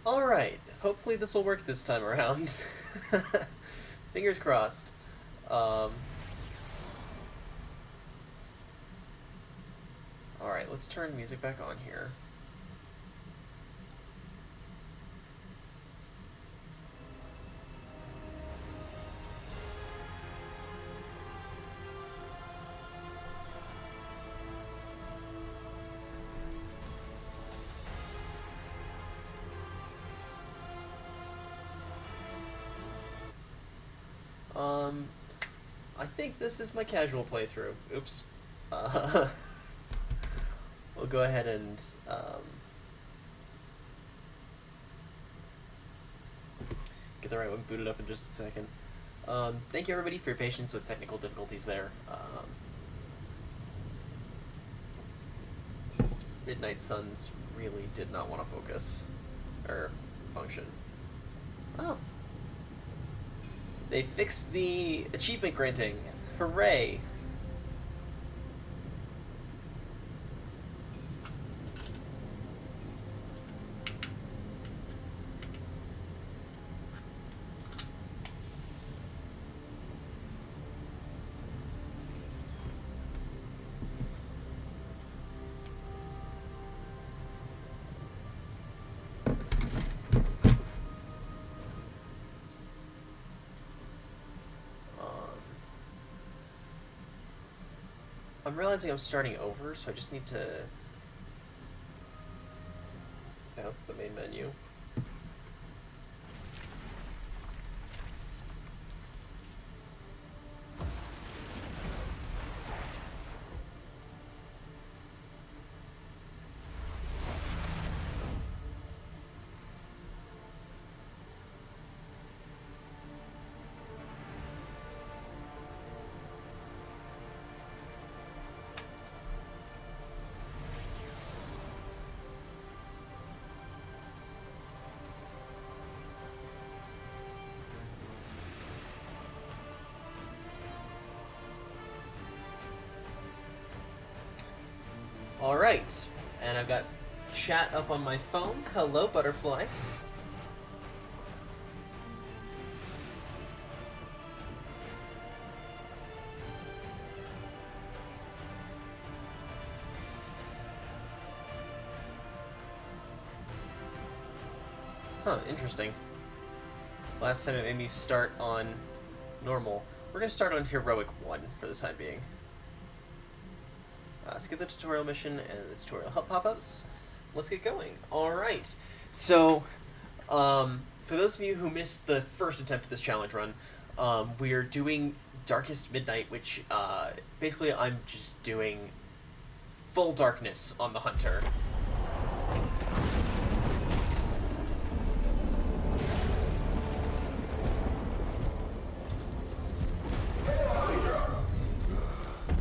Alright, hopefully this will work this time around. Fingers crossed. Alright, let's turn music back on here. I think this is my casual playthrough. Oops. Uh, we'll go ahead and get the right one booted up in just a second. Thank you everybody for your patience with technical difficulties there. Midnight Suns really did not want to focus or function. Oh. They fixed the achievement granting. Hooray! I'm realizing I'm starting over, so I just need to bounce the main menu. Alright, and I've got chat up on my phone. Hello, Butterfly. Huh, interesting. Last time it made me start on normal. We're gonna start on Heroic 1 for the time being. Skip the tutorial mission and the tutorial pop-ups. Let's get going. Alright, so for those of you who missed the first attempt at this challenge run, we're doing Darkest Midnight, which basically I'm just doing full darkness on the Hunter.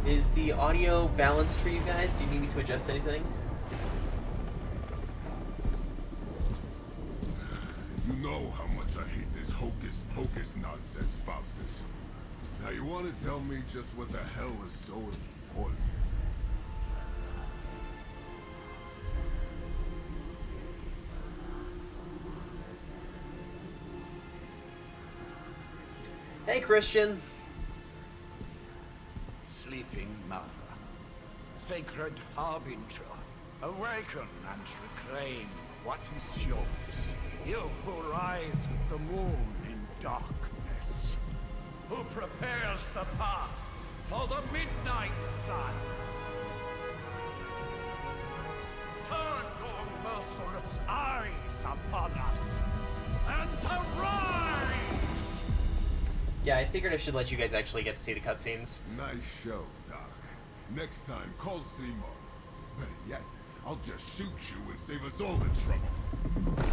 Is the audio balanced for you guys? Do you need me to adjust anything? You know how much I hate this hocus pocus nonsense, Faustus. Now you want to tell me just what the hell is so important? Hey, Christian. Sleeping Mother, sacred harbinger, awaken and reclaim what is yours. You who rise with the moon in darkness, who prepares the path for the midnight sun. Turn your merciless eyes upon us, and arise! Yeah, I figured I should let you guys actually get to see the cutscenes. Nice show, Doc. Next time, call Seymour. Better yet, I'll just shoot you and save us all the trouble.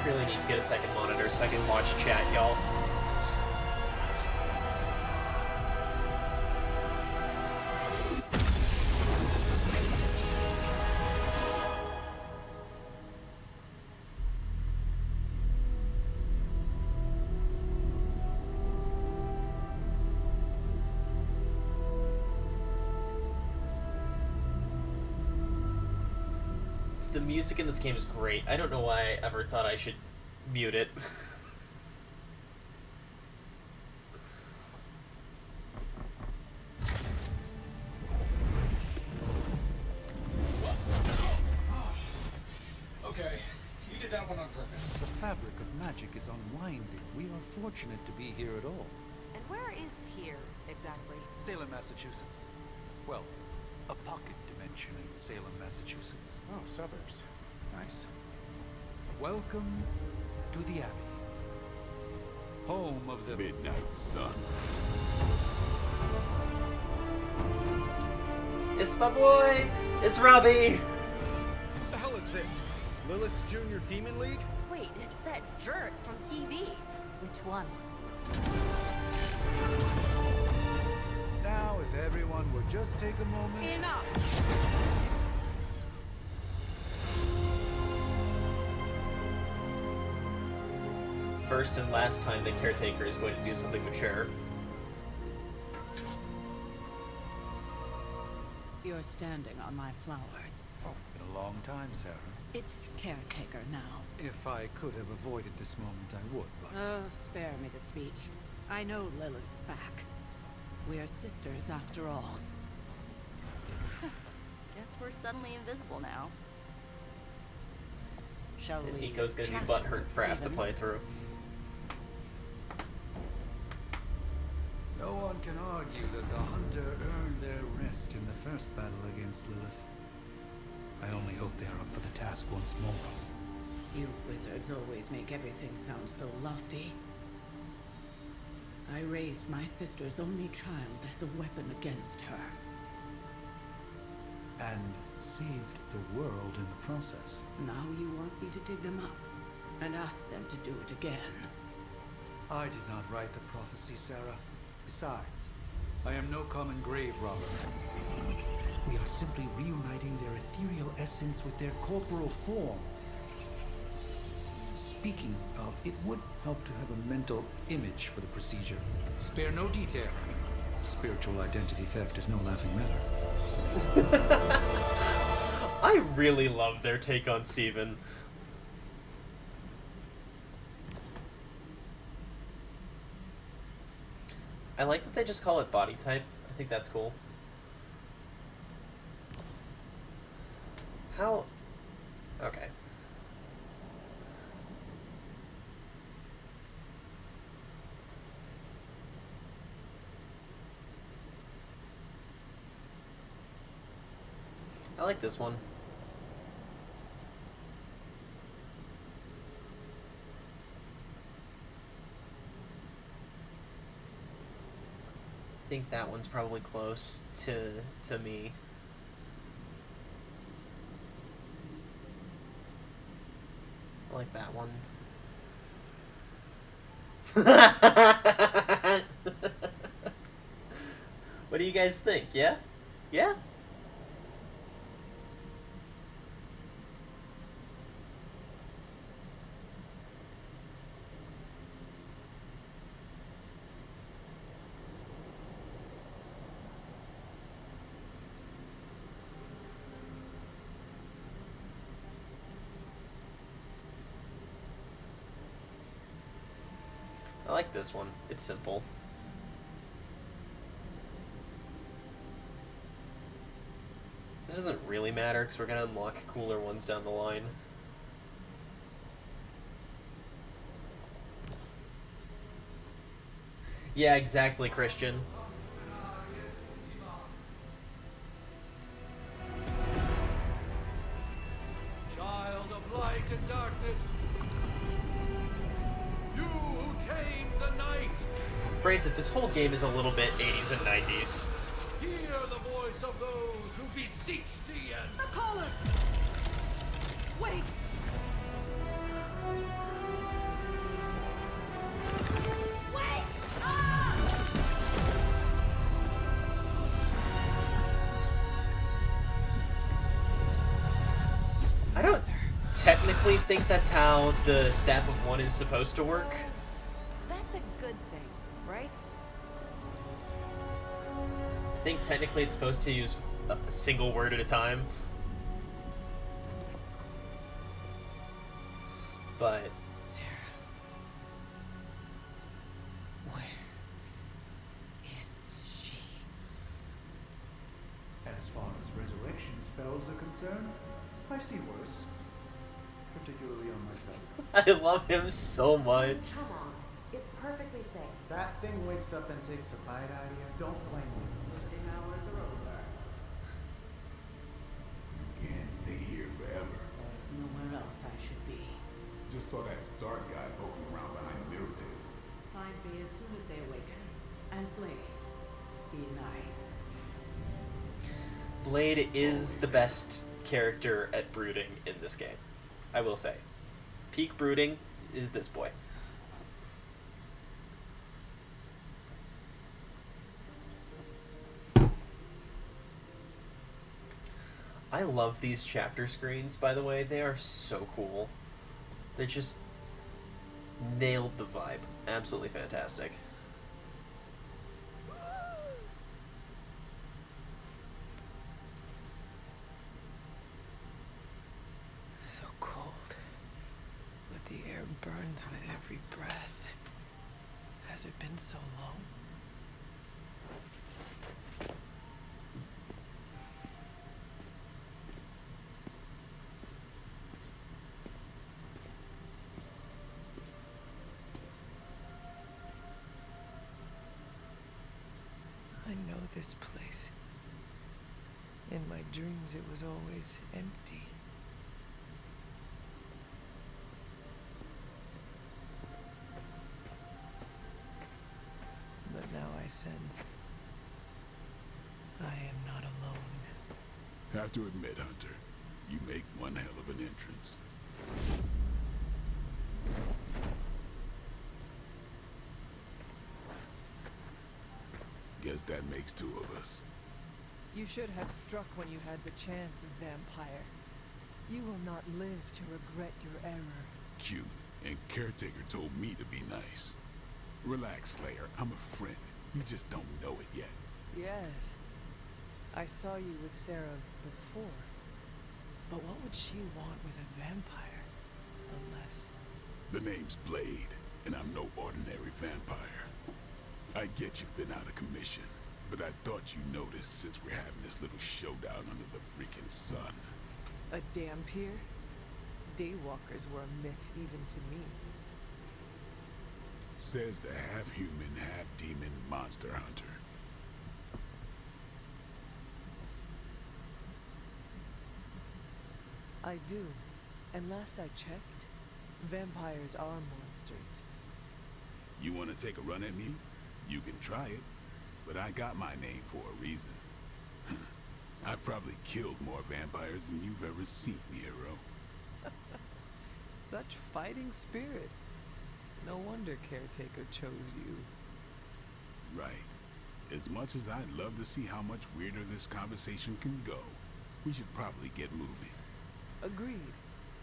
really need to get a second monitor so I can watch chat, y'all. The music in this game is great. I don't know why I ever thought I should mute it. Okay, you did that one on purpose. The fabric of magic is unwinding. We are fortunate to be here at all. And where is here, exactly? Salem, Massachusetts. Well, a pocket dimension in Salem, Massachusetts. Oh, suburbs. Nice. Welcome to the Abbey. Home of the Midnight Sun. It's my boy! It's Robbie! What the hell is this? Lilith's Junior Demon League? Wait, it's that jerk from TV. Which one? Now, if everyone would just take a moment. Enough! First and last time the caretaker is going to do something mature. You're standing on my flowers. Oh, been a long time, Sarah. It's caretaker now. If I could have avoided this moment, I would, but... Oh, spare me the speech. I know Lilith's back. We are sisters after all. Guess we're suddenly invisible now. Shall And we Nico's gonna be chat, butthurt for half the Stephen? playthrough. No one can argue that the Hunter earned their rest in the first battle against Lilith. I only hope they are up for the task once more. You wizards always make everything sound so lofty. I raised my sister's only child as a weapon against her. And saved the world in the process. Now you want me to dig them up and ask them to do it again. I did not write the prophecy, Sarah. Besides, I am no common grave robber. We are simply reuniting their ethereal essence with their corporal form. Speaking of, it would help to have a mental image for the procedure. Spare no detail. Spiritual identity theft is no laughing matter. I really love their take on Steven. I like that they just call it body type. I think that's cool. How... Okay. I like this one. I think that one's probably close to me. I like that one. What do you guys think? Yeah? Yeah? I like this one. It's simple. This doesn't really matter because we're going to unlock cooler ones down the line. Yeah, exactly, Christian. Child of light and darkness, you who tamed the night, Granted, this whole game is a little bit 80s and 90s. hear the voice of those who beseech thee and... The collar! Wait! technically think that's how the Staff of One is supposed to work. That's a good thing, right? I think technically it's supposed to use a single word at a time. But Sarah. Where is she? As far as resurrection spells are concerned, I've seen worse. Particularly on myself. I love him so much. Come on. It's perfectly safe. That thing wakes up and takes a bite out of you. Don't blame me. Working hours are over. Can't stay here forever. There's nowhere else I should be. Just saw that Stark guy poking around behind the mirror table. Find me as soon as they awaken. And Blade, be nice. Blade is the best character at brooding in this game, I will say. Peak brooding is this boy. I love these chapter screens, by the way. They are so cool. They just nailed the vibe. Absolutely fantastic. So cold. But the air burns with every breath. Has it been so long? I know this place. In my dreams, it was always empty. But now I sense I am not alone. Have to admit, Hunter, you make one hell of an entrance. Guess that makes two of us. You should have struck when you had the chance, vampire. You will not live to regret your error. Cute, and Caretaker told me to be nice. Relax, Slayer. I'm a friend. You just don't know it yet. Yes. I saw you with Sarah before. But what would she want with a vampire? Unless... The name's Blade, and I'm no ordinary vampire. I get you've been out of commission, but I thought you noticed since we're having this little showdown under the freaking sun. a Dampier? Daywalkers were a myth even to me. Says the half-human, half-demon monster hunter. I do. And last I checked, vampires are monsters. You want to take a run at me? You can try it, but I got my name for a reason. I've probably killed more vampires than you've ever seen, hero. Such fighting spirit. No wonder Caretaker chose you. Right. As much as I'd love to see how much weirder this conversation can go, we should probably get moving. Agreed.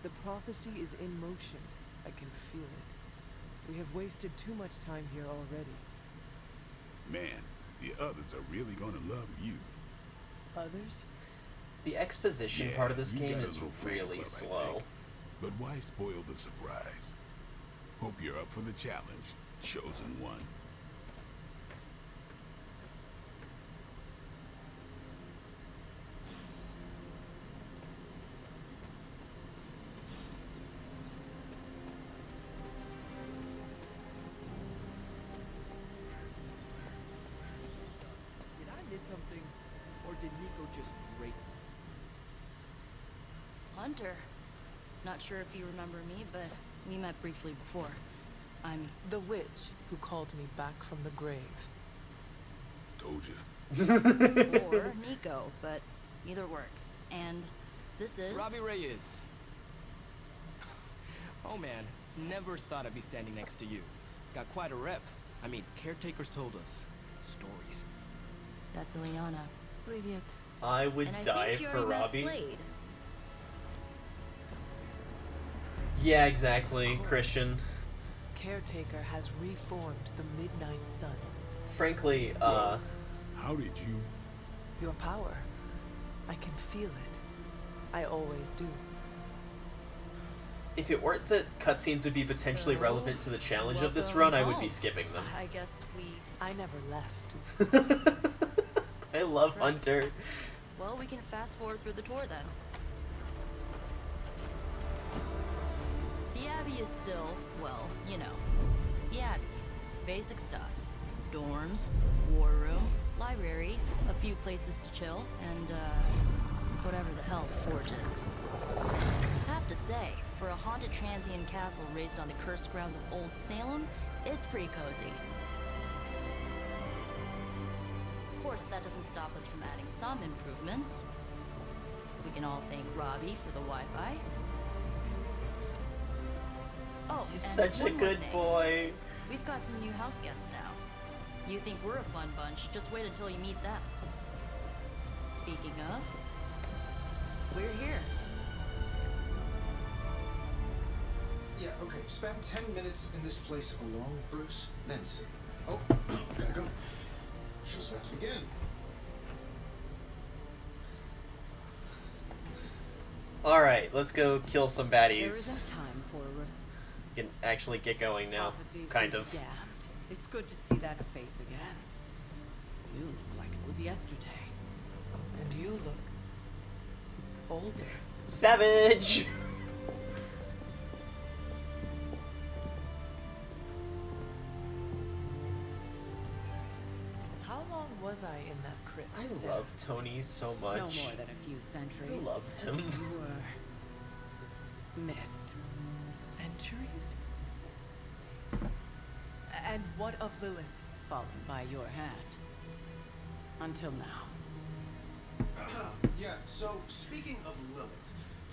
The prophecy is in motion. I can feel it. We have wasted too much time here already. Man, the others are really gonna love you. Others? The exposition Yeah, part of this you game got a is little fan really club, I slow. think. But why spoil the surprise? Hope you're up for the challenge, Chosen One. Did I miss something? Or did Nico just rape me? Hunter. Not sure if you remember me, but we met briefly before. I'm... The witch who called me back from the grave. Told ya. or Nico, but either works. And this is... Robbie Reyes. Oh man, never thought I'd be standing next to you. Got quite a rep. I mean, caretakers told us stories. That's Ileana. Привет. I would And I die think you for already met Robbie. Blade. Yeah, exactly, Christian. Caretaker has reformed the Midnight Suns. Frankly, How did you... Your power. I can feel it. I always do. if it weren't that cutscenes would be potentially relevant to the challenge of this run, I would be skipping them. I guess I never left. I love Hunter. Well, we can fast forward through the tour then. The Abbey is still, well, you know, the Abbey. Basic stuff. Dorms, war room, library, a few places to chill, and, whatever the hell the Forge is. Have to say, for a haunted transient castle raised on the cursed grounds of Old Salem, it's pretty cozy. Of course, that doesn't stop us from adding some improvements. We can all thank Robbie for the Wi-Fi. Oh, He's and such a one more good thing. boy. We've got some new house guests now. You think we're a fun bunch, just wait until you meet them. Speaking of, we're here. Yeah, okay. Spend 10 minutes in this place alone, Bruce, then see. Oh, gotta go. Show's about to begin. Alright, let's go kill some There baddies. isn't time for a Can actually get going now. prophecies Kind be of. Damned. It's good to see that face again. You look like it was yesterday. And you look older. Savage! How long was I in that crypt? I Sarah? love Tony so much. No more than a few centuries. I love him. You were missed. Centuries? And what of Lilith? Fallen by your hand. Until now. Yeah, so speaking of Lilith.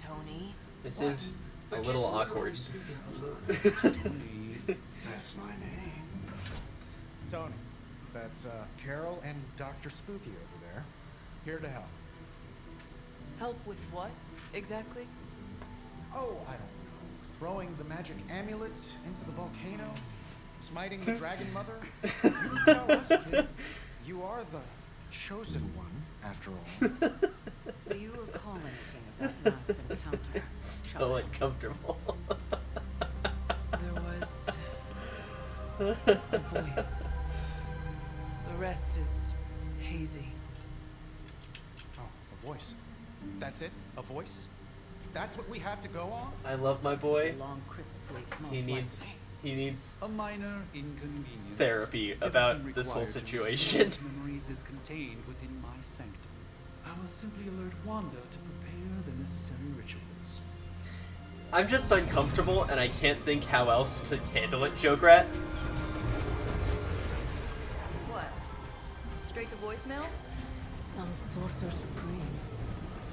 Tony? This What? is The a kid's little literally awkward. speaking of Lilith. Tony, that's my name. Tony, that's Carol and Dr. Spooky over there. Here to help. Help with what, exactly? Oh, I don't know. Throwing the magic amulet into the volcano? Smiting the dragon mother? You tell us, kid. You are the chosen one, after all. Do you recall anything of that last encounter? So child? uncomfortable. There was a voice. The rest is hazy. Oh, a voice. That's it? A voice? That's what we have to go on? I love my boy. A long crypt sleep, most He needs likely. A minor inconvenience. therapy about Everything this whole required to situation. restore his memories is contained within my sanctum. I will simply alert Wanda to prepare the necessary rituals. I'm just uncomfortable and I can't think how else to handle it, Jograt. What? Straight to voicemail? Some sorcerer supreme.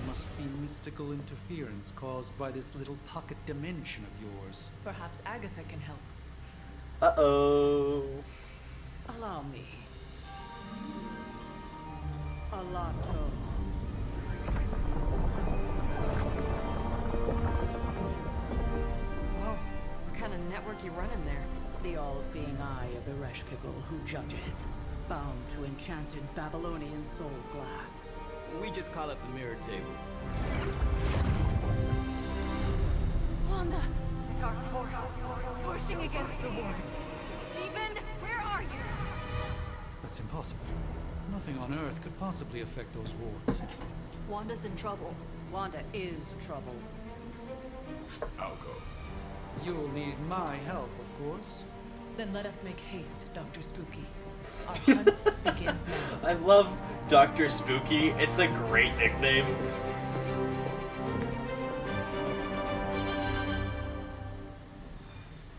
Must be mystical interference caused by this little pocket dimension of yours. Perhaps Agatha can help. Uh-oh. Allow me. Alato. Whoa, what kind of network you running there? The all-seeing eye of Ereshkigal who judges. Bound to enchanted Babylonian soul glass. We just call it the mirror table. Wanda! Dark force, pushing against the wards. Stephen, where are you? That's impossible. Nothing on Earth could possibly affect those wards. Wanda's in trouble. Wanda is troubled. I'll go. You'll need my help, of course. Then let us make haste, Dr. Spooky. Our hunt begins now. I love Dr. Spooky. It's a great nickname.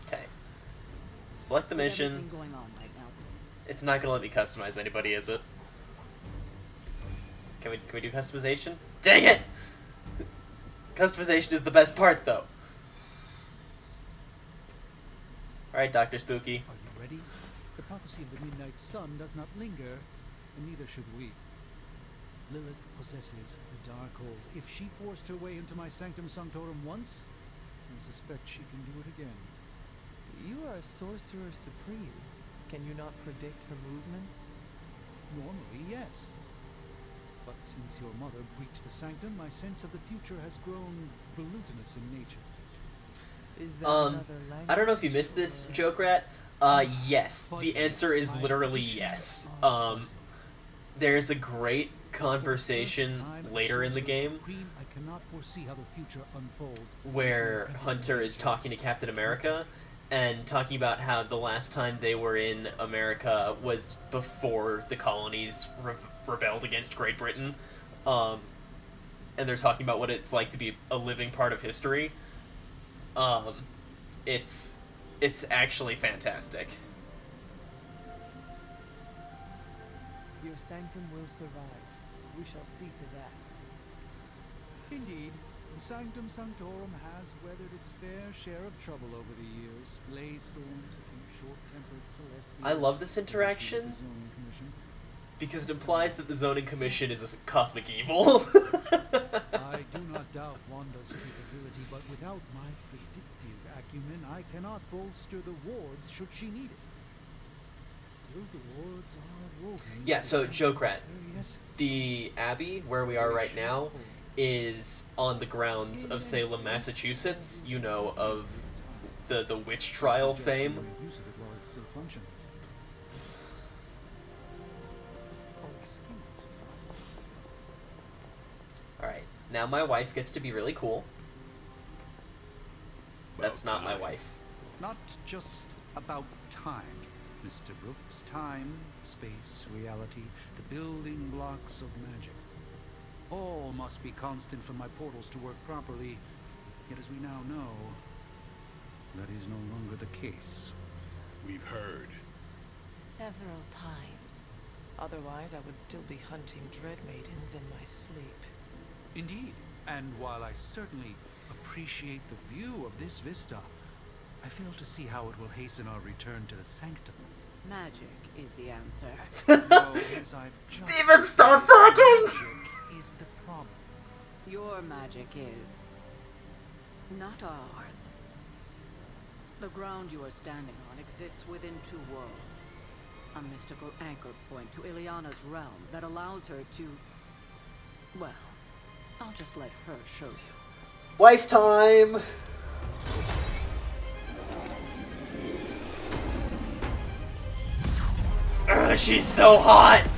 Okay. Select the mission. Everything going on right now. It's not gonna let me customize anybody, is it? Can we do customization? Dang it! Customization is the best part, though. Alright, Dr. Spooky. Are you ready? The prophecy of the Midnight Sun does not linger, and neither should we. Lilith possesses the Darkhold. If she forced her way into my Sanctum Sanctorum once, and suspect she can do it again. You are a sorcerer supreme. Can you not predict her movements? Normally, yes. But since your mother breached the sanctum, my sense of the future has grown volutinous in nature. Is there another language? I don't know if you missed this, Joke Rat. Yes. The answer is literally yes. There's a great conversation later in the game I cannot foresee how the future unfolds where Hunter is talking to Captain America and talking about how the last time they were in America was before the colonies rebelled against Great Britain. And they're talking about what it's like to be a living part of history. It's actually fantastic. Your sanctum will survive. We shall see to that. Indeed, the Sanctum Sanctorum has weathered its fair share of trouble over the years. Blaze storms, a few short-tempered celestials. I love this interaction because it implies that the Zoning Commission is a cosmic evil. I do not doubt Wanda's capability, but without my predictive acumen, I cannot bolster the wards should she need it. Still, the wards are woven. Yeah, so Joke Rat, the Abbey, where we are right now, is on the grounds of Salem, Massachusetts, you know, of the witch trial fame. Alright, now my wife gets to be really cool. That's not my wife. Not just about time, Mr. Brooks. Time, space, reality, the building blocks of magic. All must be constant for my portals to work properly. Yet as we now know, that is no longer the case. We've heard. Several times. Otherwise, I would still be hunting dread maidens in my sleep. Indeed. And while I certainly appreciate the view of this vista, I fail to see how it will hasten our return to the sanctum. Magic is the answer. No, as I've just Steven, stop talking! Magic is the problem. Your magic is not ours. The ground you are standing on exists within two worlds. A mystical anchor point to Ileana's realm that allows her to... Well, I'll just let her show you. Wife time! Ugh, she's so hot!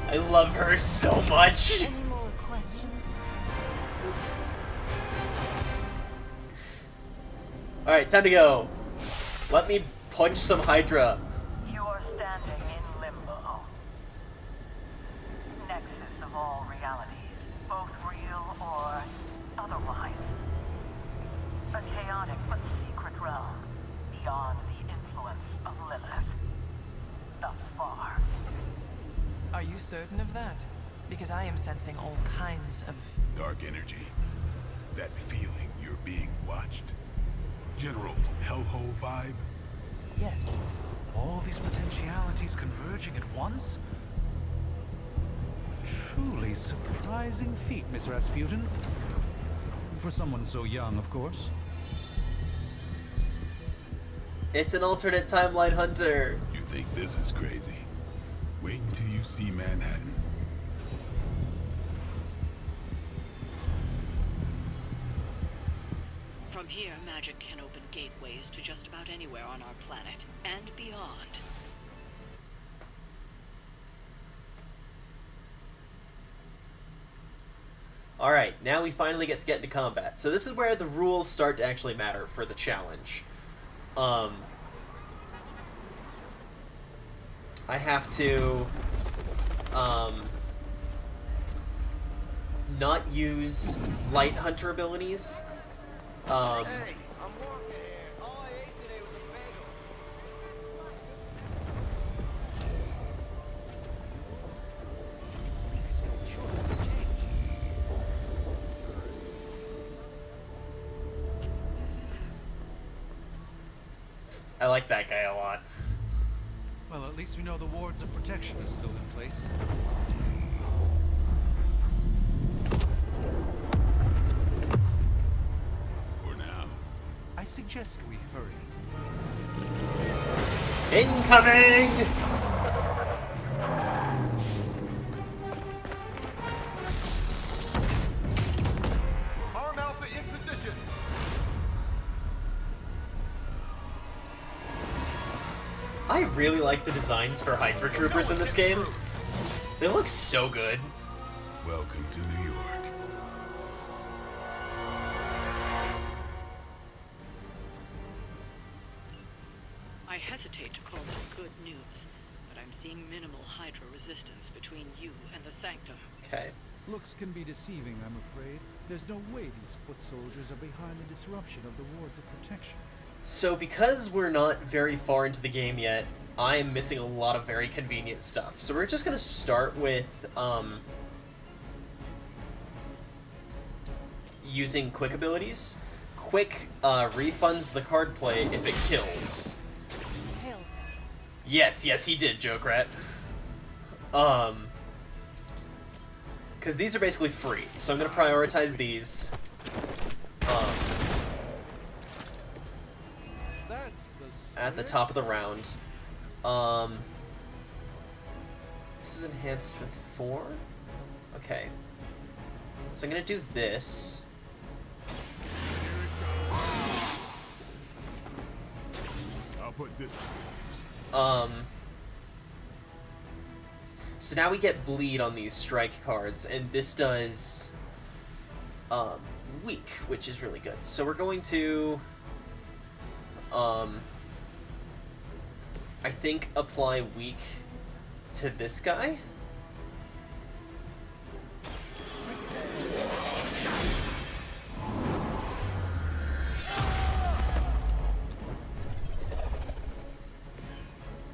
I love her so much! Any more questions? Alright, time to go. Let me punch some Hydra. You are standing in limbo. Nexus of all realities, both real or otherwise. A chaotic but secret realm, beyond the influence of Lilith. Thus far. Are you certain of that? Because I am sensing all kinds of... Dark energy. That feeling you're being watched. General hellhole vibe. Yes. All these potentialities converging at once? Truly surprising feat, Miss Rasputin. For someone so young, of course. It's an alternate timeline, Hunter. You think this is crazy? Wait until you see Manhattan. From here, magic can open gateways to just about anywhere on our planet, and beyond. Alright, now we finally get into combat. So this is where the rules start to actually matter for the challenge. I have to not use light hunter abilities. Hey, I'm walking here. All I ate today was a bagel. I like that guy a lot. Well, at least we know the wards of protection are still in place. For now. I suggest we hurry. Incoming! Arm Alpha in position. I really like the designs for Hydra Troopers in this game. They look so good. Welcome to New York. I hesitate to call this good news, but I'm seeing minimal Hydra resistance between you and the Sanctum. Okay. Looks can be deceiving, I'm afraid. There's no way these foot soldiers are behind the disruption of the wards of protection. So because we're not very far into the game yet, I am missing a lot of very convenient stuff. So we're just going to start with using quick abilities. Quick refunds the card play if it kills. Yes, he did, Jokerat. Because these are basically free, so I'm going to prioritize these. At the top of the round. This is enhanced with 4? Okay. So I'm going to do this. I'll put this to use. So now we get bleed on these strike cards, and this does weak, which is really good. So we're going to I think apply weak to this guy.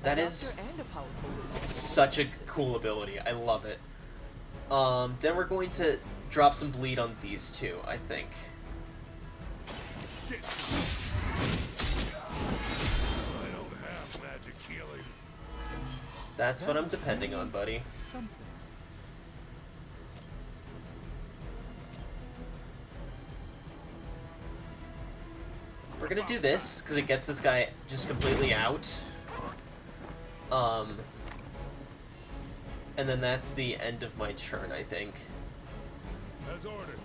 That is such a cool ability. I love it. Then we're going to drop some bleed on these two, I think. I don't have magic healing. That's what I'm depending on, buddy. We're gonna do this, because it gets this guy just completely out. And then that's the end of my turn, I think. As ordered.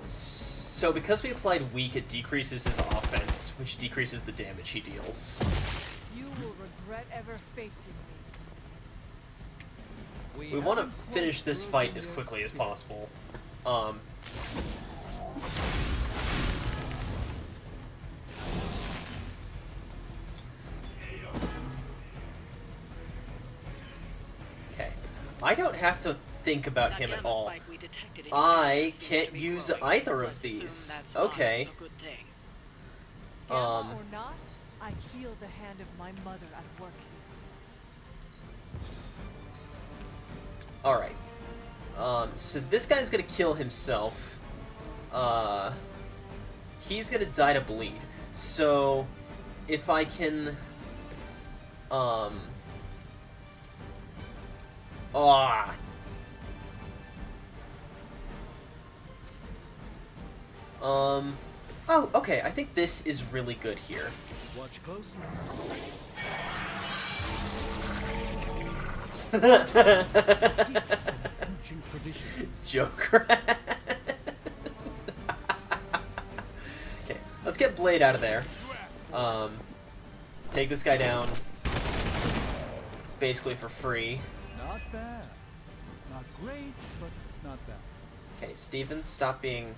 So because we applied weak, it decreases his offense, which decreases the damage he deals. You will regret ever facing me. We want to finish this fight as quickly as possible. Okay. I don't have to think about him at all. I can't use either of these. Okay. Gamma or not, I feel the hand of my mother at work here. Alright. So this guy's gonna kill himself. He's gonna die to bleed. So, if I can... Oh, okay, I think this is really good here. Watch closely. Joker. Okay, let's get Blade out of there. Take this guy down. Basically for free. Not bad. Not great, but not bad. Okay, Steven, stop being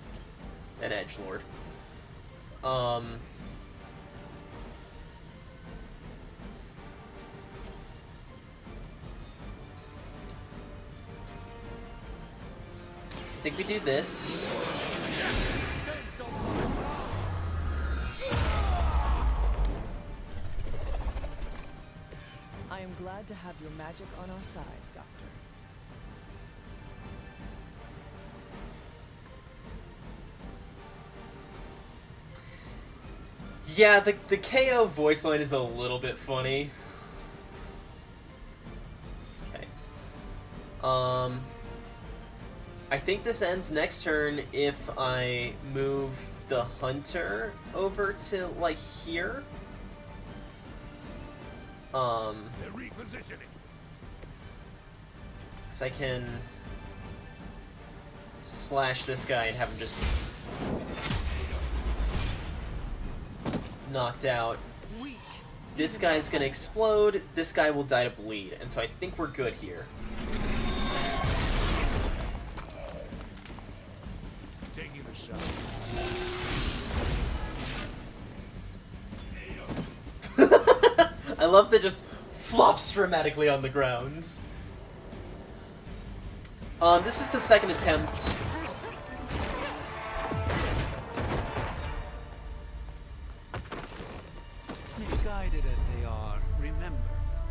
an edgelord. I think we do this. I am glad to have your magic on our side, Doctor. Yeah, the KO voice line is a little bit funny. Okay. I think this ends next turn if I move the hunter over to, like, here. They're repositioning. So I can slash this guy and have him just knocked out. This guy's gonna explode, this guy will die to bleed, and so I think we're good here. Taking the shot. I love that just flops dramatically on the ground. This is the second attempt. Misguided as they are, remember,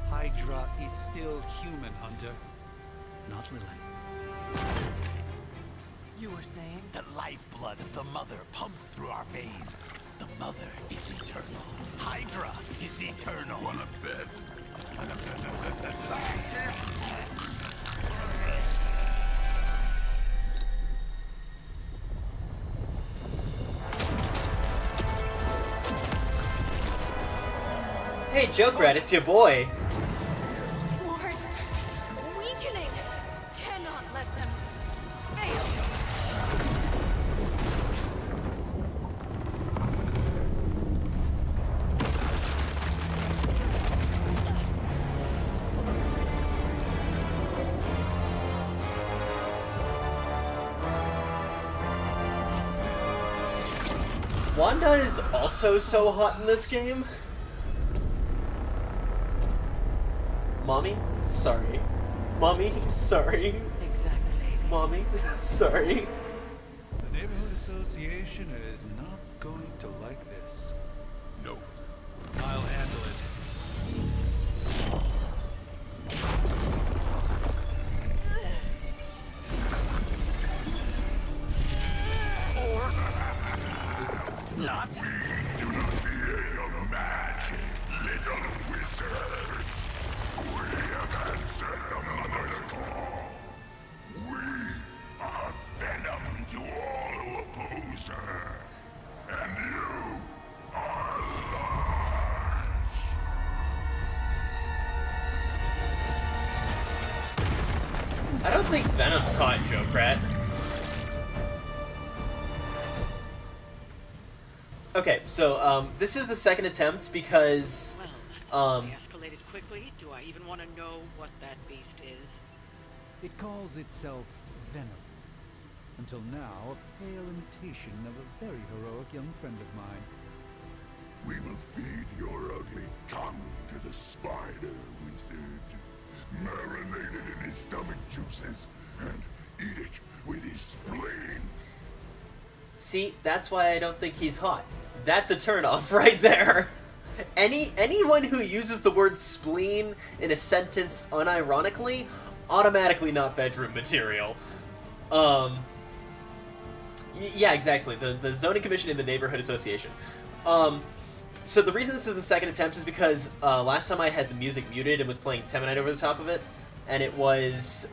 Hydra is still human, Hunter. Not Lilith. You were saying? The lifeblood of the Mother pumps through our veins. The Mother is eternal. Hydra is eternal. Wanna bet? Hey, Junkrat, it's your boy. Wards. Weakening. Cannot let them fail. Wanda is also so hot in this game. Mommy? Sorry. Mommy? Sorry. Exactly. Mommy? Sorry. The Neighborhood Association is not going to like this. No. I'll handle it. Not. We do not fear your magic, little wizard. We have answered the Mother's call. We are venom to all who oppose her. And you are large. I don't think Venom's hot, Junkrat. Okay, so, this is the second attempt because, Escalated quickly. Do I even want to know what that beast is? It calls itself Venom. Until now, a pale imitation of a very heroic young friend of mine. We will feed your ugly tongue to the spider wizard. Marinate it in his stomach juices and eat it with his spleen. see, that's why I don't think he's hot. That's a turnoff right there. Anyone who uses the word spleen in a sentence unironically, automatically not bedroom material. Yeah, exactly. The Zoning Commission and the Neighborhood Association. So the reason this is the second attempt is because last time I had the music muted and was playing Temenite over the top of it, and it was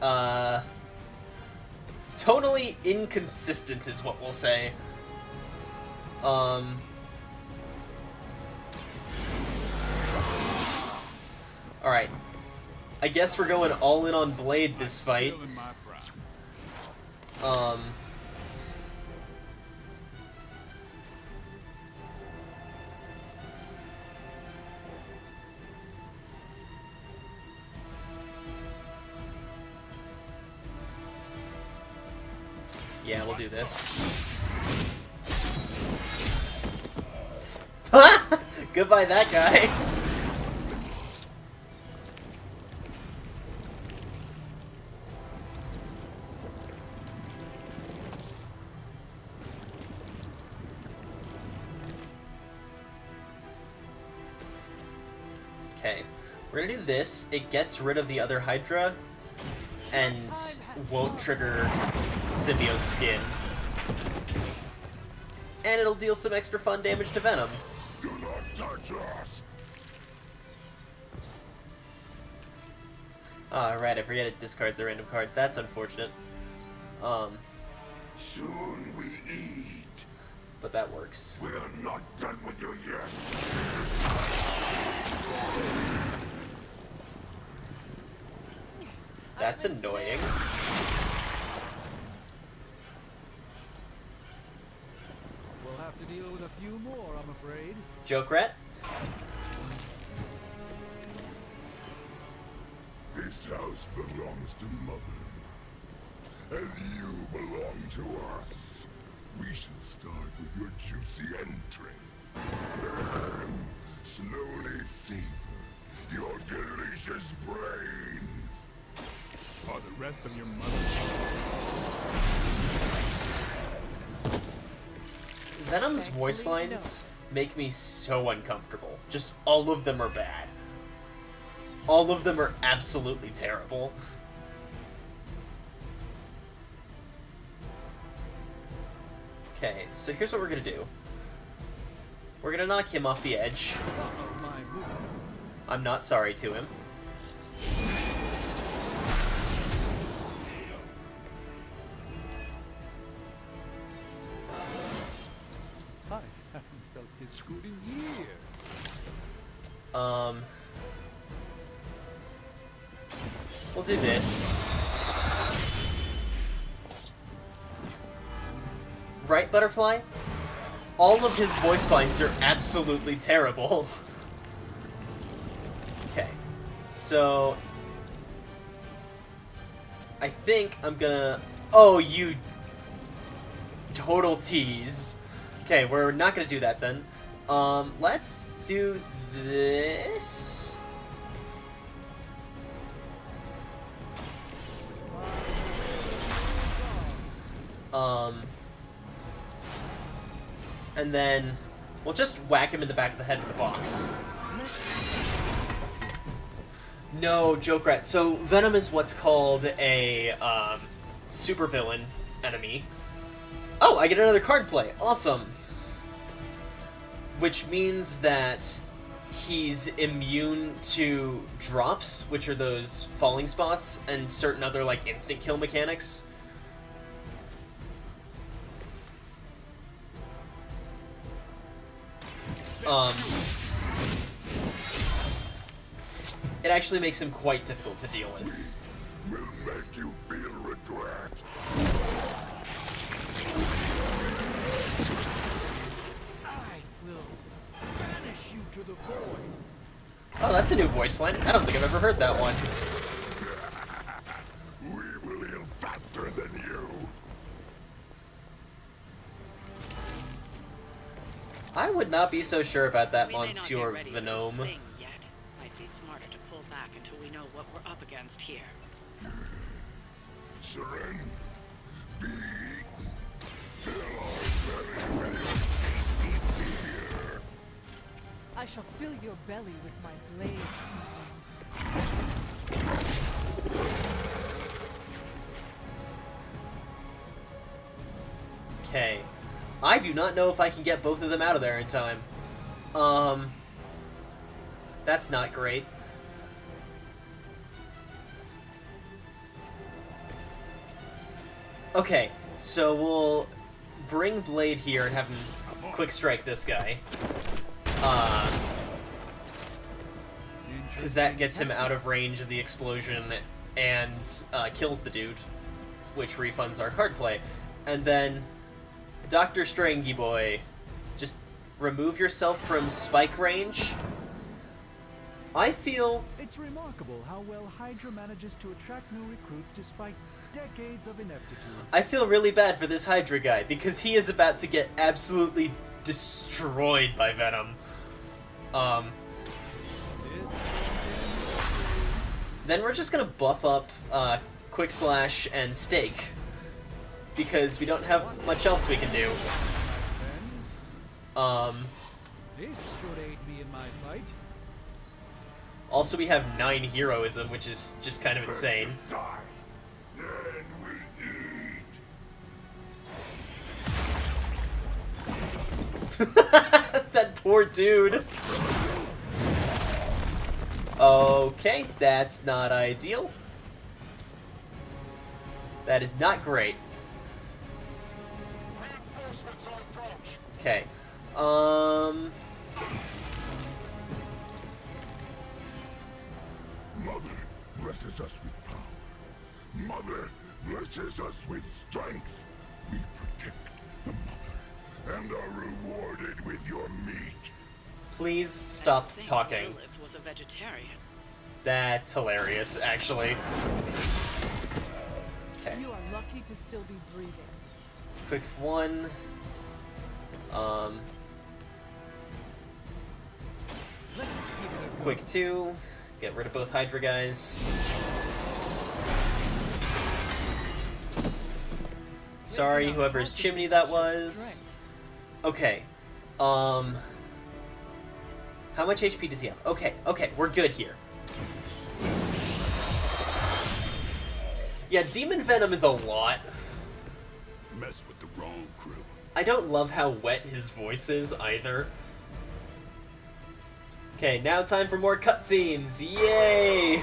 tonally inconsistent is what we'll say. Alright. I guess we're going all in on Blade this fight. Yeah, we'll do this. Goodbye, that guy. Okay, we're gonna do this. It gets rid of the other Hydra and won't trigger Symbiote's skin. And it'll deal some extra fun damage to Venom. Do not Touch us! Right, I forget it discards a random card. That's unfortunate. Soon we eat. But that works. We're not done with you yet. That's annoying. We'll have to deal with a few more, I'm afraid. Joke rat? This house belongs to Mother, as you belong to us. We shall start with your juicy entry, then slowly savor your delicious brains. Or the rest of your mother. Venom's voice lines make me so uncomfortable. Just all of them are bad. All of them are absolutely terrible. Okay, so here's what we're gonna do. We're gonna knock him off the edge. I'm not sorry to him. I haven't felt this good in years. We'll do this. Right, Butterfly? All of his voice lines are absolutely terrible. Okay, so I think I'm gonna... Oh, you total tease. Okay, we're not gonna do that then. Let's do this. And then we'll just whack him in the back of the head with the box. No, Joke Rat. So Venom is what's called a supervillain enemy. Oh, I get another card play. Awesome. Which means that he's immune to drops, which are those falling spots, and certain other like instant kill mechanics. It actually makes him quite difficult to deal with. We'll make you feel regret. I will banish you to the void. Oh, that's a new voice line. I don't think I've ever heard that one. We will heal faster than you. I would not be so sure about that We may not be Monsieur ready for Venom. this thing yet. Might be smarter to pull back until we know what we're up against here. Seren, be eaten. Fill our belly with your tasty fear. I shall fill your belly with my blade, Okay. I do not know if I can get both of them out of there in time. That's not great. Okay, so we'll bring Blade here and have him quick strike this guy. Because that gets him out of range of the explosion and kills the dude, which refunds our card play. And then Dr. Strangy Boy, just remove yourself from spike range. I feel... It's remarkable how well Hydra manages to attract new recruits despite decades of ineptitude. I feel really bad for this Hydra guy, because he is about to get absolutely destroyed by Venom. Then we're just gonna buff up Quick Slash and Stake, because we don't have much else we can do. This should aid me in my fight. Also, we have 9 heroism, which is just kind of insane. Then we eat. That poor dude. Okay, that's not ideal. That is not great. Okay. Mother blesses us with power. Mother blesses us with strength. We protect the mother and are rewarded with your meat. Please stop I think talking. Lilith was a vegetarian. That's hilarious, actually. Okay. You are lucky to still be breathing. Quick one. Let's give it a Quick two. Get rid of both Hydra guys. Sorry, whoever's chimney that was. Okay. How much HP does he have? Okay, we're good here. Yeah, Demon Venom is a lot. Mess with the wrong crew. I don't love how wet his voice is either. Okay, now time for more cutscenes. Yay!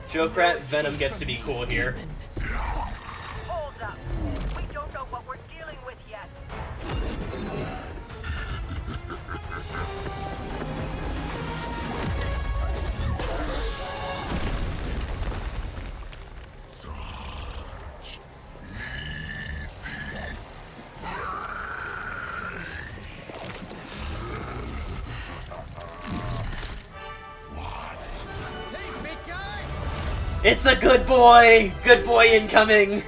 Jokerat Venom gets to be cool here. Hold up. We don't know what we're dealing with yet. It's a good boy! Good boy incoming!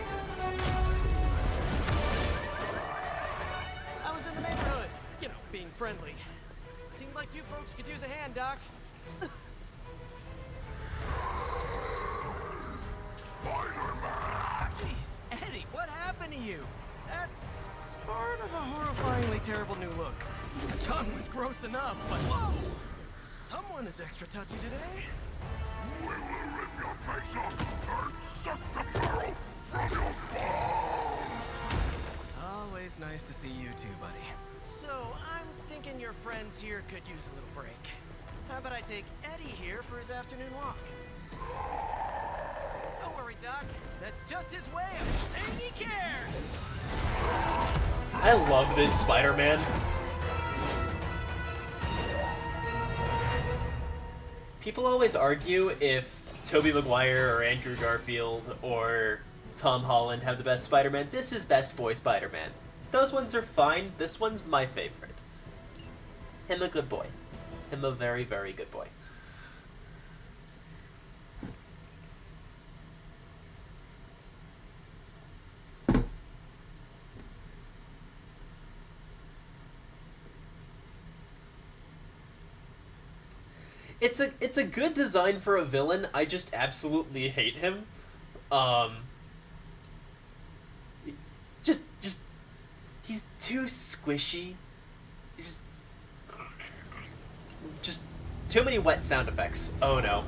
I was in the neighborhood, you know, being friendly. Seemed like you folks could use a hand, Doc. Spider-Man! Jeez, Eddie, what happened to you? That's sort of a horrifyingly terrible new look. The tongue was gross enough, but whoa! Someone is extra touchy today. We will rip your face off and suck the marrow from your bones! Always nice to see you too, buddy. So, I'm thinking your friends here could use a little break. How about I take Eddie here for his afternoon walk? Don't worry, Doc. That's just his way of saying he cares! I love this Spider-Man. People always argue if Tobey Maguire or Andrew Garfield or Tom Holland have the best Spider-Man. This is Best Boy Spider-Man. Those ones are fine. This one's my favorite. Him a good boy. Him a very, very good boy. It's a good design for a villain. I just absolutely hate him. Just he's too squishy. Just too many wet sound effects. Oh no.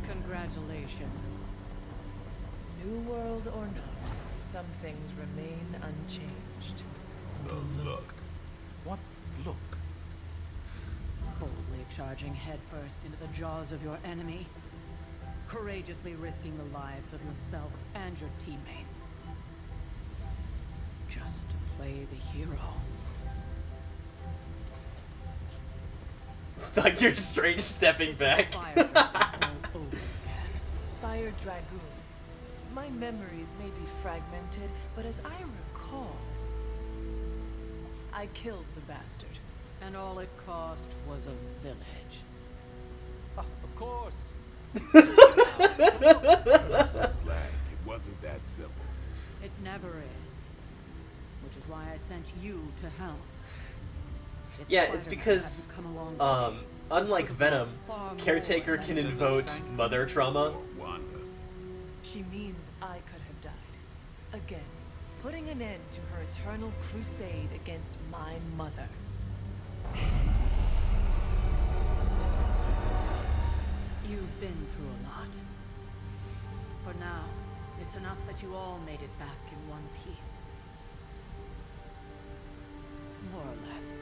Congratulations. New world or not, some things remain unchanged. The look. What look? Boldly charging headfirst into the jaws of your enemy. Courageously risking the lives of yourself and your teammates. Just to play the hero. Doctor Strange stepping back. Fire Dragoon. My memories may be fragmented, but as I recall, I killed the bastard. And all it cost was a village. Of course. So slag. It wasn't that simple. It never is. Which is why I sent you to help. If Yeah, it's Spider-Man because, hadn't come along today, unlike Venom, far more Caretaker than can the invoke sanctum. mother trauma. She means I could have died. Again, putting an end to her eternal crusade against my mother. You've been through a lot. For now, it's enough that you all made it back in one piece. More or less.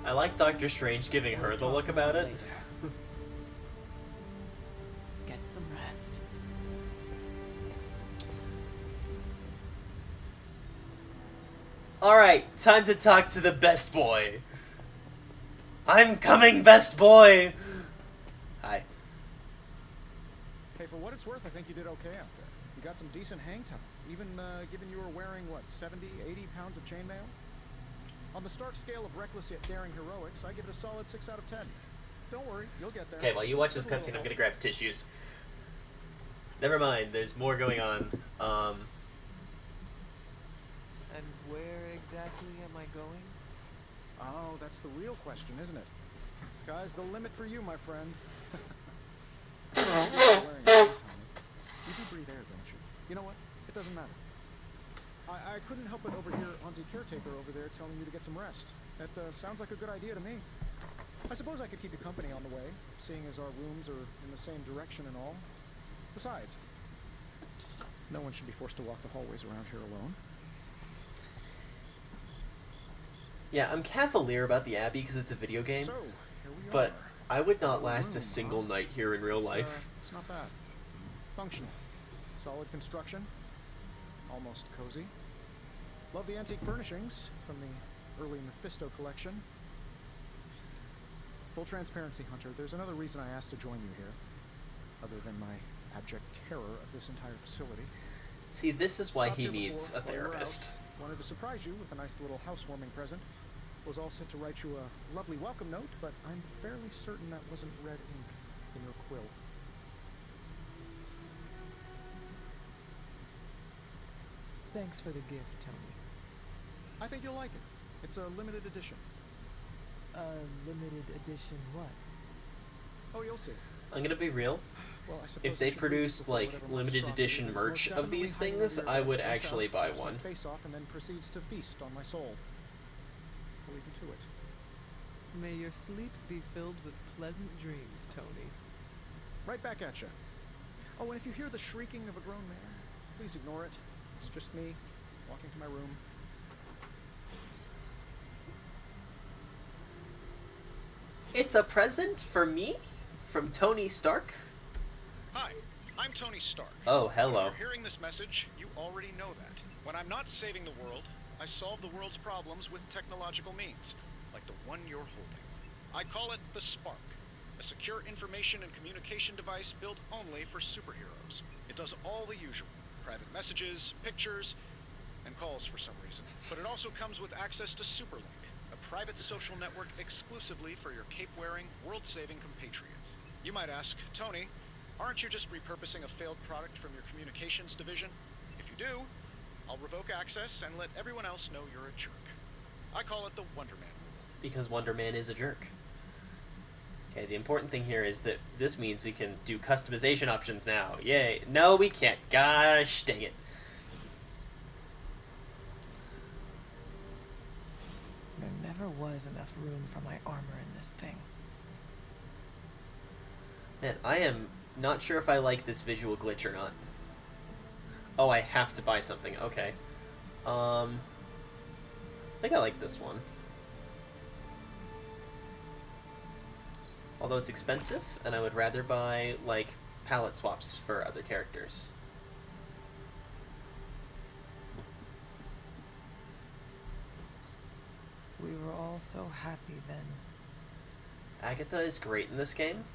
I like Doctor Strange giving her the look about it. Get some rest. Alright, time to talk to the best boy. I'm coming, best boy! Hi. Hey, for what it's worth, I think you did okay out there. You got some decent hang time. Even given you were wearing, what, 70, 80 pounds of chainmail? On the Stark scale of reckless yet daring heroics, I give it a solid 6 out of 10. Don't worry, you'll get there. Okay, while you watch this cutscene, I'm gonna grab tissues. Never mind, there's more going on. And where exactly am I going? Oh, that's the real question, isn't it? Sky's the limit for you, my friend. You do breathe air, don't you? You know what? It doesn't matter. I couldn't help but overhear Auntie Caretaker over there telling you to get some rest. That sounds like a good idea to me. I suppose I could keep you company on the way, seeing as our rooms are in the same direction and all. Besides, no one should be forced to walk the hallways around here alone. Yeah, I'm cavalier about the Abbey because it's a video game, So, here we but are. I would not last a single night here in real life. It's not bad. Functional. Solid construction. Almost cozy. Love the antique furnishings from the early Mephisto collection. Full transparency, Hunter, there's another reason I asked to join you here, other than my abject terror of this entire facility. See, this is why Stopped he here needs a before, while you were therapist. out. Wanted to surprise you with a nice little housewarming present. Was all set to write you a lovely welcome note, but I'm fairly certain that wasn't red ink in your quill. Thanks for the gift, Tony. I think you'll like it. It's a limited edition. Limited edition what? Oh, you'll see. I'm gonna be real. Well, I suppose If I they should produced before like whatever limited monstrosity edition is merch most of these definitely things, hiding I under would your actually jumps buy out, one. Face off and then proceeds to feast on my soul. I'll leave you to it. May your sleep be filled with pleasant dreams, Tony. Right back at you. Oh, and if you hear the shrieking of a grown man, please ignore it. It's just me walking to my room. It's a present for me? From Tony Stark? Hi, I'm Tony Stark. Oh, hello. If you're hearing this message, you already know that. When I'm not saving the world, I solve the world's problems with technological means, like the one you're holding. I call it the Spark, a secure information and communication device built only for superheroes. It does all the usual, private messages, pictures, and calls for some reason. But it also comes with access to Superlink, a private social network exclusively for your cape-wearing, world-saving compatriots. You might ask, Tony, aren't you just repurposing a failed product from your communications division? If you do, I'll revoke access and let everyone else know you're a jerk. I call it the Wonder Man rule. Because Wonder Man is a jerk. Okay, the important thing here is that this means we can do customization options now. Yay. No, we can't. Gosh dang it. There never was enough room for my armor in this thing. Man, I am not sure if I like this visual glitch or not. Oh, I have to buy something. Okay. I think I like this one. Although it's expensive, and I would rather buy, like, palette swaps for other characters. We were all so happy then. Agatha is great in this game.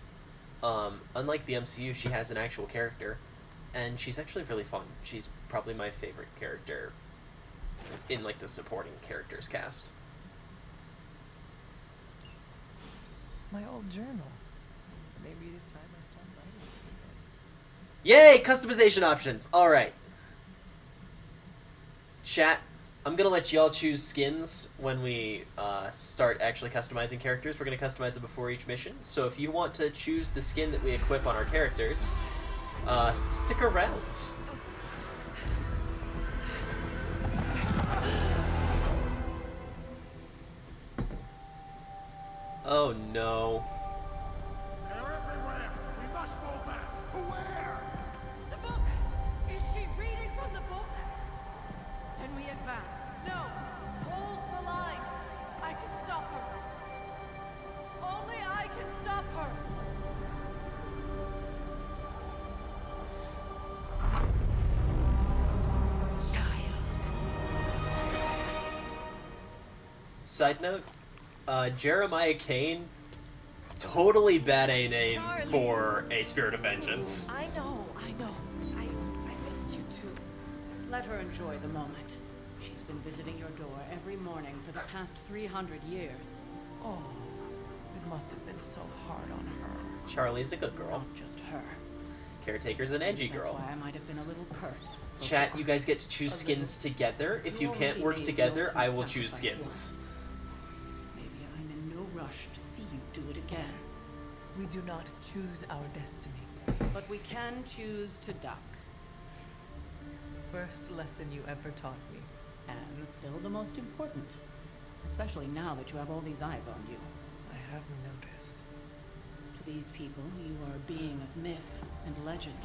Unlike the MCU, she has an actual character, and she's actually really fun. She's probably my favorite character in, like, the supporting characters cast. My old journal. Maybe it is time I start writing. Yay! Customization options! Alright. Chat, I'm gonna let y'all choose skins when we start actually customizing characters. We're gonna customize them before each mission. So if you want to choose the skin that we equip on our characters, stick around. Oh no. They're everywhere! We must fall back! Where? The book! Is she reading from the book? Then we advance. No! Hold the line! I can stop her. Side note, Jeremiah Kane, totally bad A name for a Spirit of Vengeance. I know. I missed you too. Let her enjoy the moment. She's been visiting your door every morning for the past 300 years. Oh, it must have been so hard on her. Charlie's a good girl. Not just her. Caretaker's an edgy girl. That's why I might have been a little curt. Chat, you guys get to choose skins together. If you can't work together, I will choose skins. Maybe I'm in no rush to see you do it again. We do not choose our destiny. But we can choose to duck. First lesson you ever taught me. And still the most important. Especially now that you have all these eyes on you. I have noticed. To these people, you are a being of myth and legend.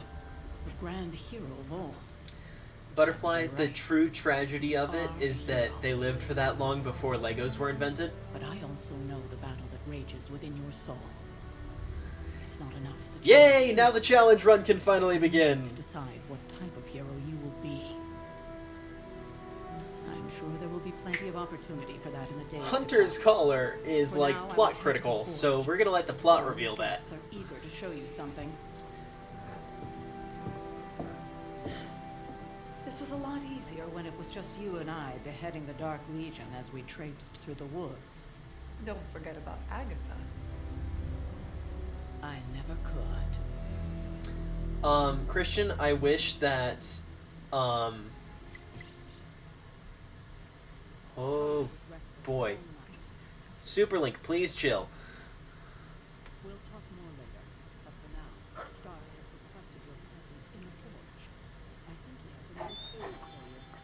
A grand hero of old. Butterfly, the true tragedy of it is that they lived for that long before Legos were invented. But I also know the battle that rages within your soul. It's not enough that Yay! Now the challenge run can finally begin. to decide what type of hero you will be. I'm sure there will be plenty of opportunity for that in the days Hunter's to come. Collar is For like now, I plot will head to critical, the so forge. we're gonna let the plot Our reveal that. guests are eager to show you something. This was a lot easier when it was just you and I beheading the Dark Legion as we traipsed through the woods. Don't forget about Agatha. I never could. Christian, I wish that, oh boy. Superlink, please chill. We'll talk more later, but for now, Star has requested your presence in the forge. I think he has a little favor for you.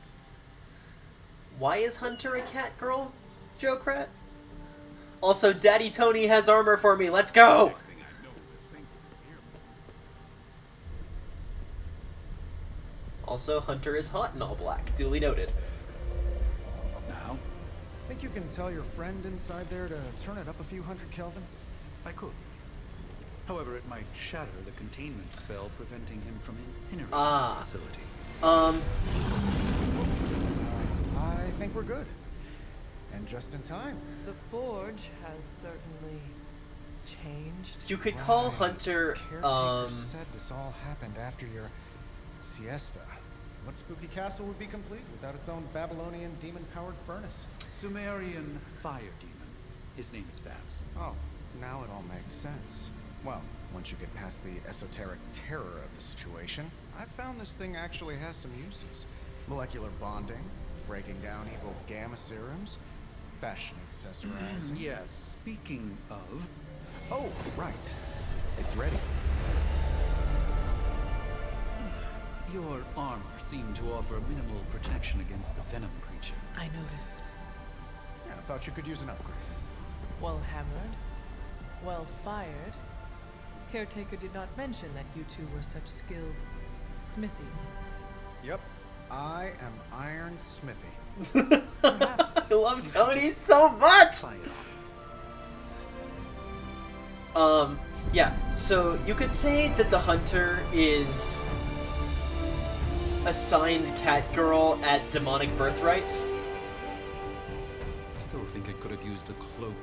Why is Hunter a cat girl, Joe-Crat? Also, Daddy Tony has armor for me, let's go! Also, Hunter is hot in all black, duly noted. Now? Think you can tell your friend inside there to turn it up a few hundred Kelvin? I could. However, it might shatter the containment spell, preventing him from incinerating Ah. this facility. I think we're good. And just in time. The forge has certainly changed. You could call Hunter, Caretaker said this all happened after your siesta. What spooky castle would be complete without its own Babylonian demon-powered furnace? Sumerian fire demon. His name is Babs. Oh, now it all makes sense. Well, once you get past the esoteric terror of the situation, I've found this thing actually has some uses. Molecular bonding, breaking down evil gamma serums, fashion accessorizing. Yes, speaking of... Oh, right. It's ready. Your armor seemed to offer minimal protection against the venom creature. I noticed. Yeah, I thought you could use an upgrade. Well hammered. Well fired. Caretaker did not mention that you two were such skilled smithies. Yep. I am Iron Smithy. I love Tony so much! Yeah, so you could say that the Hunter is assigned cat girl at Demonic Birthright. Still think it could have used a cloak.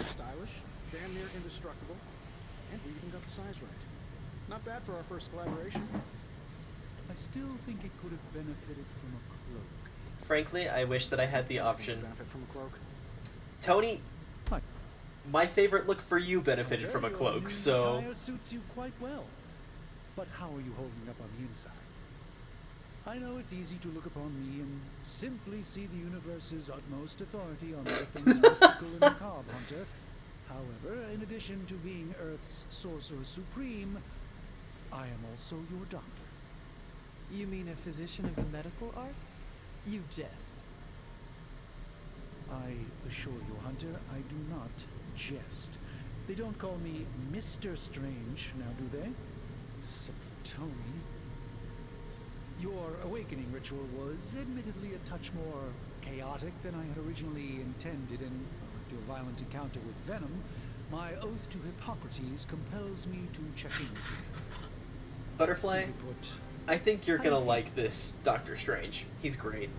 Stylish, damn near indestructible, and we even got the size right. Not bad for our first collaboration. I still think it could have benefited from a cloak. Frankly, I wish that I had the option. Benefit from a cloak. Tony, my favorite look for you benefited How from a dare you, cloak, new so... attire suits you quite well. But how are you holding up on the inside? I know it's easy to look upon me and simply see the universe's utmost authority on all things mystical and macabre, Hunter. However, in addition to being Earth's sorcerer supreme, I am also your doctor. You mean a physician of the medical arts? You jest. I assure you, Hunter, I do not jest. They don't call me Mr. Strange, now do they? Except for Tony. Your awakening ritual was admittedly a touch more chaotic than I had originally intended, and after a violent encounter with Venom, my oath to Hippocrates compels me to check in with you. Butterfly, Simply put, I think you're gonna like this Doctor Strange. He's great.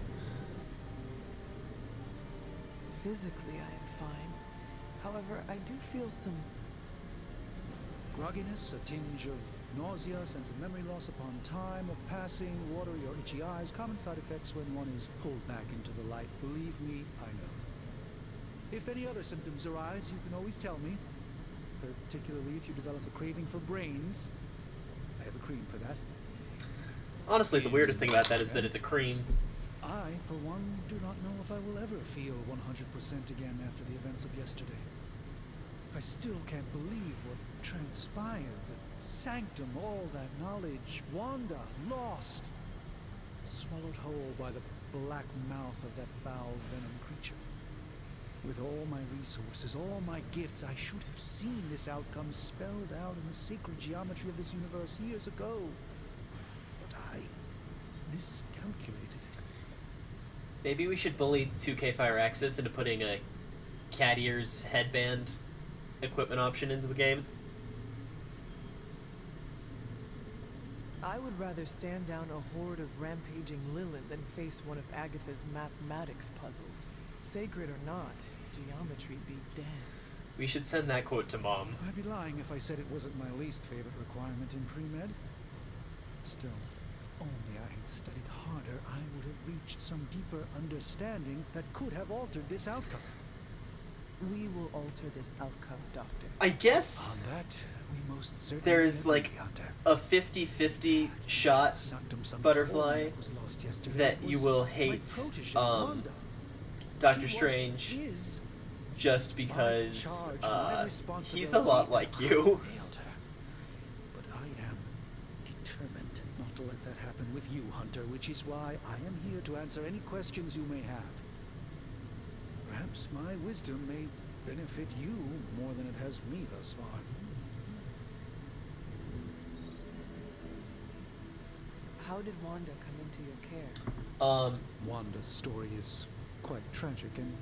Physically, I am fine. However, I do feel some... grogginess, a tinge of nausea, sense of memory loss upon time of passing, watery or itchy eyes, common side effects when one is pulled back into the light. Believe me, I know. If any other symptoms arise, you can always tell me. Particularly if you develop a craving for brains. I have a cream for that. Honestly, the weirdest thing about that is that it's a cream. I, for one, do not know if I will ever feel 100% again after the events of yesterday. I still can't believe what transpired. The sanctum, all that knowledge. Wanda, lost. Swallowed whole by the black mouth of that foul venom creature. With all my resources, all my gifts, I should have seen this outcome spelled out in the sacred geometry of this universe years ago. But I miscalculated. Maybe we should bully 2K Fire Access into putting a cat ears headband equipment option into the game. I would rather stand down a horde of rampaging Lilith than face one of Agatha's mathematics puzzles. Sacred or not, geometry be damned. We should send that quote to Mom. I'd be lying if I said it wasn't my least favorite requirement in pre-med. Still, if only I had studied harder, I would have reached some deeper understanding that could have altered this outcome. We will alter this outcome, Doctor. I guess On that, we most certainly there's agree, like Hunter. a 50-50 shot, Butterfly, that was lost yesterday. that It you was will my hate protege, Wanda. Doctor She was Strange his. just My because charge, my he's a responsibility, lot like and I you. failed her. But I am determined not to let that happen with you, Hunter, which is why I am here to answer any questions you may have. Perhaps my wisdom may benefit you more than it has me thus far. How did Wanda come into your care? Wanda's story is quite tragic and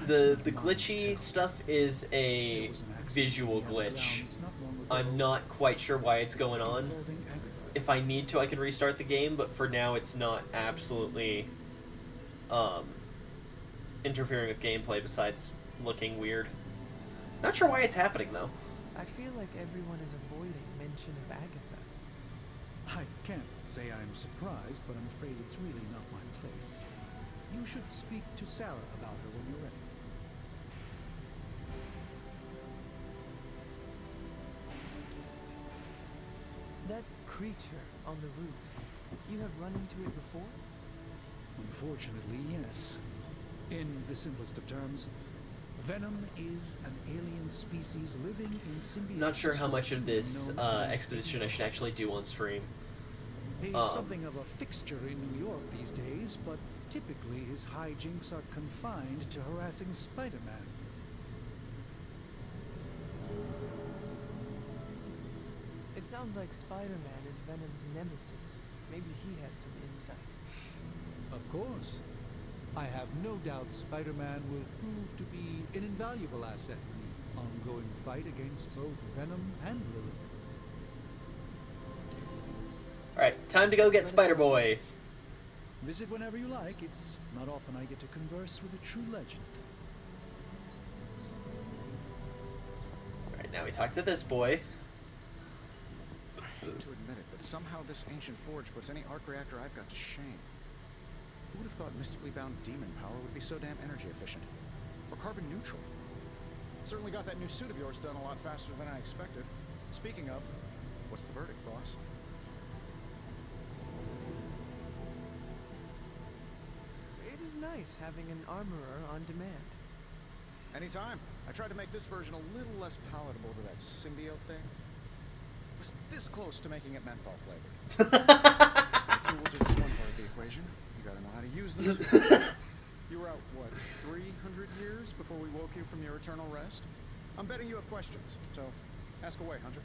The glitchy stuff is a visual glitch. I'm not quite sure why it's going on. If I need to, I can restart the game, but for now it's not absolutely interfering with gameplay besides looking weird. Not sure why it's happening, though. I feel like everyone is avoiding mention of Agatha. I can't say I'm surprised, but I'm afraid it's really not my place. You should speak to Sarah about her when you're ready. That creature on the roof, you have run into it before? Unfortunately, yes. In the simplest of terms, venom is an alien species living in symbiosis. Not sure how with much of this human known as exposition I should actually do on stream. He's something of a fixture in New York these days, but typically his hijinks are confined to harassing Spider-Man. It sounds like Spider-Man is Venom's nemesis. Maybe he has some insight. Of course. I have no doubt Spider-Man will prove to be an invaluable asset in the ongoing fight against both Venom and Lilith. Alright, time to go get Spider-Boy. Visit whenever you like. It's not often I get to converse with a true legend. Alright, now we talk to this boy. I hate to admit it, but somehow this ancient forge puts any arc reactor I've got to shame. Who would have thought mystically bound demon power would be so damn energy efficient? Or carbon neutral? Certainly got that new suit of yours done a lot faster than I expected. Speaking of, what's the verdict, boss? It is nice having an armorer on demand. Anytime. I tried to make this version a little less palatable to that symbiote thing. Was this close to making it menthol flavored. Tools are just one part of the equation. You gotta know how to use them too. You were out, what, 300 years before we woke you from your eternal rest? I'm betting you have questions, so ask away, Hunter.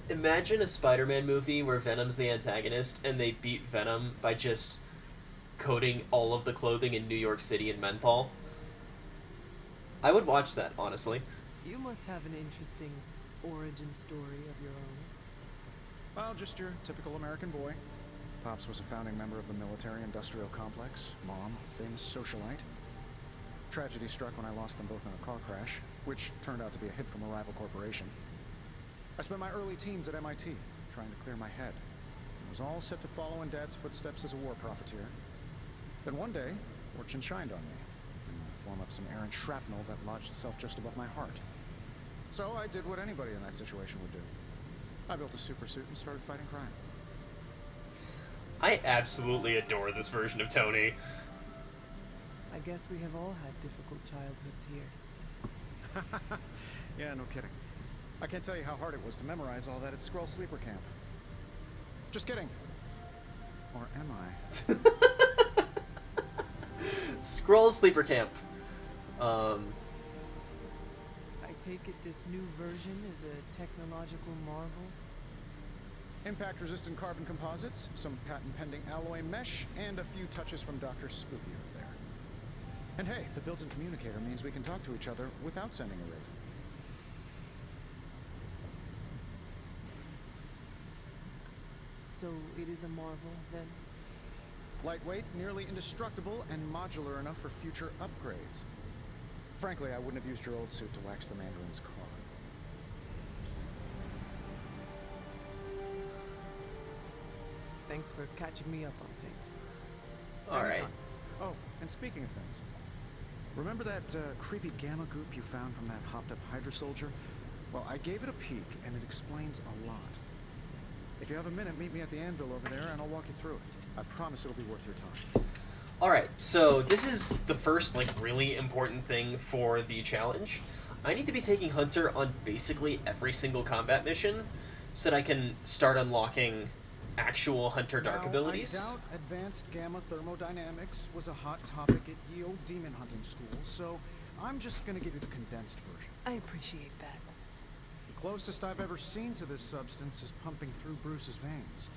Imagine a Spider-Man movie where Venom's the antagonist and they beat Venom by just coating all of the clothing in New York City in menthol. I would watch that, honestly. You must have an interesting origin story of your own. Well, just your typical American boy. Pops was a founding member of the military-industrial complex. Mom, famous socialite. Tragedy struck when I lost them both in a car crash, which turned out to be a hit from a rival corporation. I spent my early teens at MIT, trying to clear my head. I was all set to follow in Dad's footsteps as a war profiteer. Then one day, fortune shined on me, in the form of some errant shrapnel that lodged itself just above my heart. So I did what anybody in that situation would do. I built a super suit and started fighting crime. I absolutely adore this version of Tony. I guess we have all had difficult childhoods here. Yeah, no kidding. I can't tell you how hard it was to memorize all that at Skrull Sleeper Camp. Just kidding. Or am I? Skrull Sleeper Camp. I take it this new version is a technological marvel? Impact-resistant carbon composites, some patent-pending alloy mesh, and a few touches from Dr. Spooky over there. And hey, the built-in communicator means we can talk to each other without sending a raven. So it is a marvel, then? Lightweight, nearly indestructible, and modular enough for future upgrades. Frankly, I wouldn't have used your old suit to wax the Mandarin's car. Thanks for catching me up on things. Alright. Oh, and speaking of things, remember that creepy gamma goop you found from that hopped-up Hydra soldier? Well, I gave it a peek, and it explains a lot. If you have a minute, meet me at the anvil over there, and I'll walk you through it. I promise it'll be worth your time. Alright, so this is the first, like, really important thing for the challenge. I need to be taking Hunter on basically every single combat mission so that I can start unlocking actual Hunter Dark abilities. I doubt advanced gamma thermodynamics was a hot topic at Yeo Demon Hunting School, so I'm just gonna give you the condensed version. I appreciate that. The closest I've ever seen to this substance is pumping through Bruce's veins.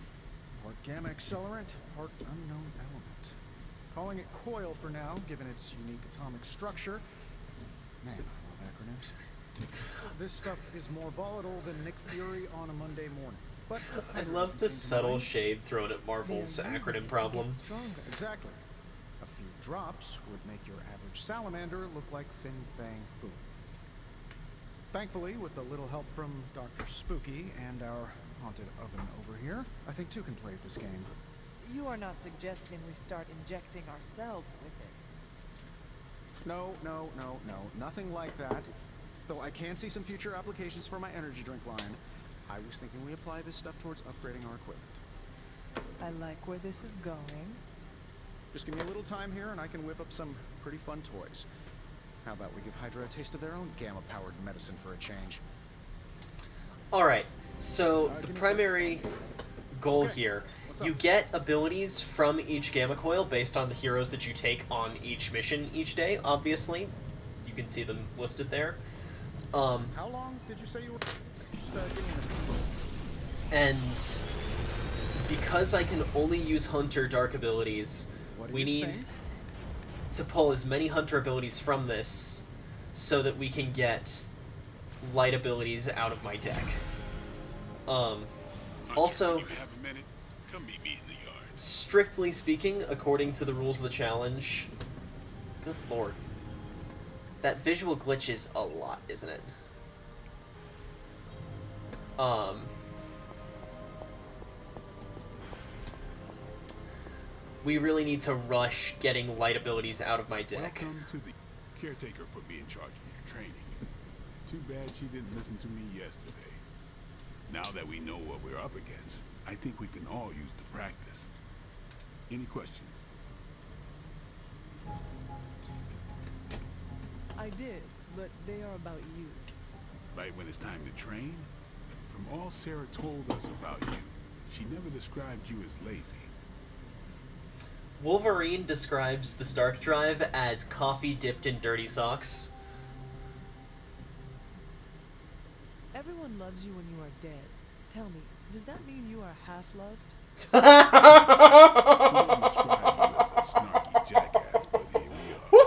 Part gamma accelerant, part unknown element. Calling it coil for now, given its unique atomic structure. Man, I love acronyms. This stuff is more volatile than Nick Fury on a Monday morning. But I love the subtle shade thrown at Marvel's acronym problem. Exactly. A few drops would make your average salamander look like Fin Fang Fu. Thankfully, with a little help from Dr. Spooky and our haunted oven over here, I think two can play at this game. You are not suggesting we start injecting ourselves with it. No, nothing like that. Though I can see some future applications for my energy drink line. I was thinking we apply this stuff towards upgrading our equipment. I like where this is going. Just give me a little time here and I can whip up some pretty fun toys. How about we give Hydra a taste of their own gamma-powered medicine for a change? Alright, so the primary goal here, you get abilities from each gamma coil based on the heroes that you take on each mission each day, obviously. You can see them listed there. How long did you say you were... And because I can only use Hunter Dark abilities, we need to pull as many Hunter abilities from this so that we can get light abilities out of my deck. Also, strictly speaking, according to the rules of the challenge, good lord, that visual glitch is a lot, isn't it? We really need to rush getting light abilities out of my deck. Welcome to the caretaker put me in charge of your training. Too bad she didn't listen to me yesterday. Now that we know what we're up against, I think we can all use the practice. Any questions? I did, but they are about you. Right when it's time to train? From all Sarah told us about you, she never described you as lazy. Wolverine describes the Stark Drive as coffee dipped in dirty socks. Everyone loves you when you are dead. Tell me, does that mean you are half-loved? She didn't describe you as a snarky jackass, but here we are.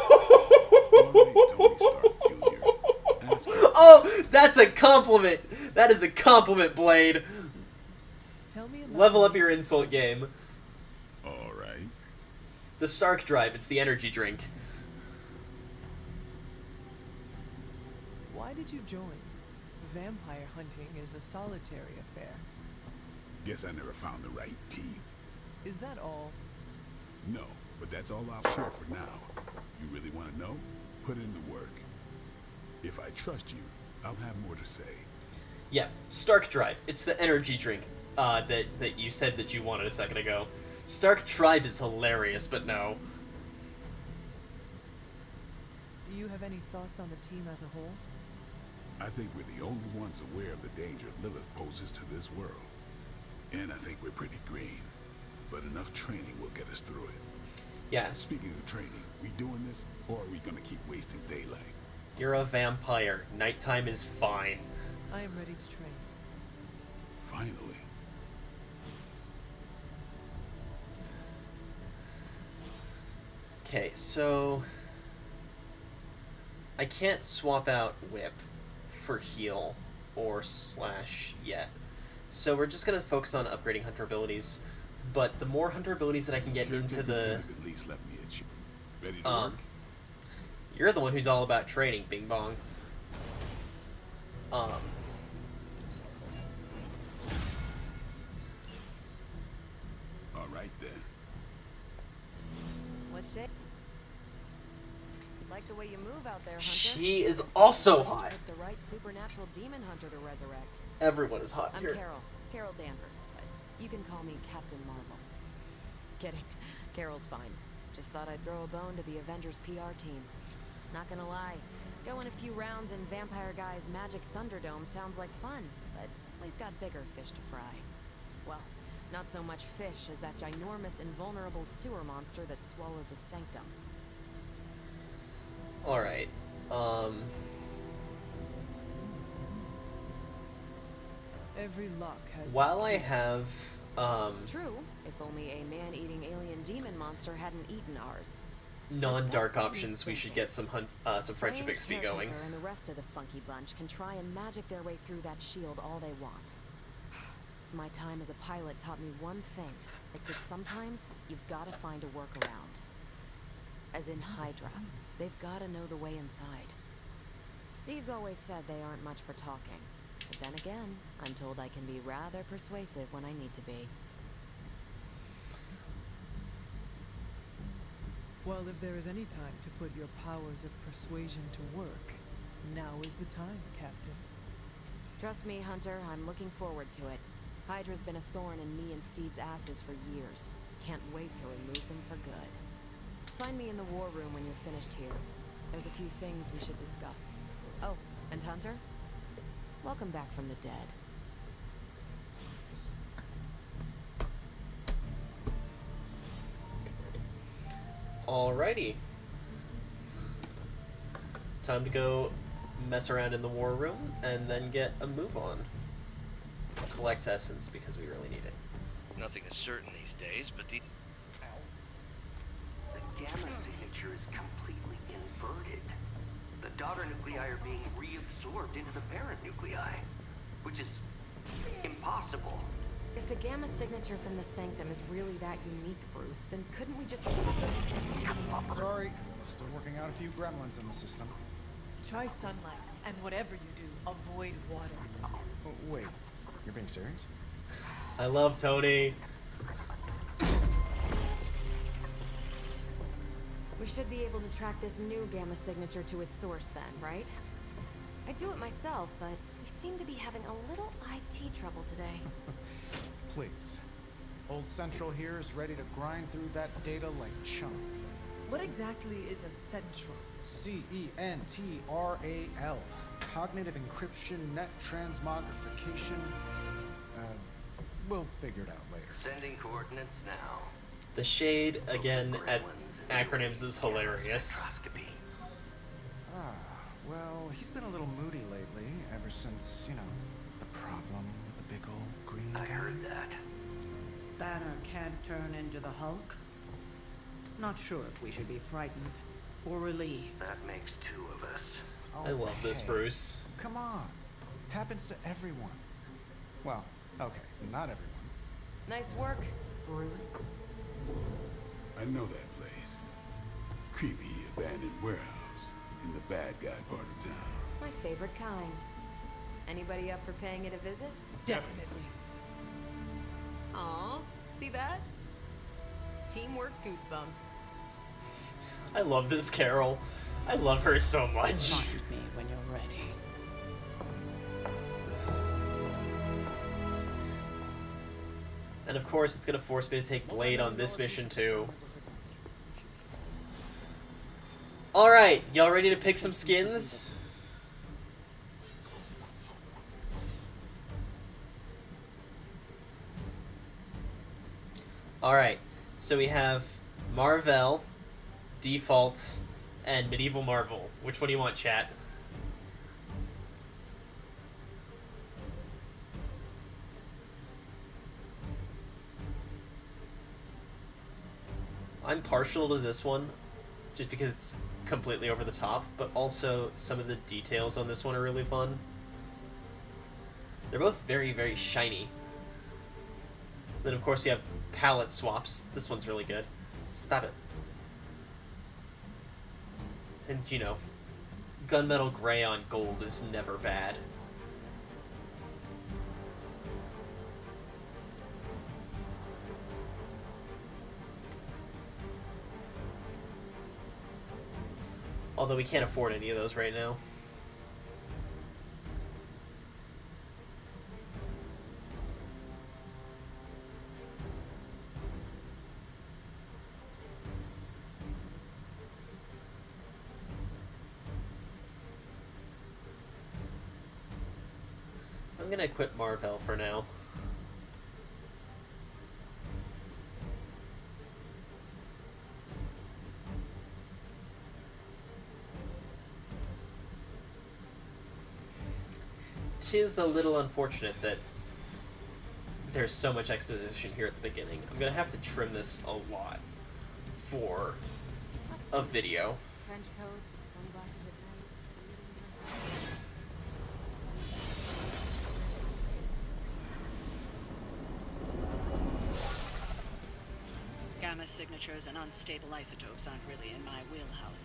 Alright, Tony Stark Jr. Ask her. Oh, that's a compliment! That is a compliment, Blade! Level up your insult game. All right. The Stark Drive, it's the energy drink. Why did you join? Vampire hunting is a solitary affair. Guess I never found the right team. Is that all? No, but that's all I'll share for now. You really want to know? Put in the work. If I trust you, I'll have more to say. Yeah, Stark Drive. It's the energy drink that you said that you wanted a second ago. Stark Tribe is hilarious, but no. Do you have any thoughts on the team as a whole? I think we're the only ones aware of the danger Lilith poses to this world. And I think we're pretty green. But enough training will get us through it. Yes. Speaking of training, we doing this, or are we gonna keep wasting daylight? You're a vampire. Nighttime is fine. I am ready to train. Finally. Okay, so I can't swap out Whip for heal or slash yet. So we're just gonna focus on upgrading hunter abilities. But the more hunter abilities that I can get into the At least left me a chip. Ready to work? You're the one who's all about training, Bing Bong. All right then. What shape? Like the way you move out there, Hunter. She is also hot. Pick the right supernatural demon hunter to resurrect. Everyone is hot I'm here. Carol Danvers, but you can call me Captain Marvel. Kidding. Carol's fine. Just thought I'd throw a bone to the Avengers PR team. Not gonna lie, going a few rounds in Vampire Guy's Magic Thunderdome sounds like fun, but we've got bigger fish to fry. Well, not so much fish as that ginormous invulnerable sewer monster that swallowed the Sanctum. Alright. Every lock has While its I key. have True, if only a man-eating alien demon monster hadn't eaten ours. non-dark options, we should get some friendship XP Strange going. Caretaker and the rest of the funky bunch can try and magic their way through that shield all they want. If my time as a pilot taught me one thing, it's that sometimes you've got to find a workaround. As in Hydra, they've got to know the way inside. Steve's always said they aren't much for talking. But then again, I'm told I can be rather persuasive when I need to be. Well, if there is any time to put your powers of persuasion to work, now is the time, Captain. Trust me, Hunter, I'm looking forward to it. Hydra's been a thorn in me and Steve's asses for years. Can't wait to remove them for good. Find me in the war room when you're finished here. There's a few things we should discuss. Oh, and Hunter? Welcome back from the dead. Alrighty. Time to go mess around in the war room and then get a move on. Collect essence because we really need it. Nothing is certain these days, but the gamma signature is completely inverted. The daughter nuclei are being reabsorbed into the parent nuclei, which is impossible. If the gamma signature from the Sanctum is really that unique, Bruce, then couldn't we just... Sorry, still working out a few gremlins in the system. Try sunlight, and whatever you do, avoid water. Oh, wait, you're being serious? I love Tony. We should be able to track this new gamma signature to its source then, right? I'd do it myself, but we seem to be having a little IT trouble today. Please. Old Central here is ready to grind through that data like chunk. What exactly is a central? CENTRAL. Cognitive encryption, net transmogrification. We'll figure it out later. Sending coordinates now. The shade, again, at acronyms is hilarious. Well, he's been a little moody lately, ever since, you know, the problem with the big old green guy. I heard that. Banner can't turn into the Hulk? Not sure if we should be frightened or relieved. That makes two of us. I love this, Bruce. Come on. Happens to everyone. Well, okay, not everyone. Nice work, Bruce. I know that place. Creepy abandoned warehouse in the bad guy part of town. My favorite kind. Anybody up for paying it a visit? Definitely. Aw, see that? Teamwork goosebumps. I love this Carol. I love her so much. Find me when you're ready. And of course, it's gonna force me to take Blade on this mission too. Alright, y'all ready to pick some skins? Alright, so we have Marvel, Default, and Medieval Marvel. Which one do you want, chat? I'm partial to this one, just because it's completely over the top, but also some of the details on this one are really fun. They're both very, very shiny. Then of course we have palette swaps. This one's really good. Stop it. And you know, gunmetal gray on gold is never bad. Although we can't afford any of those right now. I'm gonna equip Marvel for now. Tis a little unfortunate that there's so much exposition here at the beginning. I'm gonna have to trim this a lot for a video. Trench coat, sunglasses at night. Gamma signatures and unstable isotopes aren't really in my wheelhouse.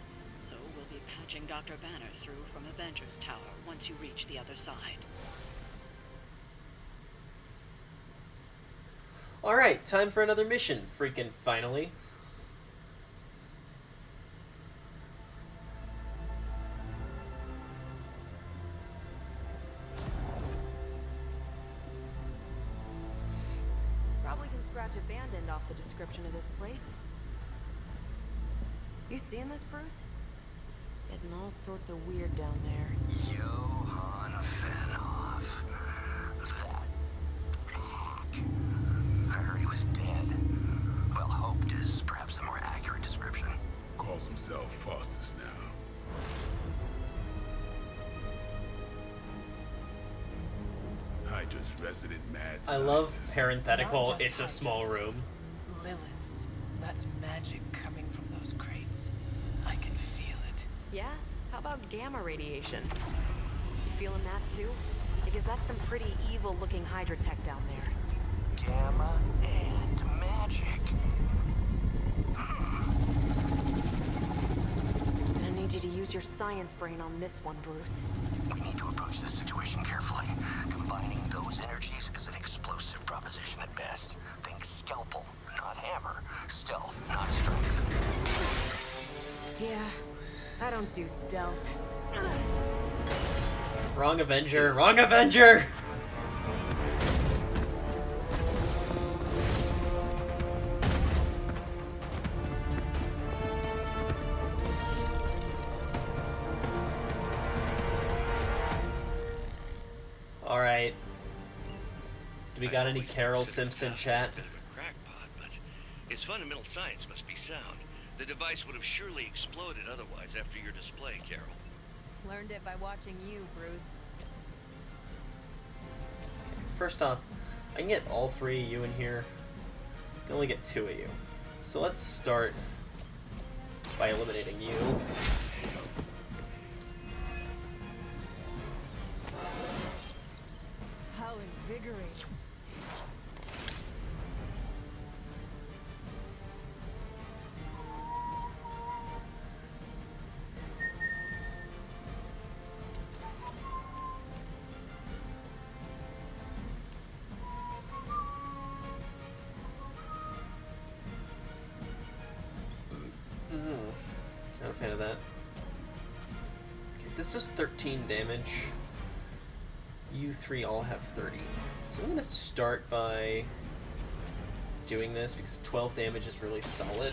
So we'll be patching Dr. Banner through from Avengers Tower once you reach the other side. Alright, time for another mission, freaking finally. Probably can scratch abandoned off the description of this place. You seeing this, Bruce? Getting all sorts of weird down there. Johann Fenhoff. That hack. I heard he was dead. Well, hoped is perhaps a more accurate description. Calls himself Faustus now. Hydra's resident mad I love scientist. parenthetical, Not just it's a small Hydras. room. Liliths. That's magic coming from those crates. I can feel it. Yeah? How about gamma radiation? You feeling that too? Because that's some pretty evil-looking Hydra tech down there. Gamma and magic. Gonna need you to use your science brain on this one, Bruce. We need to approach this situation carefully. Combining those energies is an explosive proposition at best. Think scalpel, not hammer. Stealth, not strength. Yeah, I don't do stealth. Wrong Avenger, wrong Avenger! Alright. Do we got any Carol Simpson chat? Bit of a crackpot, but his fundamental science must be sound. The device would have surely exploded otherwise after your display, Carol. Learned it by watching you, Bruce. First off, I can get all three of you in here. I can only get two of you. So let's start by eliminating you. How invigorating. fan of that. Okay, this does 13 damage. You three all have 30. So I'm gonna start by doing this because 12 damage is really solid.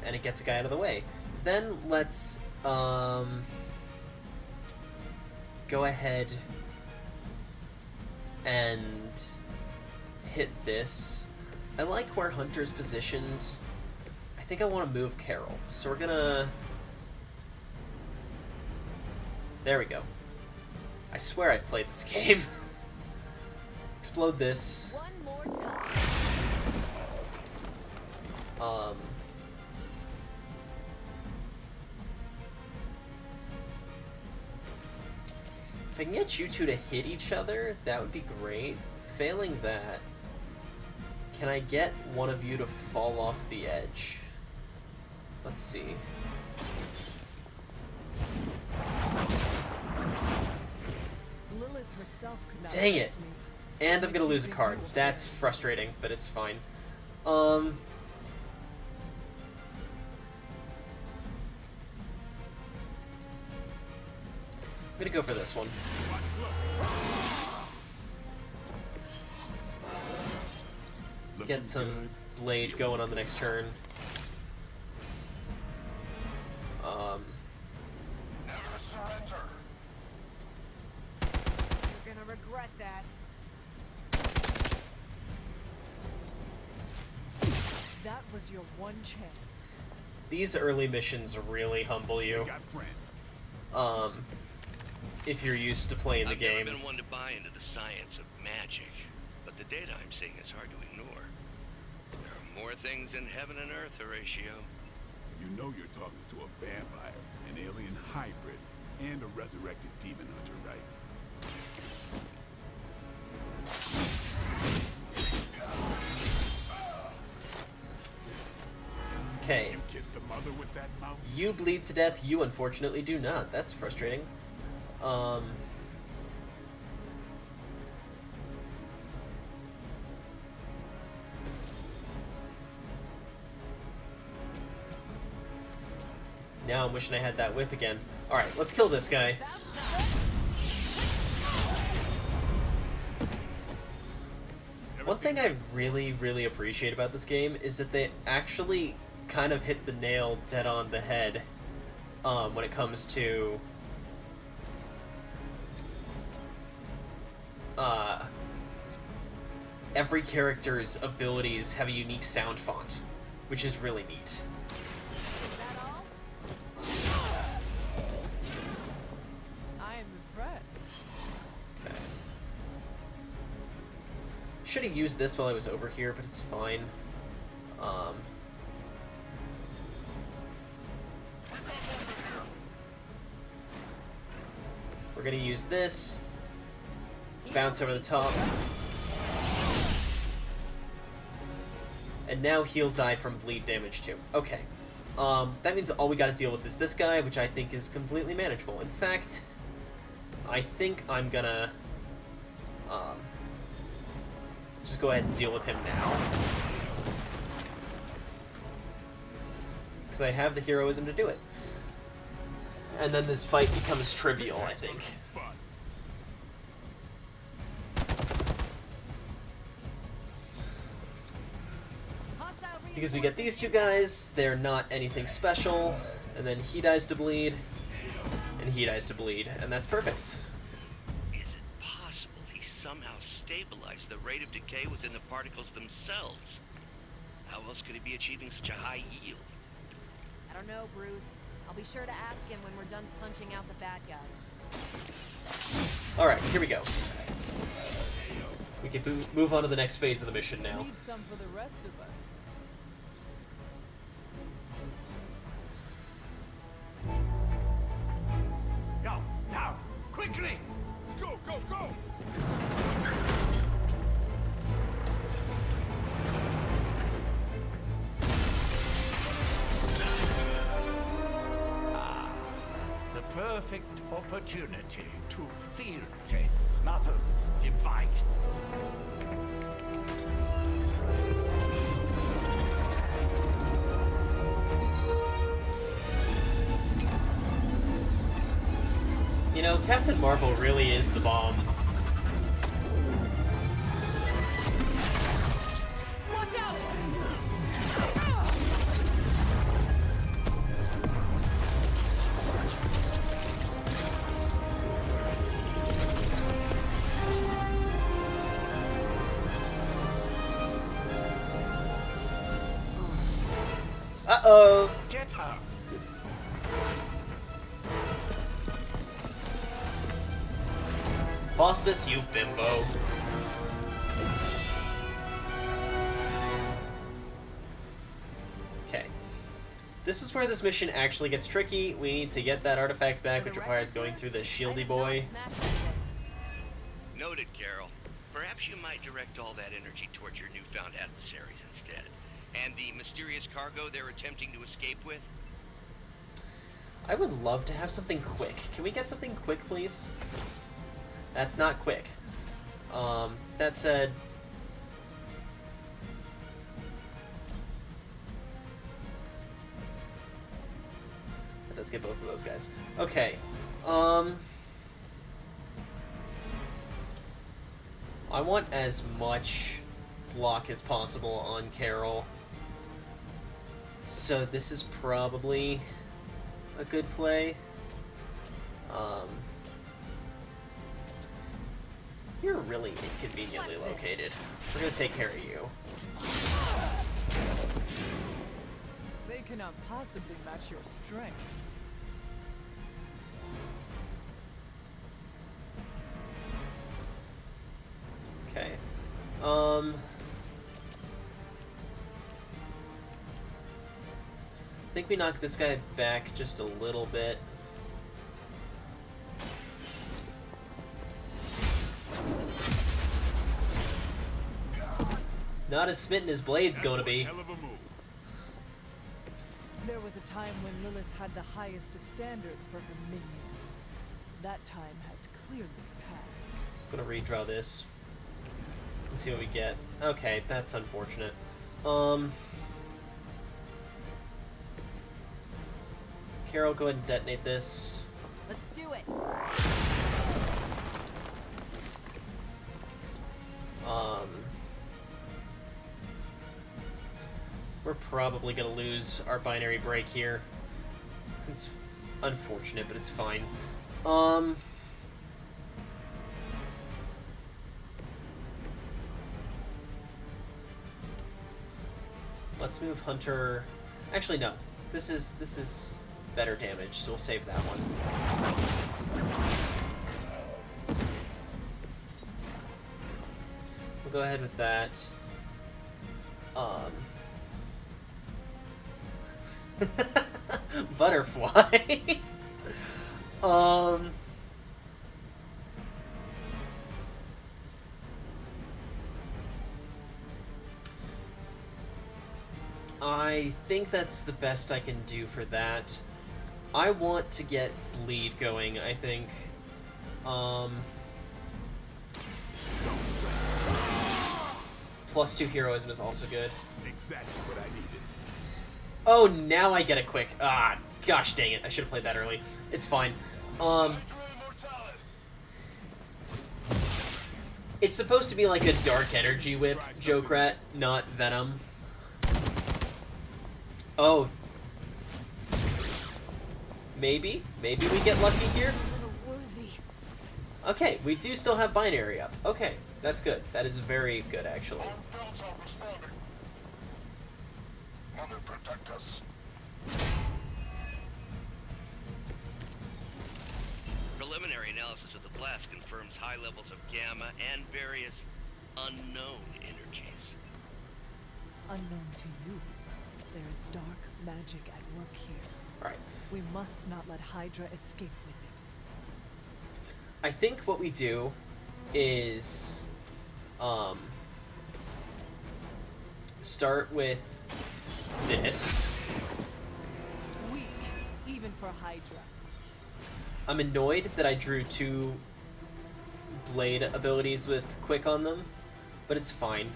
And it gets a guy out of the way. Then let's go ahead and hit this. I like where Hunter's positioned. I think I want to move Carol. So we're gonna... There we go. I swear I've played this game. Explode this. One more time. If I can get you two to hit each other, that would be great. Failing that, can I get one of you to fall off the edge? Let's see. Lilith herself could not Dang it! trust me. And I'm gonna lose a card. That's frustrating, but it's fine. I'm gonna go for this one. Get some blade going on the next turn. Never surrender. You're gonna regret that. That was your one chance. These early missions really humble you. If you're used to playing the game. I've never been one to buy into the science of magic, but the data I'm seeing is hard to ignore. There are more things in heaven and earth, Horatio. You know you're talking to a vampire, an alien hybrid, and a resurrected demon hunter, right? Okay. You kissed the mother with that mouth? You bleed to death, you unfortunately do not. That's frustrating. Now I'm wishing I had that whip again. Alright, let's kill this guy. One thing I really, really appreciate about this game is that they actually kind of hit the nail dead on the head when it comes to every character's abilities have a unique sound font, which is really neat. I am impressed. Okay. Should have used this while I was over here, but it's fine. We're gonna use this. Bounce over the top. And now he'll die from bleed damage too. Okay. That means all we gotta deal with is this guy, which I think is completely manageable. In fact, I think I'm gonna just go ahead and deal with him now. Because I have the heroism to do it. And then this fight becomes trivial, I think. Because we get these two guys, they're not anything special, and then he dies to bleed, and he dies to bleed, and that's perfect. Is it possible he somehow stabilized the rate of decay within the particles themselves? How else could he be achieving such a high yield? I don't know, Bruce. I'll be sure to ask him when we're done punching out the bad guys. Alright, here we go. We can move on to the next phase of the mission now. Leave some for the rest of us. Go, now, quickly! Let's go, go, go! The perfect opportunity to field test Mother's device. Captain Marvel really is the bomb. Watch out! Uh-oh! Get her! Faustus, you bimbo. Okay. This is where this mission actually gets tricky. We need to get that artifact back, which requires going through the Shieldy boy. Noted, Carol. Perhaps you might direct all that energy towards your newfound adversaries instead. And the mysterious cargo they're attempting to escape with? I would love to have something quick. Can we get something quick, please? That's not quick. That said... That does get both of those guys. Okay. I want as much block as possible on Carol. So this is probably a good play. You're really inconveniently located. We're gonna take care of you. They cannot possibly match your strength. Okay. I think we knock this guy back just a little bit. Not as smitten as Blade's going to be. There was a time when Lilith had the highest of standards for her minions. That time has clearly passed. I'm gonna redraw this and see what we get. Okay, that's unfortunate. Carol, go ahead and detonate this. Let's do it. We're probably gonna lose our binary break here. It's unfortunate, but it's fine. Let's move Hunter. Actually, no. This is better damage, so we'll save that one. We'll go ahead with that. Butterfly. I think that's the best I can do for that. I want to get bleed going, I think. +2 heroism is also good. Exactly what I needed. Oh, now I get it quick. Ah, gosh dang it. I should have played that early. It's fine. It's supposed to be like a dark energy whip, Jokrat, not Venom. Oh. Maybe we get lucky here? Okay, we do still have binary up. Okay, that's good. That is very good, actually. Mother, protect us. Preliminary analysis of the blast confirms high levels of gamma and various unknown energies. Unknown to you, there is dark magic at work here. Right. We must not let Hydra escape with it. I think what we do is start with this. Weak, even for Hydra. I'm annoyed that I drew 2 blade abilities with quick on them, but it's fine.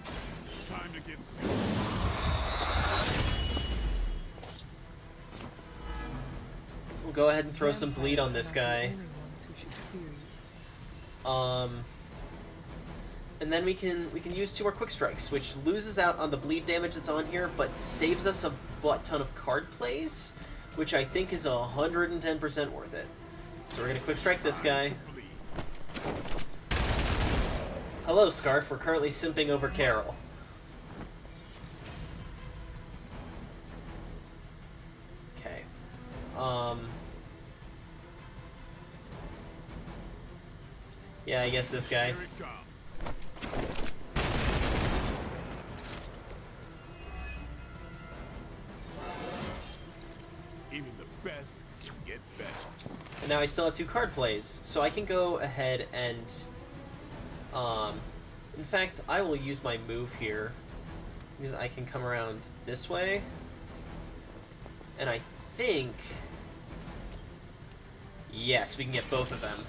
Time to get sick. We'll go ahead and throw some bleed on this guy. Vampires are the only ones who should fear And then we can use 2 more quick strikes, which loses out on the bleed damage that's on here, but saves us a butt ton of card plays, which I think is 110% worth it. So we're gonna quick strike this guy. Hello, Scarf. We're currently simping over Carol. Okay. Yeah, I guess this guy. Even the best get better. And now I still have 2 card plays, so I can go ahead and, in fact, I will use my move here, because I can come around this way, and I think, yes, we can get both of them.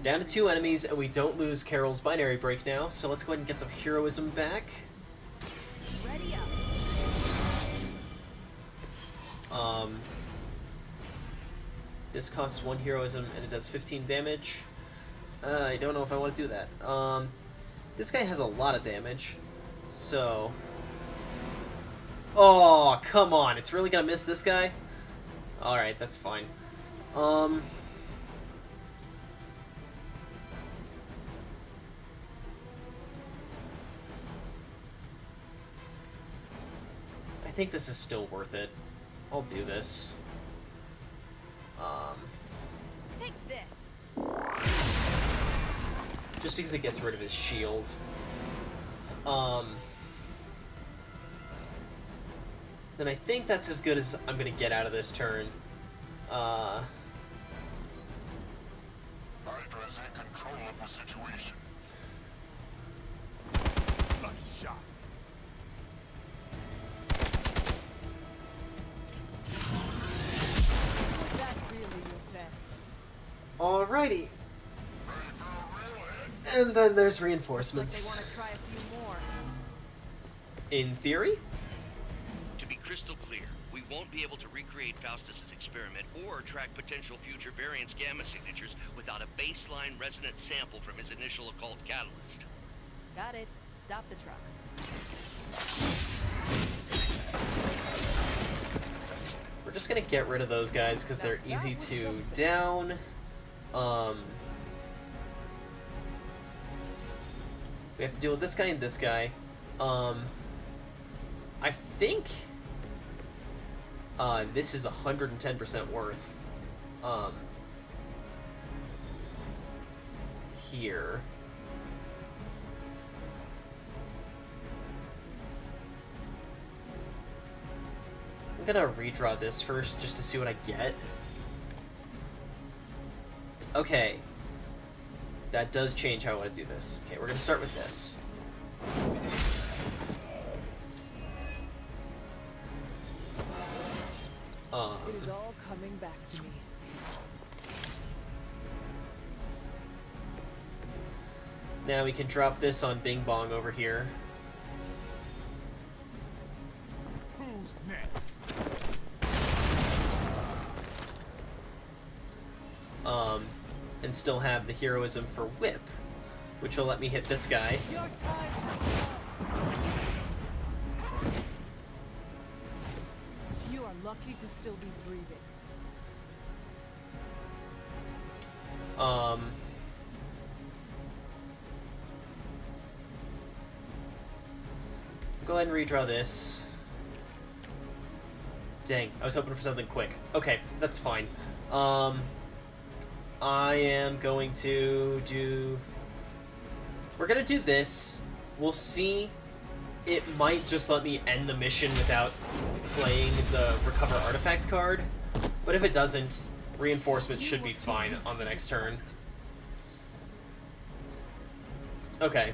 Down to 2 enemies, and we don't lose Carol's binary break now, so let's go ahead and get some heroism back. Ready up. This costs 1 heroism, and it does 15 damage. I don't know if I want to do that. This guy has a lot of damage, so... Oh, come on, it's really gonna miss this guy? Alright, that's fine. I think this is still worth it. I'll do this. Take this. Just because it gets rid of his shield. Then I think that's as good as I'm gonna get out of this turn. Hydra's in control of the situation. Lucky shot. Was that really your best? Alrighty. And then there's reinforcements. Like they want to try a few more. In theory? To be crystal clear, we won't be able to recreate Faustus's experiment or track potential future variants' gamma signatures without a baseline resonant sample from his initial occult catalyst. Got it. Stop the truck. We're just gonna get rid of those guys because they're easy to down. We have to deal with this guy and this guy. I think this is 110% worth. Here. I'm gonna redraw this first just to see what I get. Okay. That does change how I want to do this. Okay, we're gonna start with this. It is all coming back to me. Now we can drop this on Bing Bong over here. Who's next? And still have the heroism for Whip, which will let me hit this guy. Your time has come. You are lucky to still be breathing. Go ahead and redraw this. Dang, I was hoping for something quick. Okay, that's fine. I am going to do... We're gonna do this. We'll see. It might just let me end the mission without playing the Recover Artifact card. But if it doesn't, reinforcements should be fine on the next turn. Okay.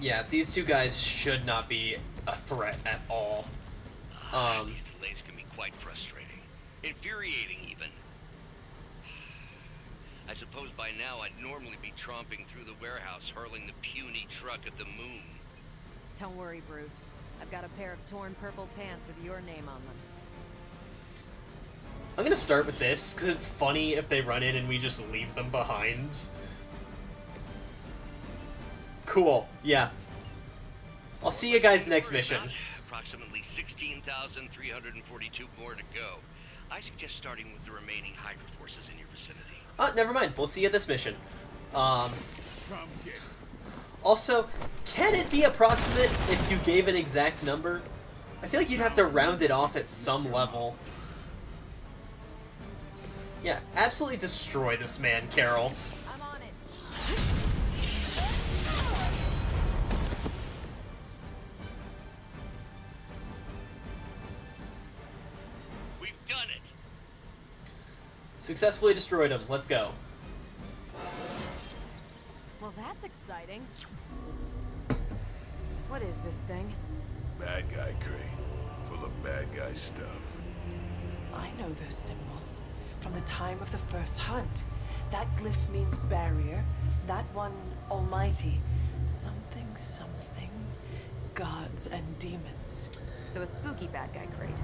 Yeah, these two guys should not be a threat at all. These delays can be quite frustrating. Infuriating, even. I suppose by now I'd normally be tromping through the warehouse hurling the puny truck at the moon. Don't worry, Bruce. I've got a pair of torn purple pants with your name on them. I'm gonna start with this, because it's funny if they run in and we just leave them behind. Cool, yeah. I'll see you guys next mission. Approximately 16,342 more to go. I suggest starting with the remaining Hydra forces in your vicinity. Never mind. We'll see you at this mission. Also, can it be approximate if you gave an exact number? I feel like you'd have to round it off at some level. Yeah, absolutely destroy this man, Carol. I'm on it. We've done it. Successfully destroyed him. Let's go. Well, that's exciting. What is this thing? Bad guy crate, full of bad guy stuff. I know those symbols from the time of the first hunt. That glyph means barrier, that one almighty. Something, something, gods and demons. So a spooky bad guy crate.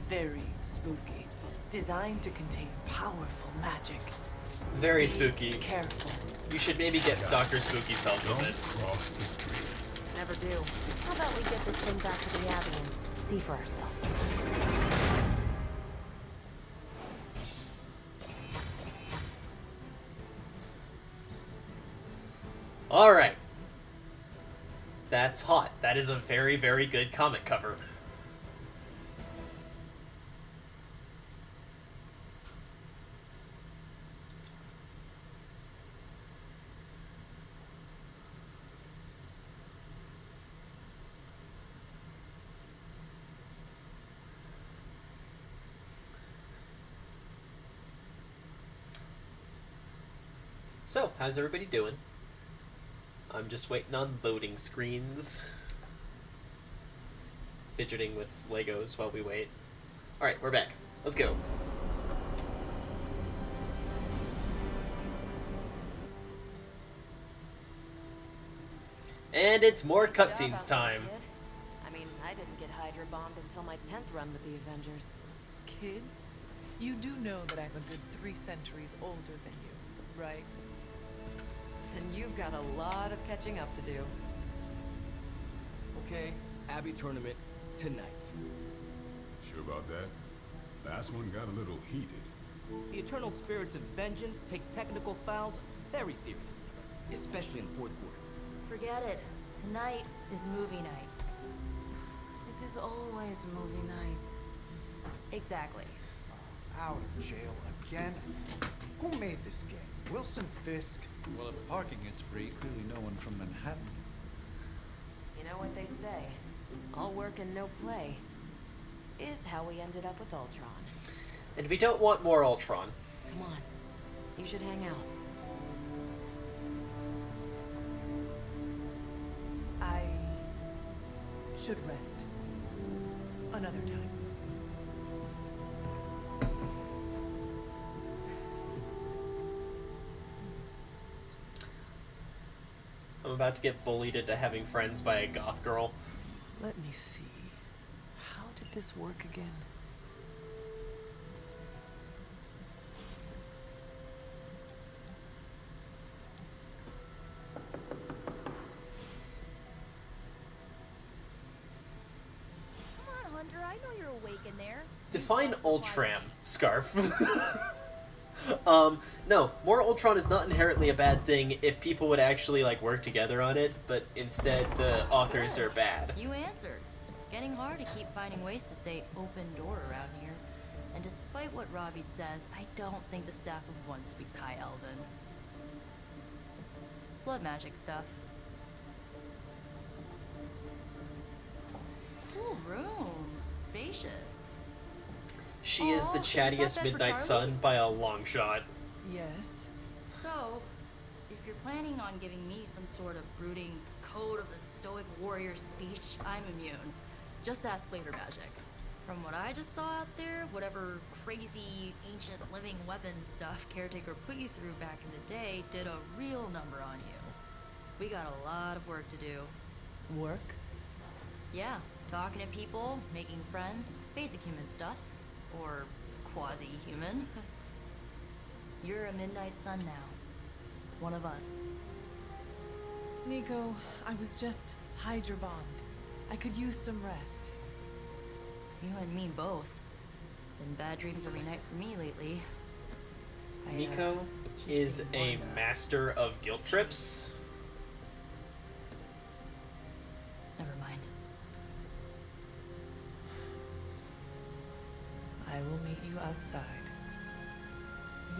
Very spooky. Designed to contain powerful magic. Very Be spooky. Careful. You should maybe get Dr. Spooky's help with it. Cross the street. Never do. How about we get this thing back to the Abbey and see for ourselves? Alright. That's hot. That is a very, very good comic cover. So, how's everybody doing? I'm just waiting on loading screens. Fidgeting with Legos while we wait. Alright, we're back. Let's go. And it's more cutscenes time. I mean, I didn't get Hydra bombed until my 10th run with the Avengers. Kid, you do know that I'm a good 3 centuries older than you, right? Then you've got a lot of catching up to do. Okay, Abbey tournament tonight. Sure about that? Last one got a little heated. The Eternal Spirits of Vengeance take technical fouls very seriously, especially in the fourth quarter. Forget it. Tonight is movie night. It is always movie night. Exactly. Out of jail again? Who made this game? Wilson Fisk? Well, if parking is free, clearly no one from Manhattan. You know what they say? All work and no play is how we ended up with Ultron. And we don't want more Ultron. Come on. You should hang out. I should rest. Another time. I'm about to get bullied into having friends by a goth girl. Let me see. How did this work again? Come on, Hunter. I know you're awake in there. Define Ultram, Scarf. No, more Ultron is not inherently a bad thing if people would actually, like, work together on it, but instead the authors are bad. You answered. Getting hard to keep finding ways to say open door around here. And despite what Robbie says, I don't think the staff of One speaks High Elven. Blood magic stuff. Cool room. Spacious. She is the Oh, is that chattiest bed for Midnight Charlie? Sun by a long shot. Yes. So, if you're planning on giving me some sort of brooding code of the stoic warrior speech, I'm immune. Just ask Flavor Magic. From what I just saw out there, whatever crazy ancient living weapons stuff Caretaker put you through back in the day did a real number on you. We got a lot of work to do. Work? Yeah, talking to people, making friends, basic human stuff. Or quasi-human. You're a Midnight Sun now. One of us. Nico, I was just Hydra bombed. I could use some rest. You and me both. Been bad dreams every night for me lately. Nico is a master of guilt trips. Never mind. I will meet you outside.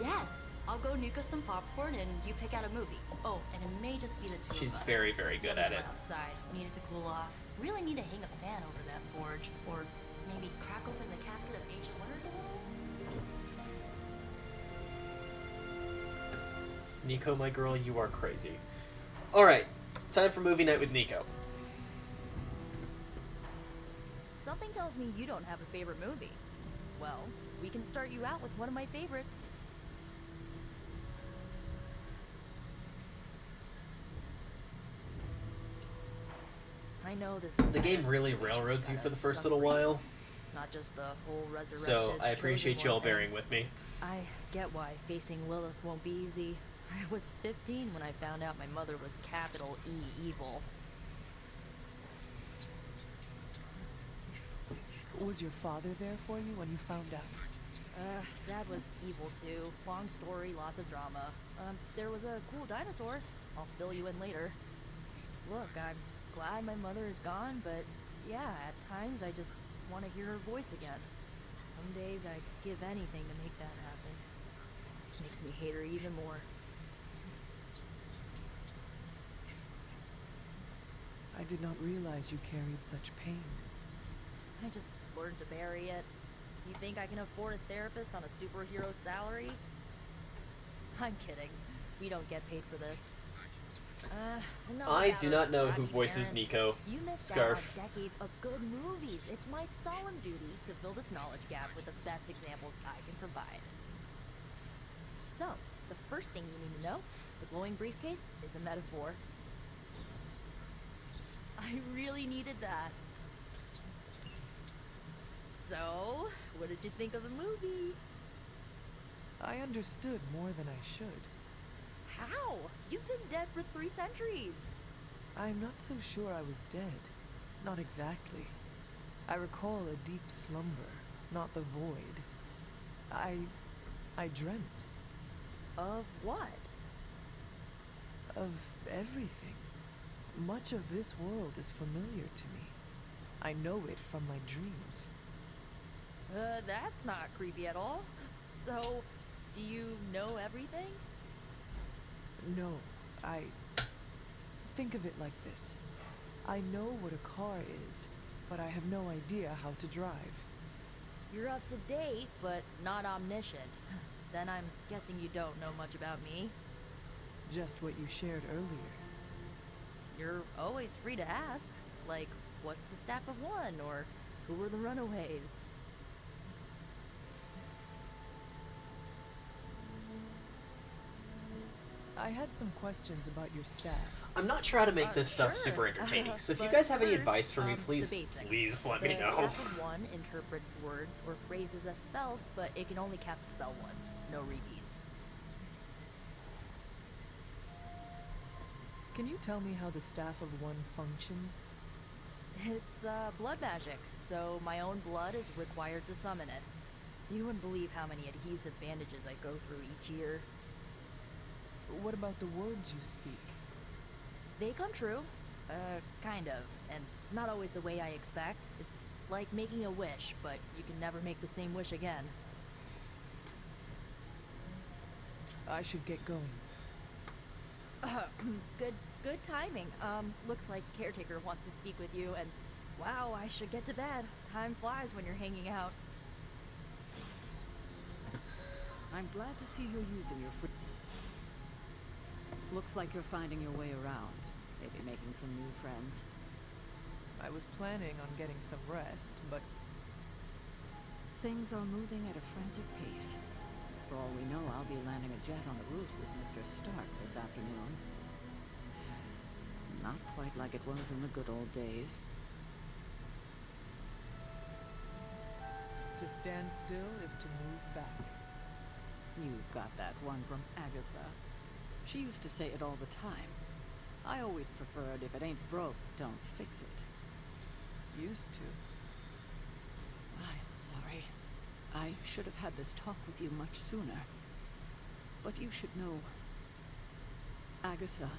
Yes! I'll go nuke us some popcorn and you pick out a movie. Oh, and it may just be the two She's of us. very, very good at it. Outside. Needed to cool off. Really need to hang a fan over that forge. Or maybe crack open the casket of ancient wonders a little? Nico, my girl, you are crazy. Alright, time for movie night with Nico. Something tells me you don't have a favorite movie. Well, we can start you out with one of my favorites. I know this. The game really railroads you for the first little while, Not just the whole resurrected. so I appreciate chosen you all one, bearing and with me. I get why facing Lilith won't be easy. I was 15 when I found out my mother was capital E evil. Was your father there for you when you found out? Dad was evil too. Long story, lots of drama. There was a cool dinosaur. I'll fill you in later. Look, I'm glad my mother is gone, but yeah, at times I just want to hear her voice again. Some days I'd give anything to make that happen. Makes me hate her even more. I did not realize you carried such pain. I just learned to bury it. You think I can afford a therapist on a superhero salary? I'm kidding. We don't get paid for this. I do not know who voices Nico. You missed Scarf. out on decades of good movies. It's my solemn duty to fill this knowledge gap with the best examples I can provide. So, the first thing you need to know, the glowing briefcase is a metaphor. I really needed that. So, what did you think of the movie? I understood more than I should. How? You've been dead for 3 centuries. I'm not so sure I was dead. Not exactly. I recall a deep slumber, not the void. I dreamt. Of what? Of everything. Much of this world is familiar to me. I know it from my dreams. That's not creepy at all. So, do you know everything? No, I... Think of it like this. I know what a car is, but I have no idea how to drive. You're up to date, but not omniscient. Then I'm guessing you don't know much about me. Just what you shared earlier. You're always free to ask. Like, what's the Staff of One? Or who were the Runaways? I had some questions about your staff. I'm not sure how to make this stuff super entertaining, so if you guys have any advice for me, please let me know. The Staff of One interprets words or phrases as spells, but it can only cast a spell once. No repeats. Can you tell me how the Staff of One functions? It's blood magic, so my own blood is required to summon it. You wouldn't believe how many adhesive bandages I go through each year. What about the words you speak? They come true. Kind of. And not always the way I expect. It's like making a wish, but you can never make the same wish again. I should get going. Good timing. Looks like Caretaker wants to speak with you, and wow, I should get to bed. Time flies when you're hanging out. I'm glad to see you're using your free... Looks like you're finding your way around. Maybe making some new friends. I was planning on getting some rest, but... Things are moving at a frantic pace. For all we know, I'll be landing a jet on the roof with Mr. Stark this afternoon. Not quite like it was in the good old days. To stand still is to move back. You got that one from Agatha. She used to say it all the time. I always preferred if it ain't broke, don't fix it. Used to. I'm sorry. I should have had this talk with you much sooner. But you should know, Agatha,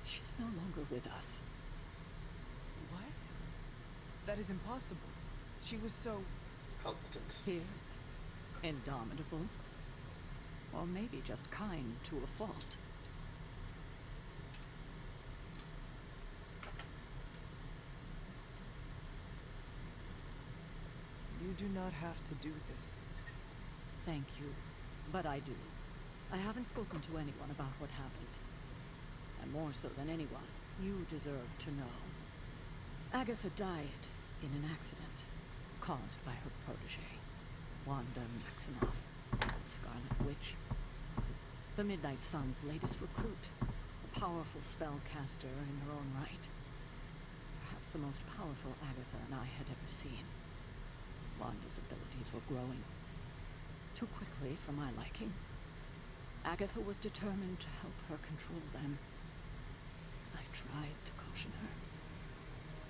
she's no longer with us. What? That is impossible. She was so... constant. Fierce, indomitable, or maybe just kind to a fault. You do not have to do this. Thank you, but I do. I haven't spoken to anyone about what happened. And more so than anyone, you deserve to know. Agatha died in an accident caused by her protege, Wanda Maximoff, the Scarlet Witch. The Midnight Sun's latest recruit, a powerful spellcaster in her own right. Perhaps the most powerful Agatha and I had ever seen. Wanda's abilities were growing. Too quickly for my liking. Agatha was determined to help her control them. I tried to caution her.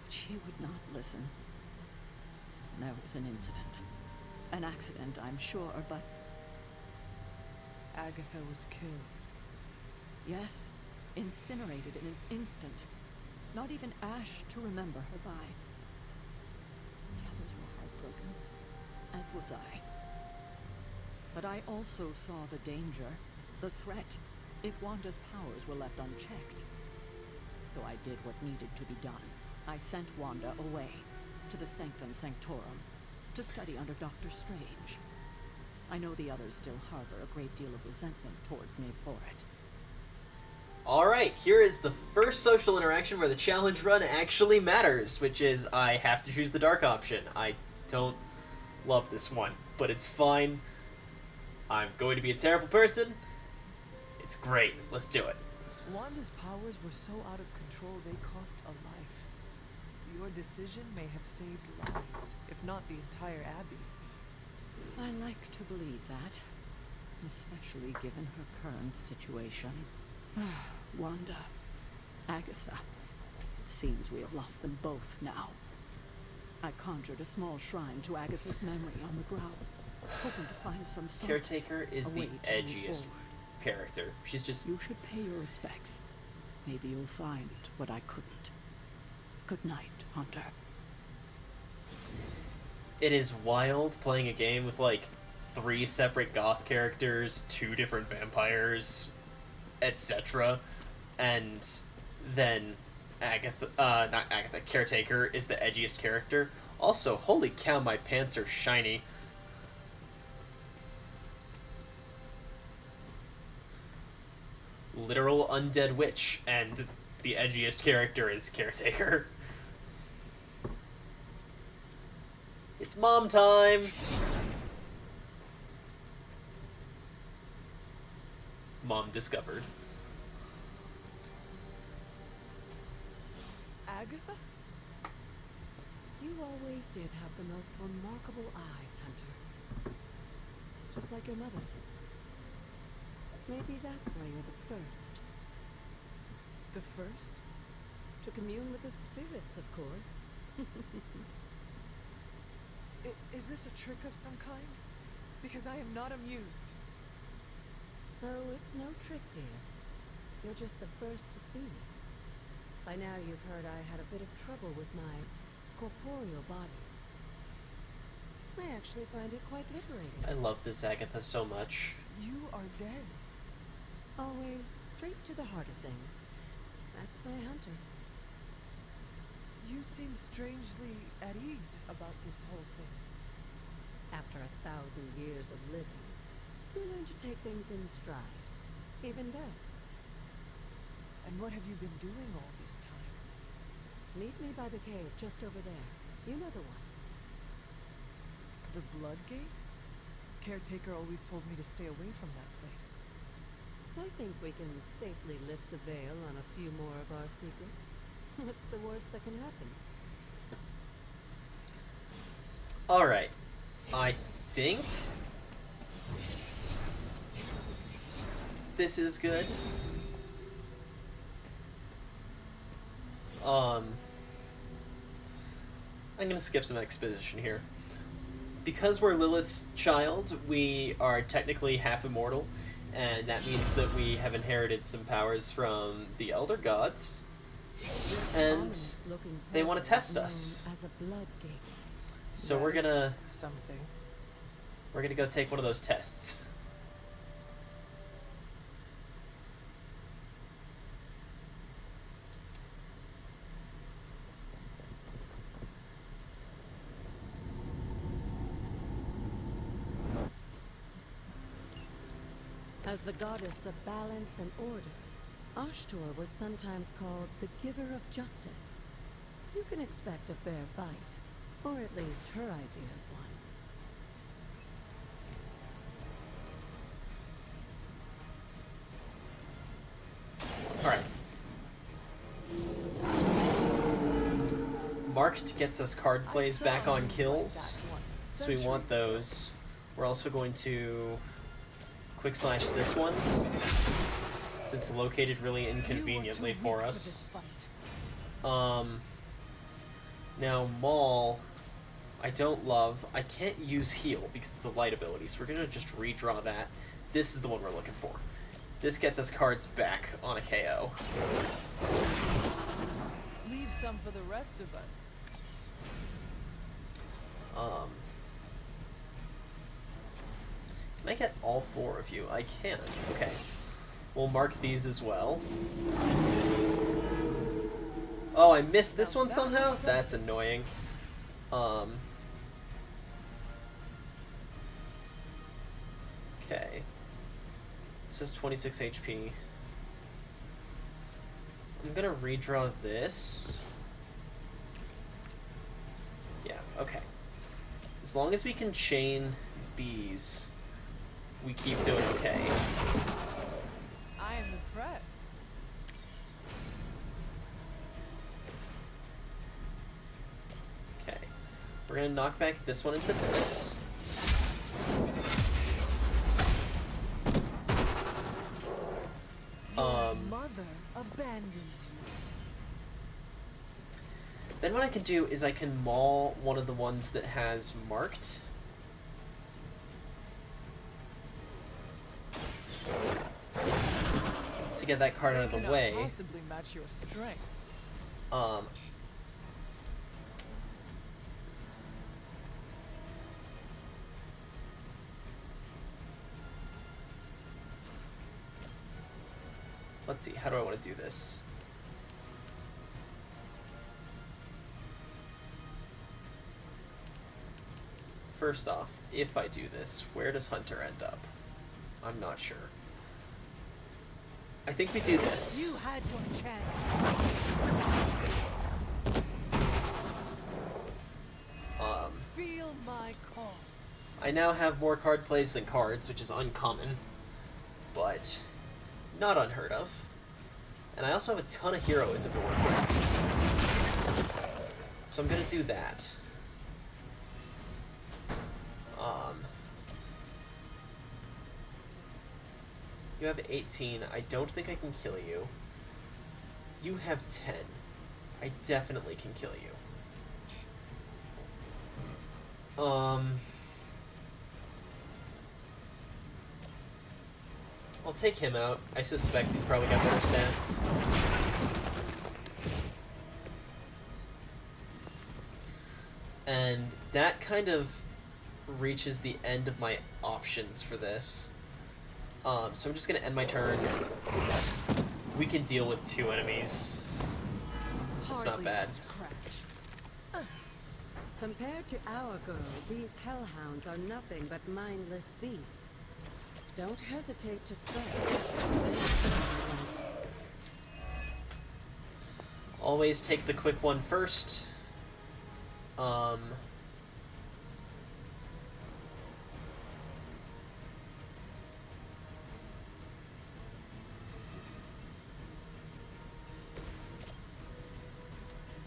She would not listen. There was an incident. An accident, I'm sure, but... Agatha was killed. Yes, incinerated in an instant. Not even ash to remember her by. The others were heartbroken, as was I. But I also saw the danger, the threat, if Wanda's powers were left unchecked. So I did what needed to be done. I sent Wanda away, to the Sanctum Sanctorum, to study under Doctor Strange. I know the others still harbor a great deal of resentment towards me for it. Alright, here is the first social interaction where the challenge run actually matters, which is I have to choose the dark option. I don't love this one, but it's fine. I'm going to be a terrible person. It's great. Let's do it. Wanda's powers were so out of control they cost a life. Your decision may have saved lives, if not the entire Abbey. I like to believe that, especially given her current situation. Wanda, Agatha, it seems we have lost them both now. I conjured a small shrine to Agatha's memory on the grounds, hoping to find some solace, Caretaker is a the way to move edgiest forward. character. She's just... You should pay your respects. Maybe you'll find what I couldn't. Good night, Hunter. It is wild playing a game with, like, 3 separate goth characters, 2 different vampires, etc. And then not Agatha, Caretaker is the edgiest character. Also, holy cow, my pants are shiny. Literal undead witch, and the edgiest character is Caretaker. It's mom time! Mom discovered. Agatha? You always did have the most remarkable eyes, Hunter. Just like your mother's. Maybe that's why you're the first. The first? To commune with the spirits, of course. Is this a trick of some kind? Because I am not amused. Oh, it's no trick, dear. You're just the first to see me. By now you've heard I had a bit of trouble with my corporeal body. I actually find it quite liberating. I love this Agatha so much. You are dead. Always straight to the heart of things. That's my Hunter. You seem strangely at ease about this whole thing. After 1,000 years of living, you learn to take things in stride, even death. And what have you been doing all this time? Meet me by the cave just over there. You know the one. The Bloodgate? Caretaker always told me to stay away from that place. I think we can safely lift the veil on a few more of our secrets. What's the worst that can happen? Alright, I think this is good. I'm gonna skip some exposition here. Because we're Lilith's child, we are technically half immortal, and that means that we have inherited some powers from the Elder Gods, and they want to test us. So we're gonna go take one of those tests. As the goddess of balance and order, Ashtor was sometimes called the giver of justice. You can expect a fair fight, or at least her idea of one. Alright. Marked gets us card plays back on kills, so we want those. We're also going to quick slash this one, since it's located really inconveniently for us. Now Maul, I don't love. I can't use heal because it's a light ability, so we're gonna just redraw that. This is the one we're looking for. This gets us cards back on a KO. Leave some for the rest of us. Can I get all four of you? I can. Okay. We'll mark these as well. Oh, I missed this one somehow? That's annoying. Okay. This is 26 HP. I'm gonna redraw this. Yeah, okay. As long as we can chain these, we keep doing okay. I am impressed. Okay. We're gonna knock back this one into this. Your mother abandons you. Then what I can do is I can maul one of the ones that has marked. To get that card out of the way. Possibly match your strength. Let's see, how do I want to do this? First off, if I do this, where does Hunter end up? I'm not sure. I think we do this. You had your chance. Feel my call. I now have more card plays than cards, which is uncommon, but not unheard of. And I also have a ton of heroism to work with. So I'm gonna do that. You have 18. I don't think I can kill you. You have 10. I definitely can kill you. I'll take him out. I suspect he's probably got better stats. And that kind of reaches the end of my options for this. So I'm just gonna end my turn. We can deal with 2 enemies. It's not bad. Compared to our girl, these hellhounds are nothing but mindless beasts. Don't hesitate to strike. Always take the quick one first.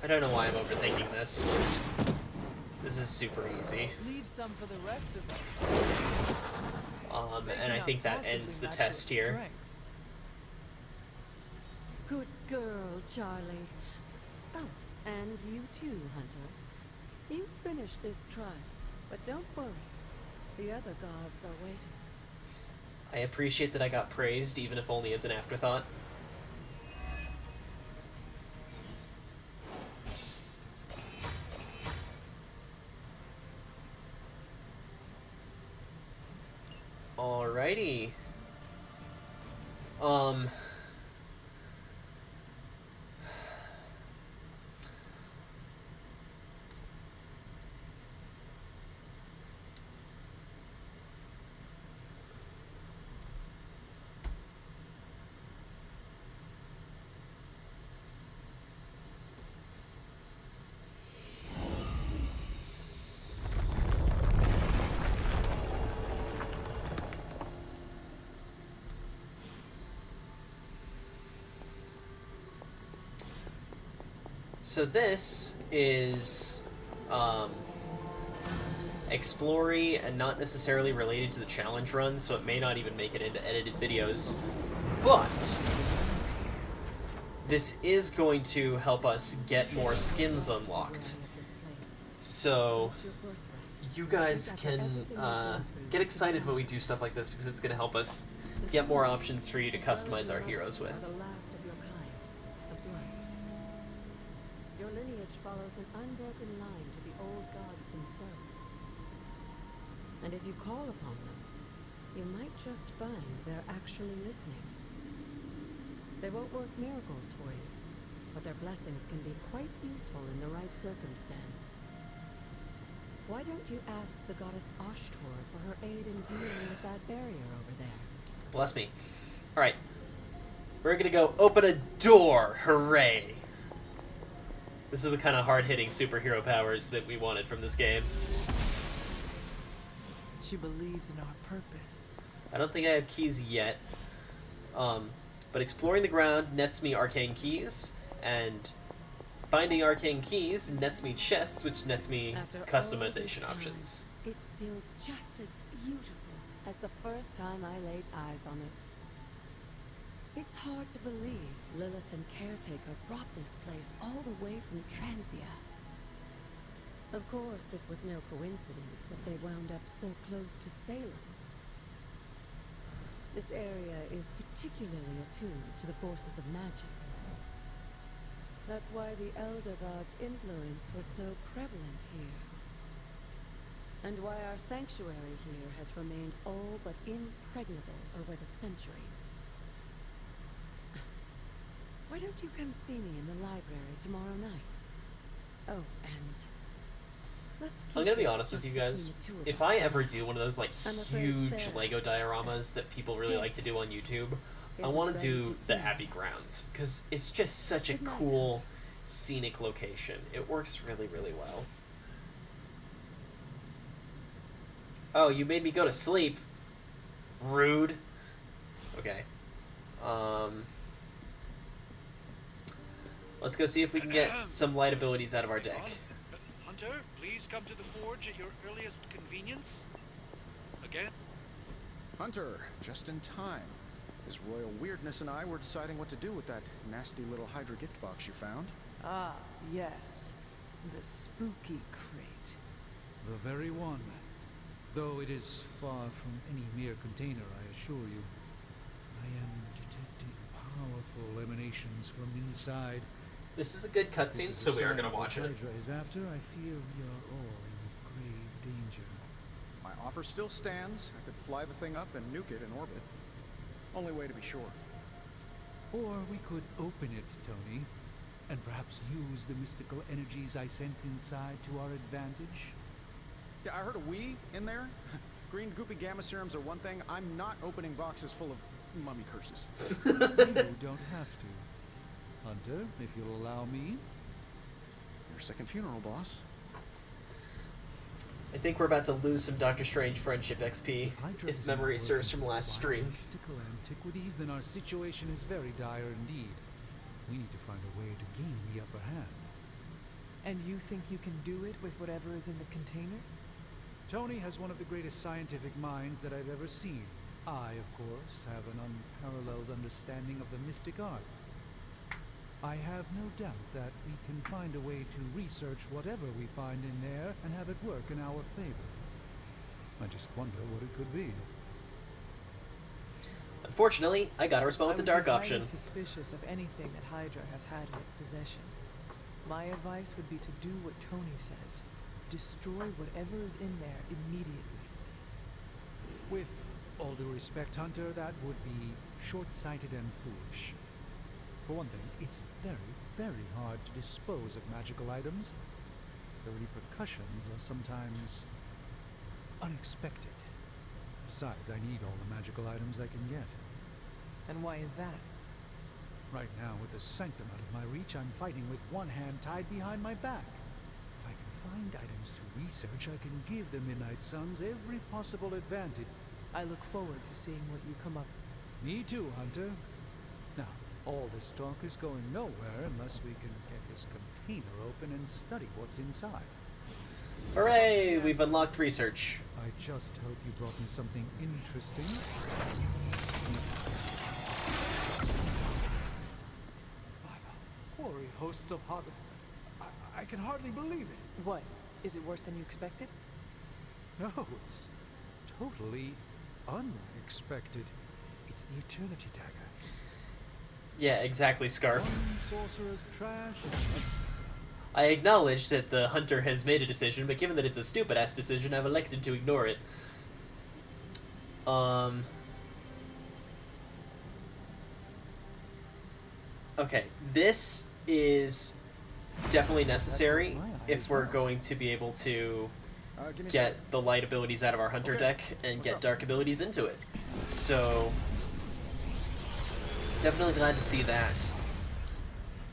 I don't know why I'm overthinking this. This This is super easy. Leave some for the rest of us. They And I cannot think that possibly ends the match test your here. strength. Good girl, Charlie. Oh, and you too, Hunter. You finished this trial, but don't worry. The other gods are waiting. I appreciate that I got praised, even if only as an afterthought. Alrighty. So this is explory and not necessarily related to the challenge run, so it may not even make it into edited videos. But this is going to help us get more skins unlocked. So you guys can get excited when we do stuff like this, because it's going to help us get more options for you to customize our heroes with. The last of your kind, the blood. Your lineage follows an unbroken line to the old gods themselves. And if you call upon them, you might just find they're actually listening. They won't work miracles for you, but their blessings can be quite useful in the right circumstance. Why don't you ask the goddess Ashtor for her aid in dealing with that barrier over there? Bless me. Alright. We're gonna go open a door. Hooray. This is the kind of hard-hitting superhero powers that we wanted from this game. She believes in our purpose. I don't think I have keys yet. But exploring the ground nets me arcane keys, and finding arcane keys nets me chests, which nets me After all customization this time, options. It's still just as beautiful as the first time I laid eyes on it. It's hard to believe Lilith and Caretaker brought this place all the way from Transia. Of course, it was no coincidence that they wound up so close to Salem. This area is particularly attuned to the forces of magic. That's why the Elder God's influence was so prevalent here. And why our sanctuary here has remained all but impregnable over the centuries. Why don't you come see me in the library tomorrow night? Oh, and let's keep I'm gonna be this honest with just you guys. between the two of If us. I ever do one of those like I'm afraid huge Sarah Lego dioramas that people really like to do on YouTube, I isn't want to ready do to see the Abbey Grounds, because it's just such a Good night, cool, scenic location. It works really, really well. Oh, you made me go to sleep. Rude. Okay. Let's go see if we can get some light abilities out of our deck. Hunter, please come to the forge at your earliest convenience. Again? Hunter, just in time. His royal weirdness and I were deciding what to do with that nasty little Hydra gift box you found. Ah, yes. The spooky crate. The very one. Though it is far from any mere container, I assure you. I am detecting powerful emanations from inside. This is a good cutscene, This is so a we are sign going of to watch what it. Hydra is after. I fear we are all in grave danger. My offer still stands. I could fly the thing up and nuke it in orbit. Only way to be sure. Or we could open it, Tony, and perhaps use the mystical energies I sense inside to our advantage. Yeah, I heard a we in there. Green goopy gamma serums are one thing. I'm not opening boxes full of mummy curses. You don't have to. Hunter, if you'll allow me. Your second funeral, boss. I think we're about to lose some Doctor Strange friendship XP, Hydra if is memory not serves from working last for stream. mystical antiquities, then our situation is very dire indeed. We need to find a way to gain the upper hand. And you think you can do it with whatever is in the container? Tony has one of the greatest scientific minds that I've ever seen. I, of course, have an unparalleled understanding of the mystic arts. I have no doubt that we can find a way to research whatever we find in there and have it work in our favor. I just wonder what it could be. Unfortunately, I gotta respond with the dark I would option. be highly suspicious of anything that Hydra has had in its possession. My advice would be to do what Tony says. Destroy whatever is in there immediately. With all due respect, Hunter, that would be short-sighted and foolish. For one thing, it's very, very hard to dispose of magical items. The repercussions are sometimes unexpected. Besides, I need all the magical items I can get. And why is that? Right now, with the sanctum out of my reach, I'm fighting with one hand tied behind my back. If I can find items to research, I can give the Midnight Suns every possible advantage. I look forward to seeing what you come up. Me too, Hunter. Now, all this talk is going nowhere unless we can get this container open and study what's inside. Hooray! We've unlocked research. I just hope you brought me something interesting. By the hoary hosts of Hoggith, I can hardly believe it. What? Is it worse than you expected? No, it's totally unexpected. It's the Eternity Dagger. Yeah, exactly, Scarf. One sorcerer's trash. I acknowledge that the hunter has made a decision, but given that it's a stupid-ass decision, I've elected to ignore it. Okay, this is definitely necessary if we're going to be able to get the light abilities out of our hunter deck and get dark abilities into it. So, definitely glad to see that.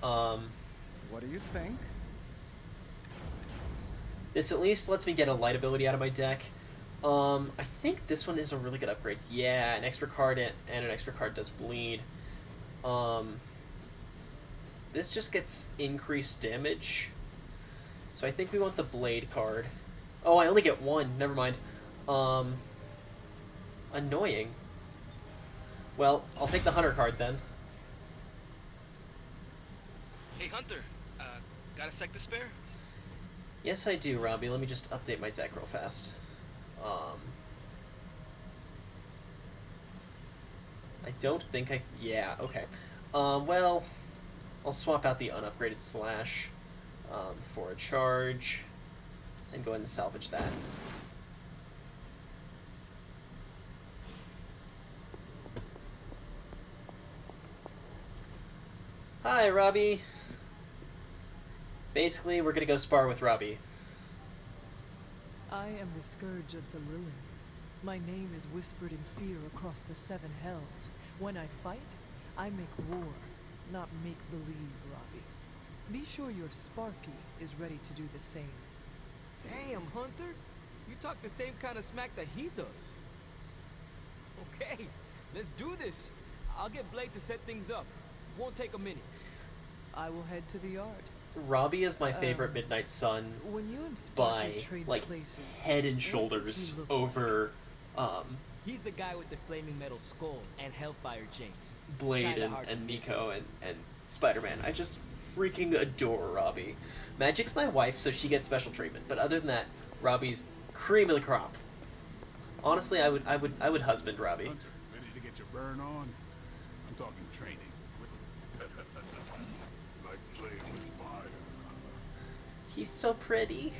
What do you think? This at least lets me get a light ability out of my deck. I think this one is a really good upgrade. Yeah, an extra card and an extra card does bleed. This just gets increased damage. So I think we want the blade card. Oh, I only get one. Never mind. Annoying. Well, I'll take the hunter card then. Hey, Hunter. Got a sec to spare? Yes, I do, Robbie. Let me just update my deck real fast. I don't think I... Yeah, okay. Well, I'll swap out the unupgraded slash for a charge and go ahead and salvage that. Hi, Robbie. Basically, we're gonna go spar with Robbie. I am the Scourge of the Lilin. My name is whispered in fear across the seven hells. When I fight, I make war, not make-believe, Robbie. Be sure your Sparky is ready to do the same. Damn, Hunter. You talk the same kind of smack that he does. Okay, let's do this. I'll get Blade to set things up. Won't take a minute. I will head to the yard. Robbie is my favorite Midnight Sun when you and Sparky by, trade like, places, head and what does shoulders he look over, He's the guy with the flaming metal skull and hellfire chains. Blade Kinda hard to and miss. Nico and Spider-Man. I just freaking adore Robbie. Magic's my wife, so she gets special treatment, but other than that, Robbie's cream of the crop. Honestly, I would husband Robbie. Hunter, ready to get your burn on? I'm talking training. Like playing with fire. He's so pretty.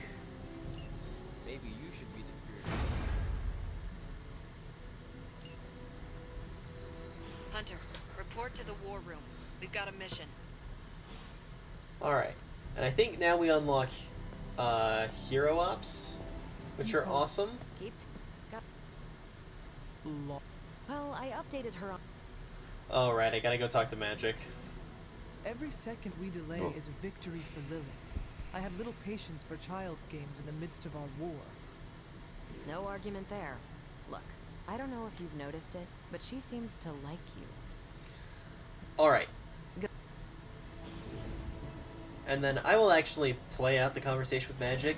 Maybe you should be the spirit. Hunter, report to the war room. We've got a mission. Alright. And I think now we unlock Hero Ops, which are awesome. Well, I updated her on... Alright, I gotta go talk to Magic. Every second we delay is a victory for Lilith. I have little patience for child's games in the midst of our war. No argument there. Look, I don't know if you've noticed it, but she seems to like you. Alright. And then I will actually play out the conversation with Magic,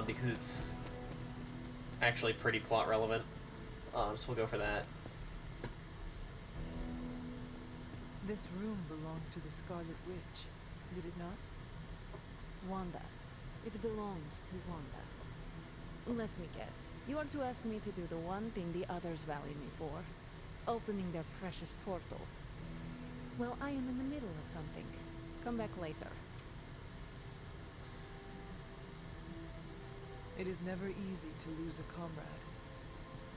because it's actually pretty plot relevant. So we'll go for that. This room belonged to the Scarlet Witch, did it not? Wanda. It belongs to Wanda. Let me guess. You are to ask me to do the one thing the others value me for. Opening their precious portal. Well, I am in the middle of something. Come back later. It is never easy to lose a comrade.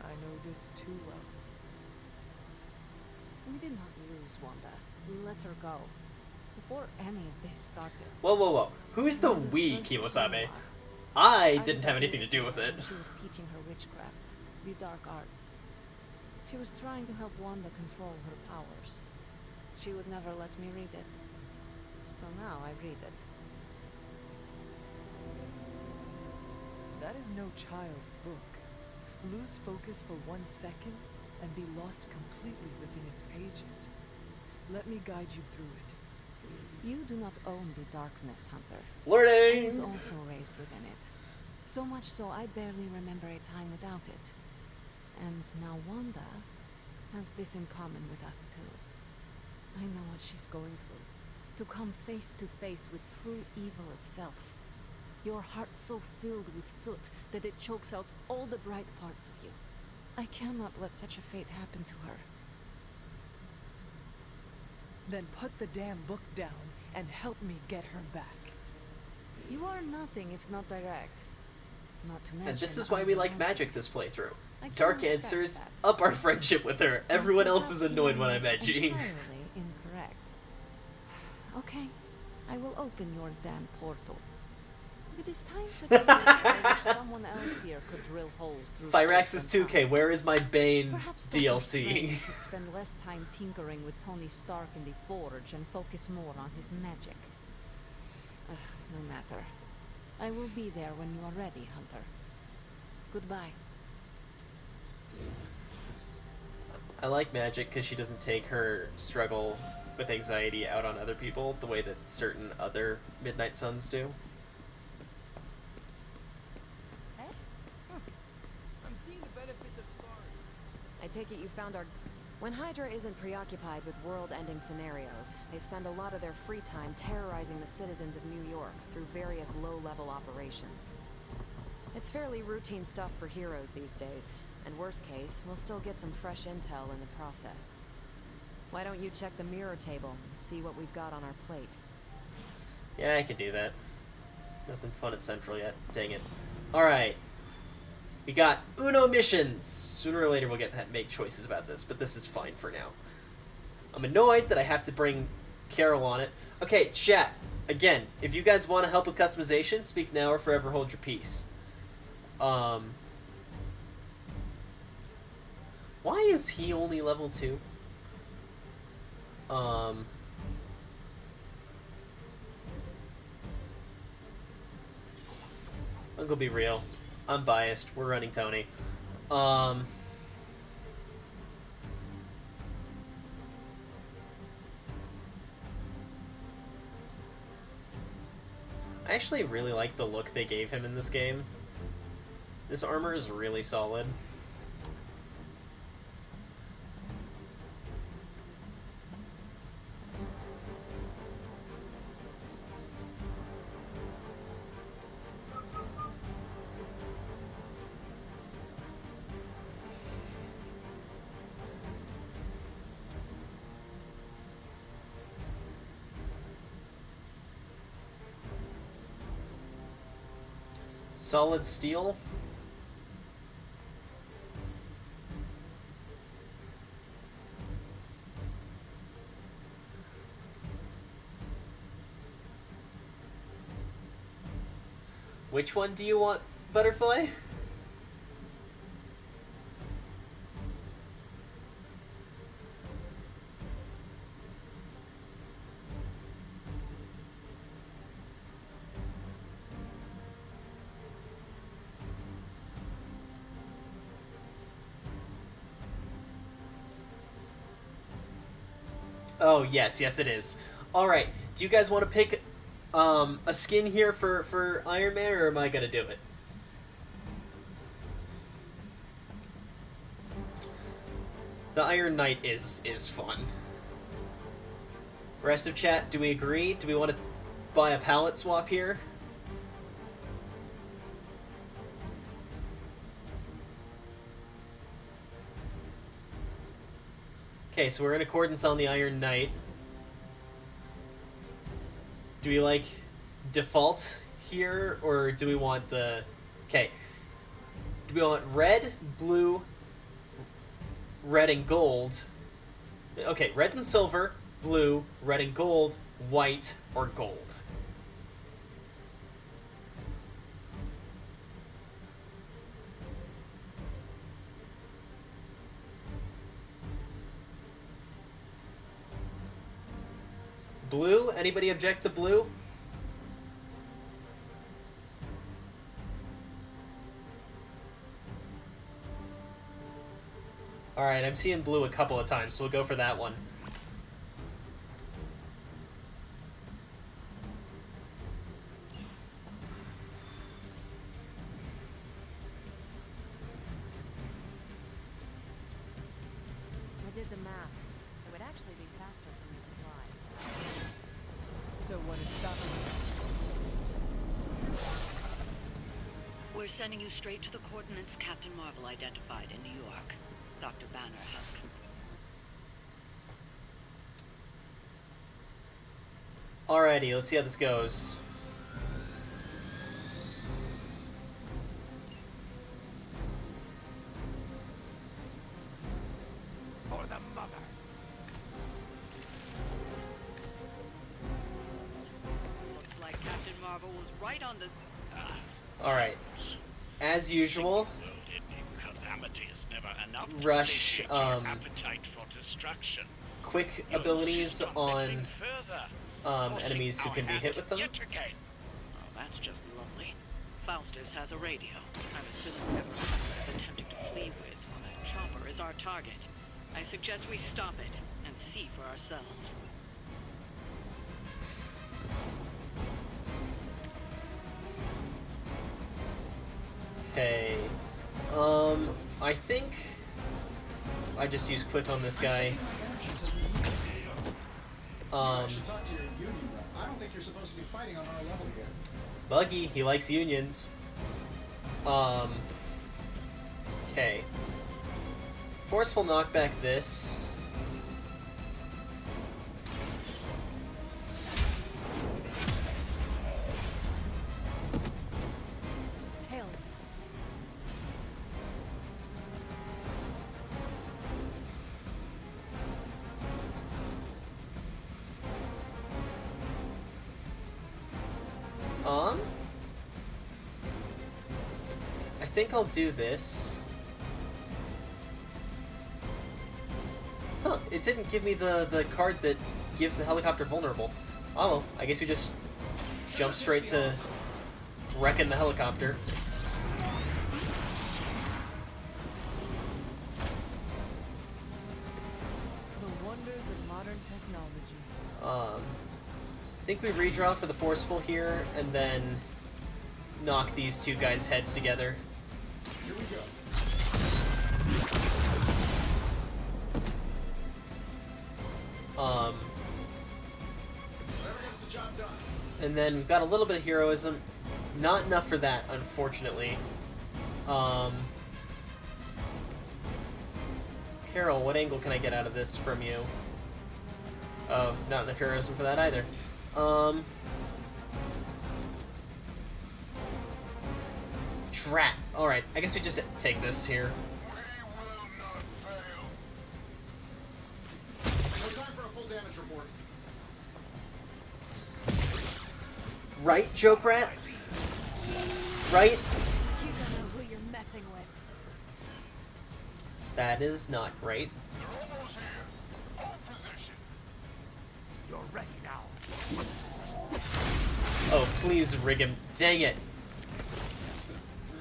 I know this too well. We did not lose Wanda. We let her go. Before any of this started. Whoa, whoa, whoa. Who's the we, Kimosabe? I didn't have anything to do with it. She was teaching her witchcraft, the dark arts. She was trying to help Wanda control her powers. She would never let me read it. So now I read it. That is no child's book. Lose focus for 1 second and be lost completely within its pages. Let me guide you through it. You do not own the darkness, Hunter. Flirting! I was also raised within it. So much so I barely remember a time without it. And now Wanda has this in common with us too. I know what she's going through. To come face to face with true evil itself. Your heart so filled with soot that it chokes out all the bright parts of you. I cannot let such a fate happen to her. Then put the damn book down and help me get her back. You are nothing if not direct. Not to mention, And this is why we like Magic this playthrough. I can Dark respect answers that. up our friendship with her. Everyone else is Perhaps annoyed you when are I'm not edgy. entirely incorrect. Okay, I will open your damn portal. It is time such as this I wish someone else here could drill holes through Fyraxis space and 2K, where is my Bane Perhaps Dr. DLC? Strange should spend less time tinkering with Tony Stark in the Forge and focus more on his magic. Ugh, no matter. I will be there when you are ready, Hunter. Goodbye. I like Magic because she doesn't take her struggle with anxiety out on other people the way that certain other Midnight Suns do. I'm seeing the benefits of sparring. I take it you found our... When Hydra isn't preoccupied with world-ending scenarios, they spend a lot of their free time terrorizing the citizens of New York through various low-level operations. It's fairly routine stuff for heroes these days, and worst case, we'll still get some fresh intel in the process. Why don't you check the mirror table and see what we've got on our plate? Yeah, I can do that. Nothing fun at Central yet. Dang it. Alright. We got Uno missions. Sooner or later we'll get to make choices about this, but this is fine for now. I'm annoyed that I have to bring Carol on it. Okay, chat. Again, if you guys want to help with customization, speak now or forever hold your peace. Why is he only level 2? I'm gonna be real. I'm biased. We're running Tony. I actually really like the look they gave him in this game. This armor is really solid. Solid steel. Which one do you want, Butterfly? Oh, yes, yes it is. Alright, do you guys want to pick a skin here for Iron Man, or am I gonna do it? The Iron Knight is fun. Rest of chat, do we agree? Do we want to buy a palette swap here? Okay, so we're in accordance on the Iron Knight. Do we like default here, or do we want the... Okay. Do we want red, blue, red and gold? Okay, red and silver, blue, red and gold, white, or gold? Blue? Anybody object to blue? Alright, I'm seeing blue a couple of times, so we'll go for that one. I did the math. It would actually be faster for me to fly. So what is stopping you? We're sending you straight to the coordinates Captain Marvel identified in New York. Dr. Banner has Alrighty, let's see how this goes. For the mother. Looks like Captain Marvel was right on the... Alright. As usual, Calamity is never enough to rush satiate your appetite for destruction. quick abilities on Further. enemies who can be hit with them. Oh, that's just lovely. Faustus has a radio. I'm assuming whatever he's attempting to flee with on that chopper is our target. I suggest we stop it and see for ourselves. Okay. I think I just use quick on this guy. I should talk to your union rep. I don't think you're supposed to be fighting on our level here. Buggy, he likes unions. Okay. Forceful knockback this. Hail. I think I'll do this. Huh, it didn't give me the card that gives the helicopter vulnerable. Oh well, I guess we just jump straight to wrecking the helicopter. The wonders of modern technology. I think we redraw for the forceful here, and then knock these two guys' heads together. Here we go. Whatever gets the job done. And then we've got a little bit of heroism. Not enough for that, unfortunately. Carol, what angle can I get out of this from you? Oh, not enough heroism for that either. Drat. Alright, I guess we just take this here. No time for a full damage report. Right, Joke Rat? Right? You don't know who you're messing with. That is not great. You're ready now. Oh, please rig him. Dang it.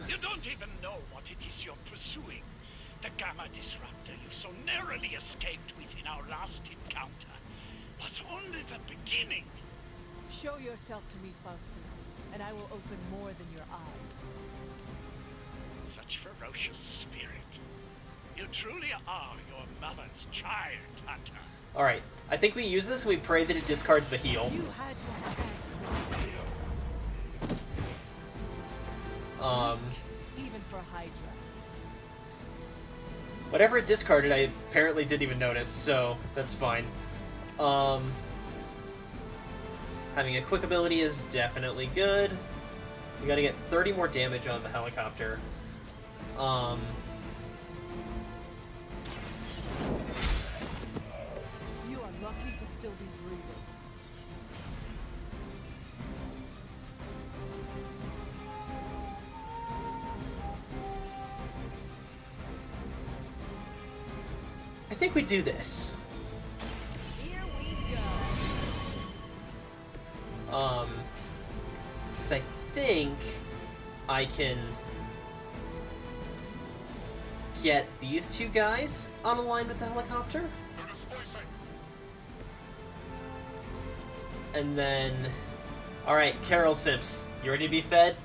You don't even know what it is you're pursuing. The Gamma Disruptor you so narrowly escaped with in our last encounter was only the beginning. Show yourself to me, Faustus, and I will open more than your eyes. Such ferocious spirit. You truly are your mother's child, Hunter. Alright, I think we use this and we pray that it discards the heal. You had your chance to even for Hydra. Whatever it discarded, I apparently didn't even notice, so that's fine. Having a quick ability is definitely good. We gotta get 30 more damage on the helicopter. You are lucky to still be breathing. I think we do this. Here we go. Because I think I can get these two guys on a line with the helicopter. And then, alright, Carol Sips, you ready to be fed?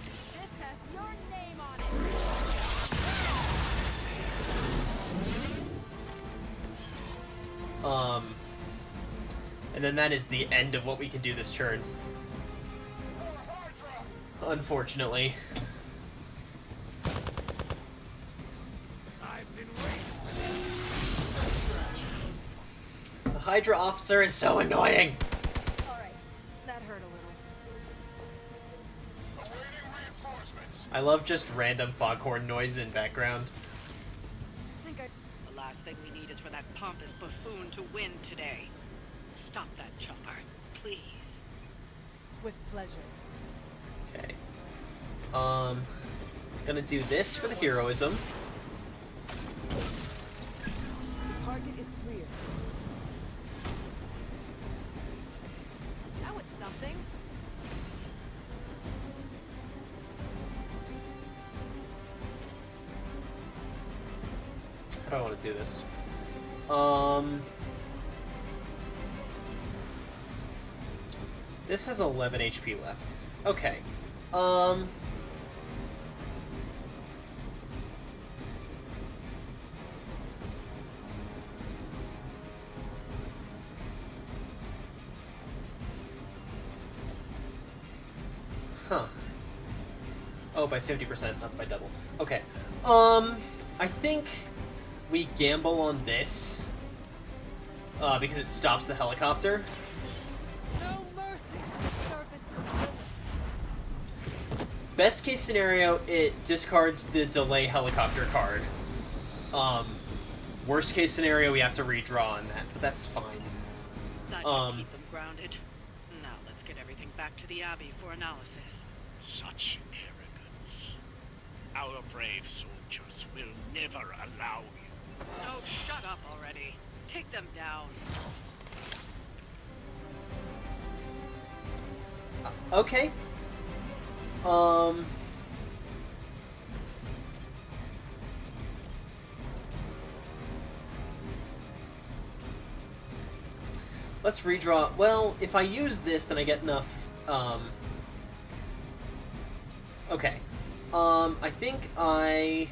This has your name on it. And then that is the end of what we can do this turn. Unfortunately. The Hydra officer is so annoying! Alright, that hurt a little. I love just random foghorn noise in background. The last thing we need is for that pompous buffoon to win today. Stop that chopper, please. With pleasure. Okay. Gonna do this for the heroism. The target is clear. That was something. How do I want to do this? This has 11 HP left. Okay. Huh. Oh, by 50%, not by double. Okay. I think we gamble on this. Because it stops the helicopter. No mercy, servants of Lilith. Best case scenario, it discards the delay helicopter card. Worst case scenario, we have to redraw on that, but that's fine. That should keep them grounded. Now let's get everything back to the Abbey for analysis. Such arrogance. Our brave soldiers will never allow you. Oh, shut up already. Take them down. Okay. Let's redraw. Well, if I use this, then I get enough, okay. I think I,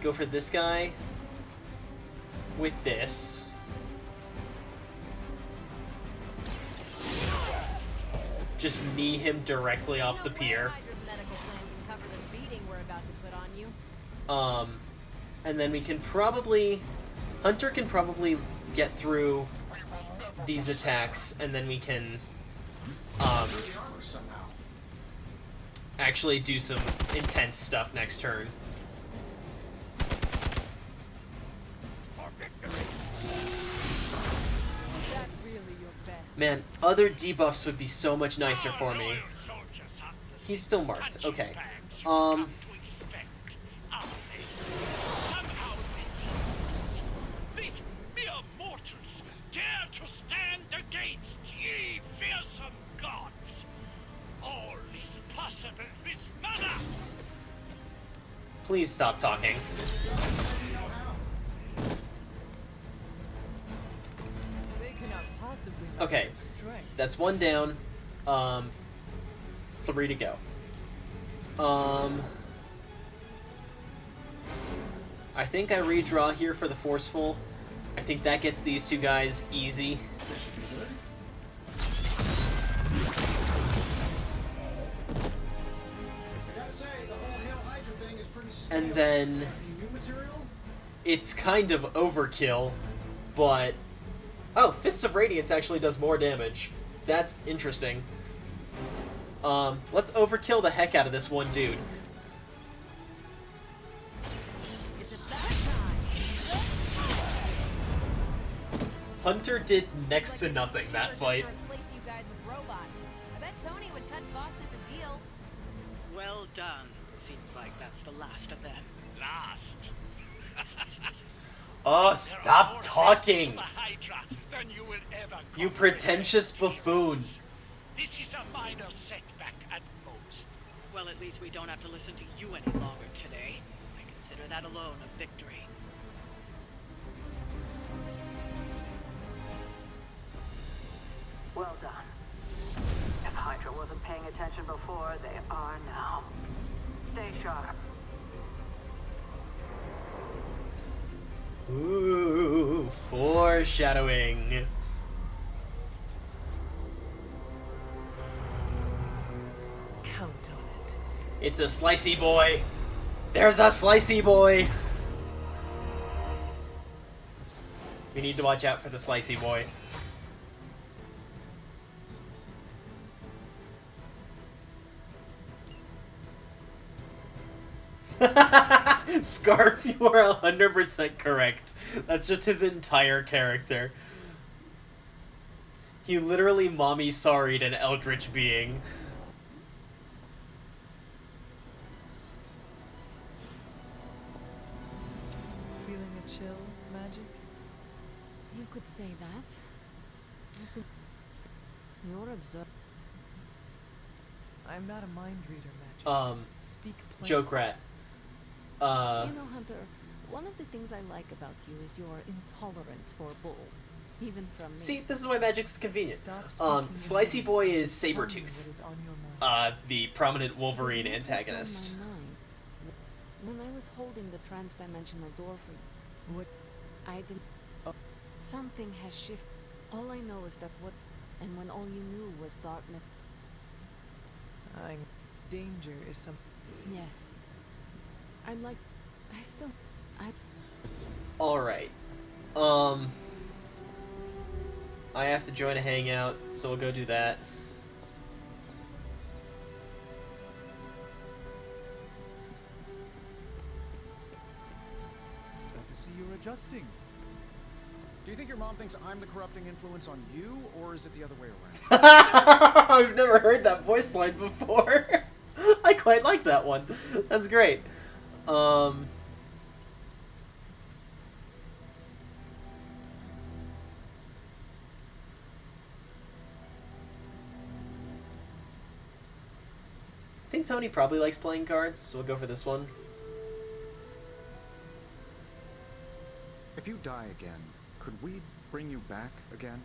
go for this guy with this. Just knee him directly off the pier. Hydra's medical plan can cover the beating we're about to put on you. And then we can probably... Hunter can probably get through these attacks, and then we can, actually do some intense stuff next turn. Is that really your best? Man, other debuffs would be so much nicer for me. He's still marked. Okay. These mere mortals dare to stand against ye fearsome gods. All is possible with mana. Please stop talking. They cannot possibly Okay, that's one down. 3 to go. I think I redraw here for the Forceful. I think that gets these two guys easy. And then it's kind of overkill, but oh, Fists of Radiance actually does more damage. That's interesting. Let's overkill the heck out of this one dude. Hunter did next to nothing that fight. Well done. Seems like that's the last of them. Last? Oh, stop talking! You pretentious buffoon. This is a minor setback at most. Well, at least we don't have to listen to you any longer today. I consider that alone a victory. Well done. If Hydra wasn't paying attention before, they are now. Stay sharp. Ooh, foreshadowing. Count on it. It's a slicey boy. There's a slicey boy. We need to watch out for the slicey boy. Scarf, you are 100% correct. That's just his entire character. He literally mommy sorried an eldritch being. Feeling a chill, Magic? You could say that. You're observed. I'm not a mind reader, Magic. Speak plain. Jokerat. You know, Hunter, one of the things I like about you is your intolerance for bull. Even from me. See, this is why Magic's convenient. Slicey Boy is Sabretooth. The prominent Wolverine antagonist. When I was holding the trans-dimensional door for you, what? I didn't... Something has shifted. All I know is that and when all you knew was darkness. Danger is some... Yes. Alright. I have to join a hangout, so we'll go do that. Good to see you're adjusting. Do you think your mom thinks I'm the corrupting influence on you, or is it the other way around? I've never heard that voice line before. I quite like that one. That's great. I think Tony probably likes playing cards, so we'll go for this one. If you die again, could we bring you back again?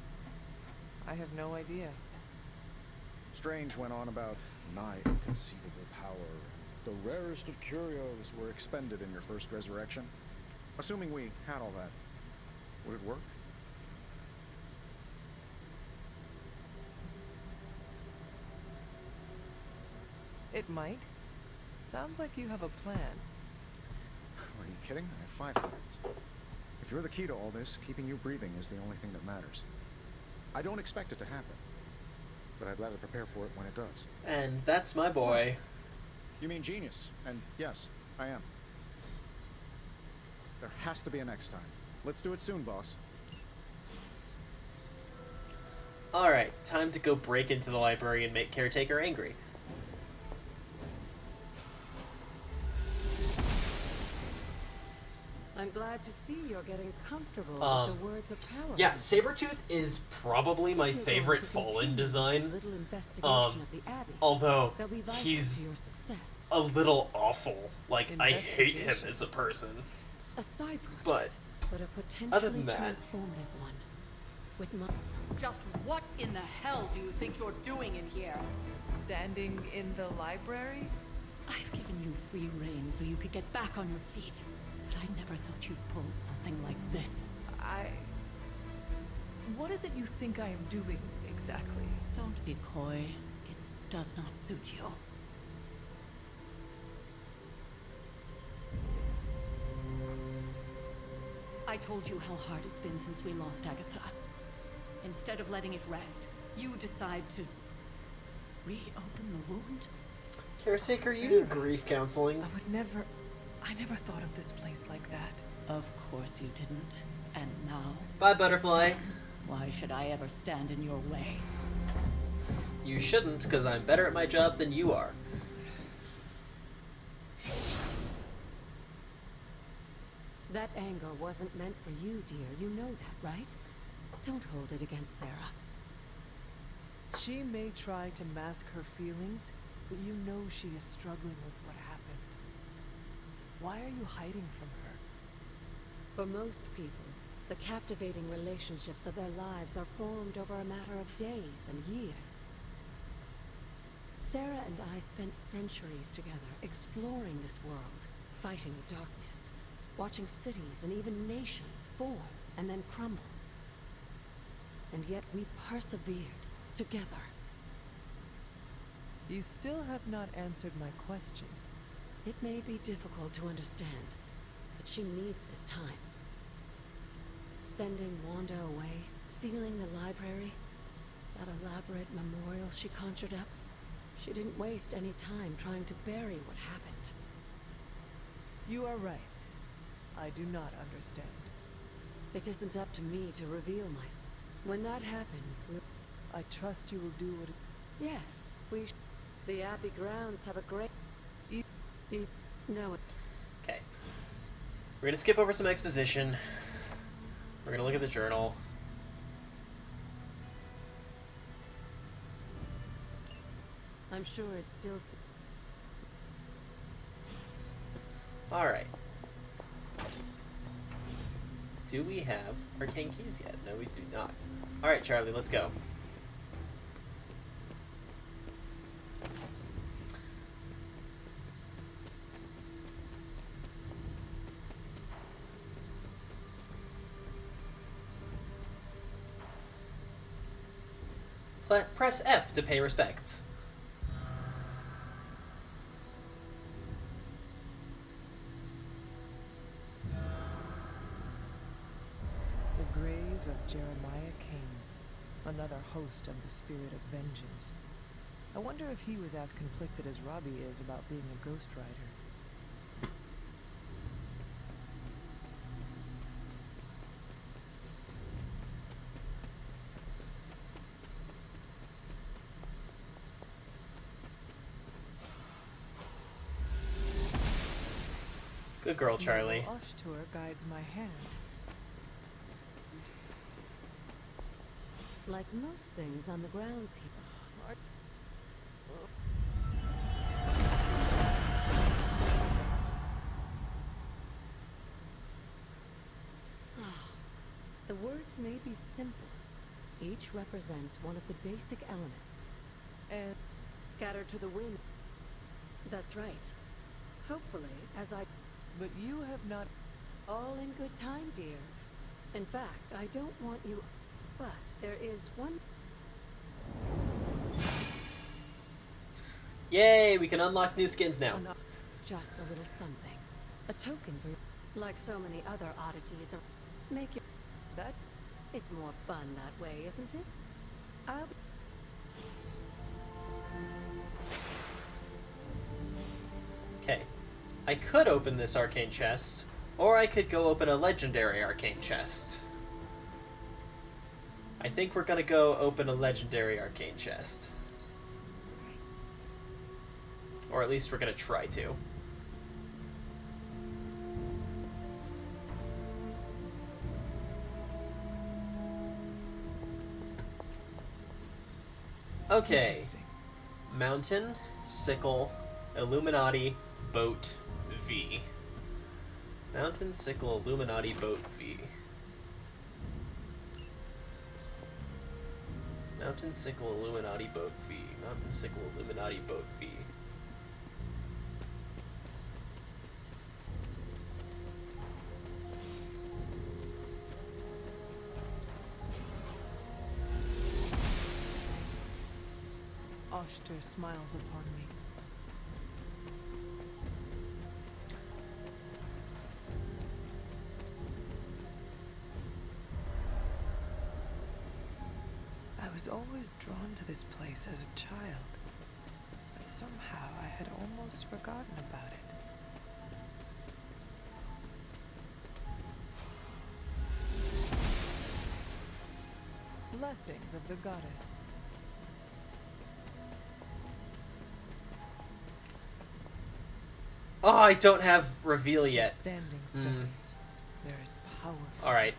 I have no idea. Strange went on about nigh inconceivable power. The rarest of curios were expended in your first resurrection. Assuming we had all that, would it work? It might. Sounds like you have a plan. Are you kidding? I have 5 hands. If you're the key to all this, keeping you breathing is the only thing that matters. I don't expect it to happen, but I'd rather prepare for it when it does. And that's my boy. You mean genius? And yes, I am. There has to be a next time. Let's do it soon, boss. Alright, time to go break into the library and make Caretaker angry. I'm glad to see you're getting comfortable with the words of power. Yeah, Sabretooth is probably my favorite Fallen design. Although he's a little awful. Like, I hate him as a person. A side project, but a potentially other than that, transformative one. with my... Just what in the hell do you think you're doing in here? Standing in the library? I've given you free rein so you could get back on your feet. But I never thought you'd pull something like this. What is it you think I am doing, exactly? Don't be coy. It does not suit you. I told you how hard it's been since we lost Agatha. Instead of letting it rest, you decide to reopen the wound? Caretaker, you need grief counseling. I never thought of this place like that. Of course you didn't. And now? Bye, Butterfly. Why should I ever stand in your way? You shouldn't, because I'm better at my job than you are. That anger wasn't meant for you, dear. You know that, right? Don't hold it against Sarah. She may try to mask her feelings, but you know she is struggling with what happened. Why are you hiding from her? For most people, the captivating relationships of their lives are formed over a matter of days and years. Sarah and I spent centuries together exploring this world, fighting the darkness, watching cities and even nations form and then crumble. And yet we persevered together. You still have not answered my question. It may be difficult to understand, but she needs this time. Sending Wanda away, sealing the library, that elaborate memorial she conjured up, she didn't waste any time trying to bury what happened. You are right. I do not understand. It isn't up to me to reveal myself. When that happens, I trust you will do what Yes, the Abbey grounds have a great... No. Okay. We're gonna skip over some exposition. We're gonna look at the journal. I'm sure it's still... Alright. Do we have arcane keys yet? No, we do not. Alright, Charlie, let's go. Press F to pay respects. The grave of Jeremiah Kane, another host of the spirit of vengeance. I wonder if he was as conflicted as Robbie is about being a Ghost Rider. Good girl, Charlie. Ashtur guides my hand. Like most things on the grounds here. The words may be simple. Each represents one of the basic elements. And scattered to the wind. That's right. Hopefully, as I... But you have not... All in good time, dear. In fact, I don't want you... But there is one... Yay, we can unlock new skins now. Just a little something. A token for... Like so many other oddities, make your... That... It's more fun that way, isn't it? I'll... Okay. I could open this arcane chest, or I could go open a legendary arcane chest. I think we're gonna go open a legendary arcane chest. Or at least we're gonna try to. Okay. Mountain, Sickle, Illuminati, Boat, V. Mountain, Sickle, Illuminati, Boat, V. Mountain Sickle Illuminati boat fee. Mountain Sickle Illuminati boat fee. Oshter smiles upon me. I was always drawn to this place as a child, but somehow I had almost forgotten about it. Blessings of the goddess. Oh, I don't have reveal The yet. standing stones. There is powerful. Alright.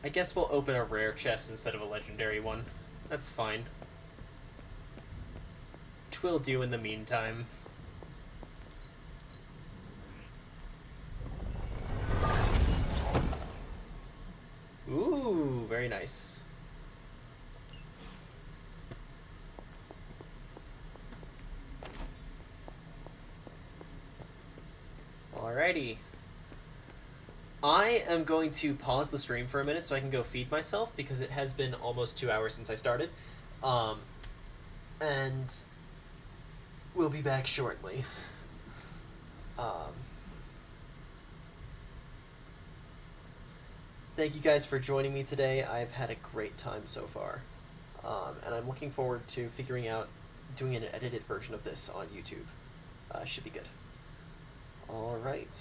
I guess we'll open a rare chest instead of a legendary one. That's fine. Twill do in the meantime. Ooh, very nice. Alrighty. I am going to pause the stream for a minute so I can go feed myself because it has been almost 2 hours since I started. And we'll be back shortly. Thank you guys for joining me today. I've had a great time so far. And I'm looking forward to figuring out doing an edited version of this on YouTube. Should be good. All right.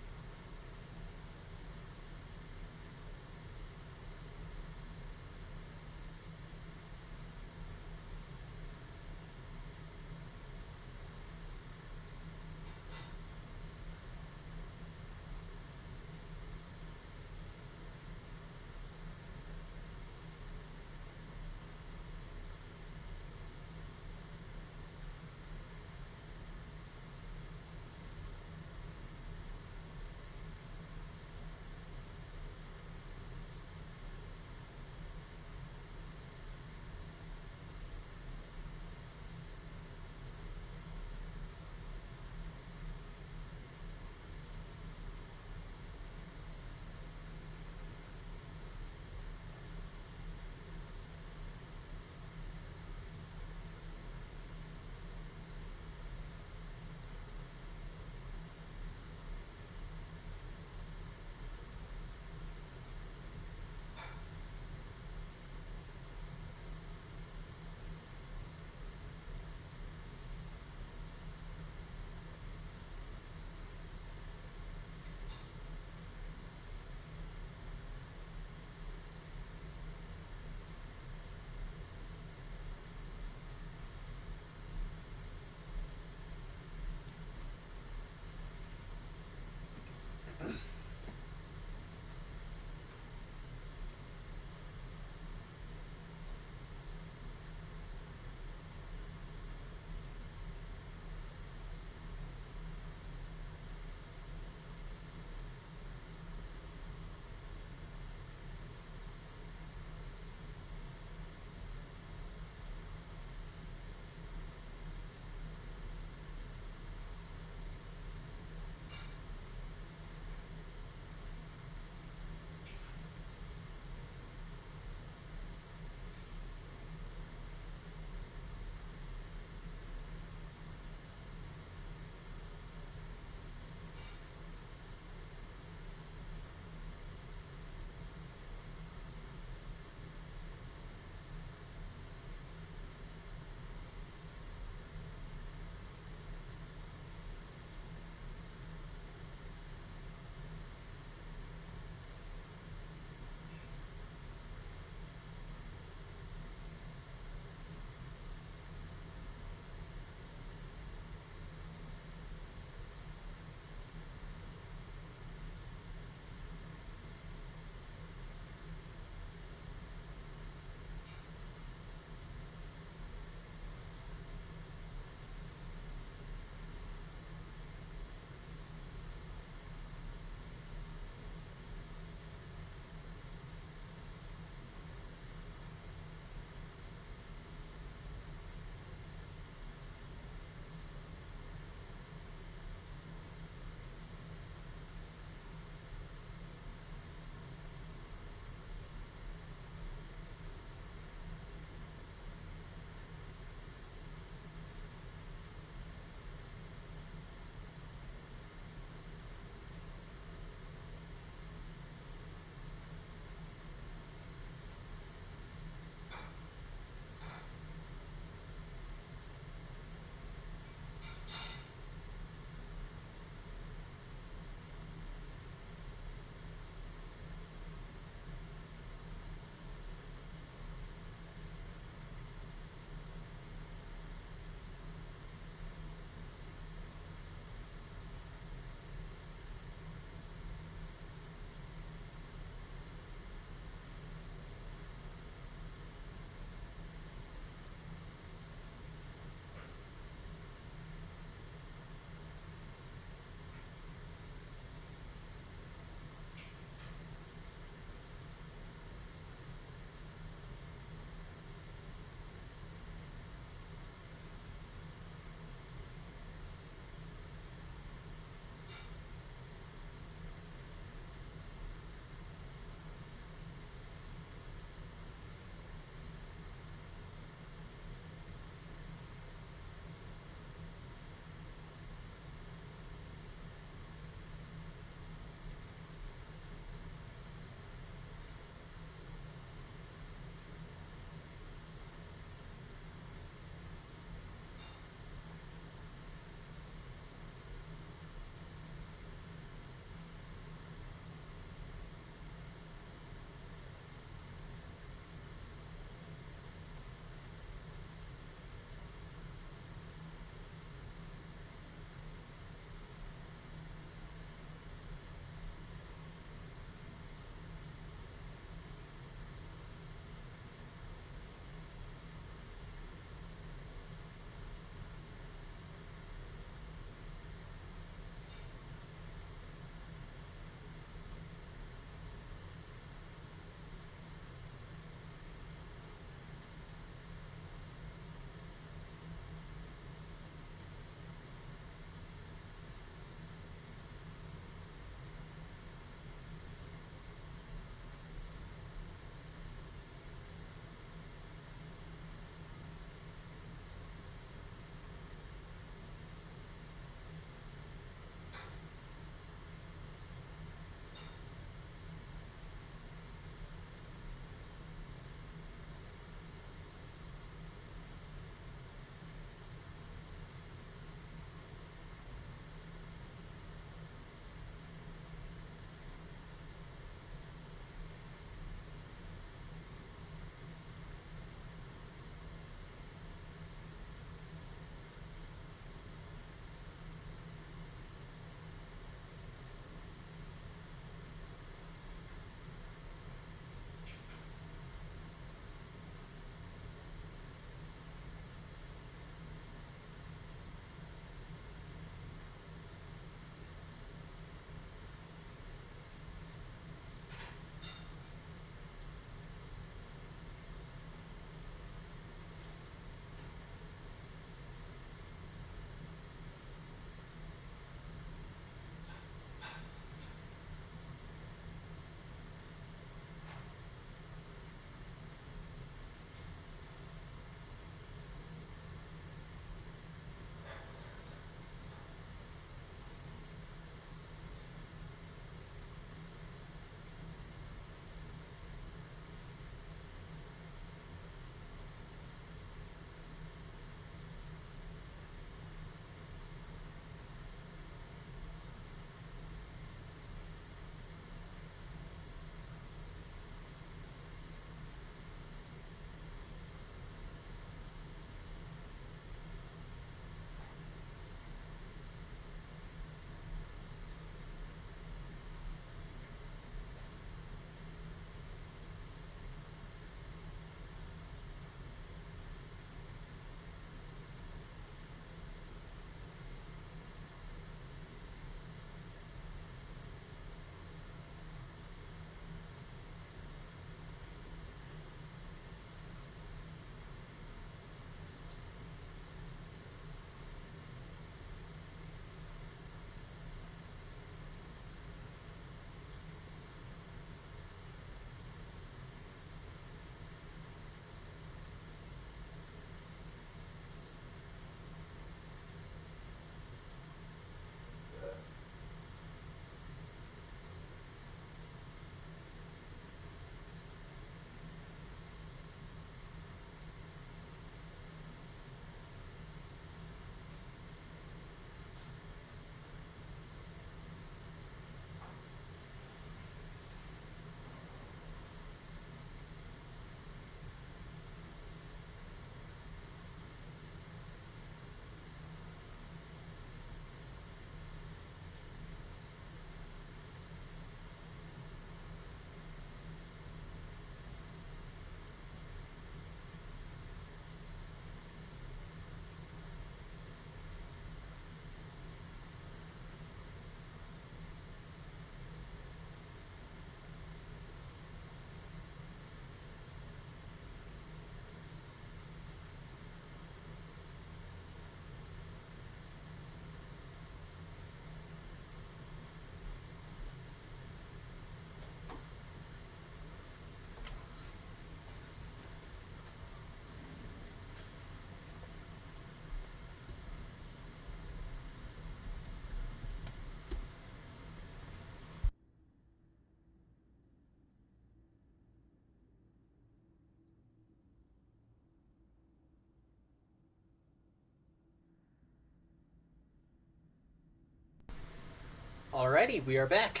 Alrighty, we are back.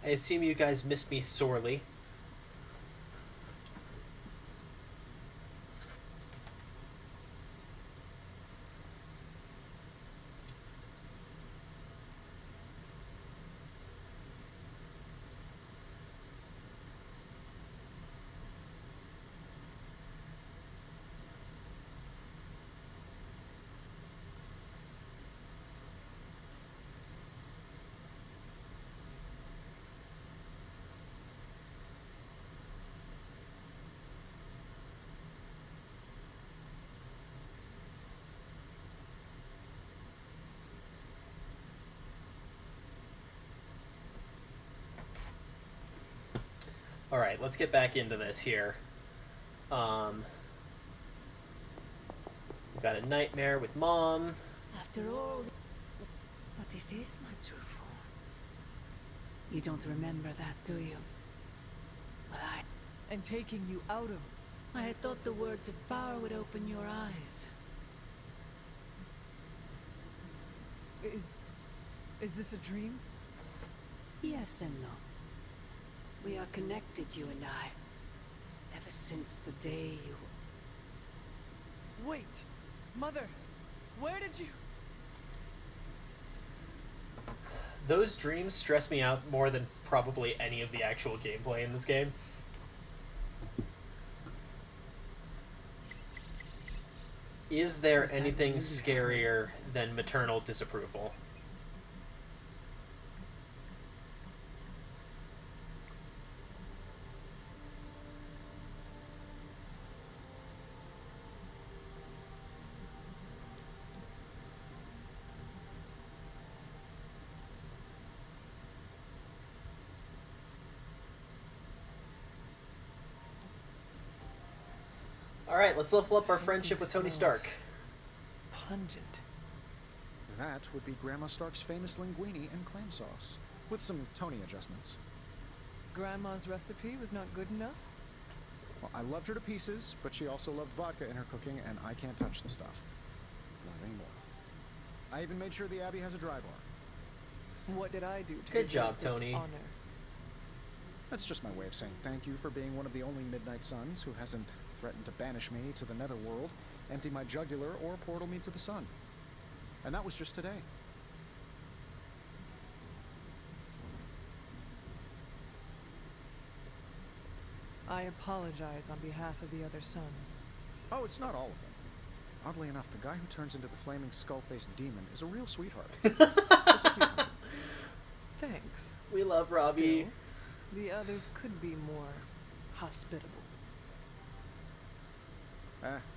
I assume you guys missed me sorely. Alright, let's get back into this here. We've got a nightmare with Mom. After all... But this is my true form. You don't remember that, do you? Well, And taking you out of... I had thought the words of power would open your eyes. Is this a dream? Yes and no. We are connected, you and I. Ever since the day you... Wait! Mother! Where did you... Those dreams stress me out more than probably any of the actual gameplay in this game. Is there anything scarier than maternal disapproval? Alright, let's level up our friendship with Tony Stark. Pungent. That would be Grandma Stark's famous linguine and clam sauce, with some Tony adjustments. Grandma's recipe was not good enough? Well, I loved her to pieces, but she also loved vodka in her cooking, and I can't touch the stuff. Not anymore. I even made sure the Abbey has a dry bar. What did I do to Good job, deserve this Tony. honor? That's just my way of saying thank you for being one of the only Midnight Suns who hasn't threatened to banish me to the Netherworld, empty my jugular, or portal me to the sun. And that was just today. I apologize on behalf of the other sons. Oh, it's not all of them. Oddly enough, the guy who turns into the flaming skull-faced demon is a real sweetheart. Just like you. Thanks. We love Robbie. Still, the others could be more hospitable.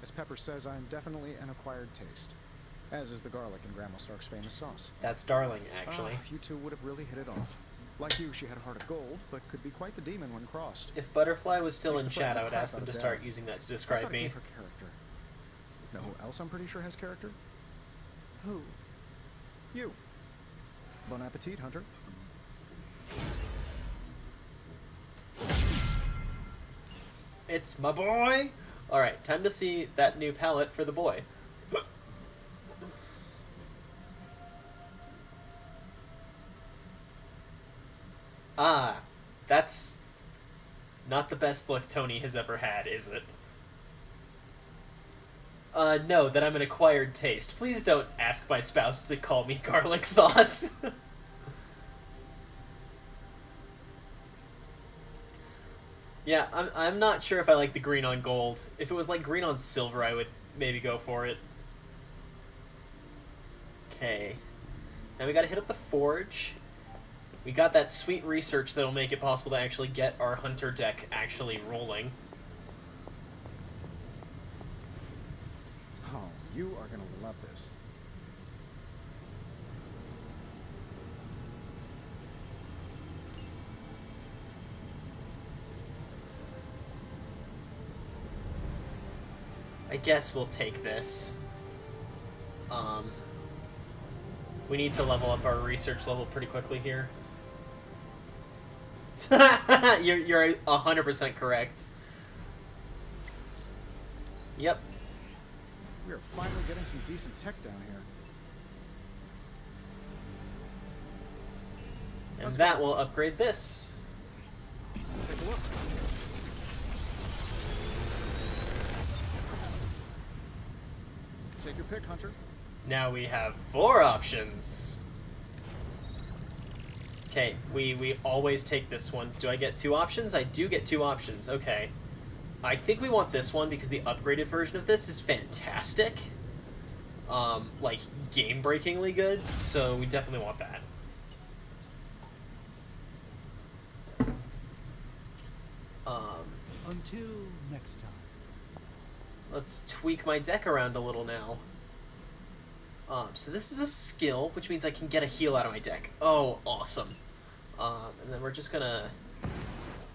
As Pepper says, I'm definitely an acquired taste. As is the garlic in Grandma Stark's famous sauce. That's darling, actually. You two would have really hit it off. Like you, she had a heart of gold, but could be quite the demon when crossed. If Butterfly was still Used in to frighten chat, I the would crap ask out them of to Dad. start using that to I describe thought it me. gave her character. Know who else I'm pretty sure has character? Who? You. Bon appetit, Hunter. It's my boy! Alright, time to see that new palette for the boy. Ah, that's not the best look Tony has ever had, is it? No, that I'm an acquired taste. Please don't ask my spouse to call me garlic sauce. Yeah, I'm not sure if I like the green on gold. If it was like green on silver, I would maybe go for it. Okay. Now we gotta hit up the forge. We got that sweet research that'll make it possible to actually get our hunter deck actually rolling. Oh, you are gonna love this. I guess we'll take this. We need to level up our research level pretty quickly here. You're 100% correct. Yep. We are finally getting some decent tech down here. And that will upgrade this. Take a look. Take your pick, Hunter. Now we have 4 options. Okay, we always take this one. Do I get 2 options? I do get 2 options. Okay. I think we want this one because the upgraded version of this is fantastic. Like, game-breakingly good, so we definitely want that. Until next time. Let's tweak my deck around a little now. So this is a skill, which means I can get a heal out of my deck. Oh, awesome. And then we're just gonna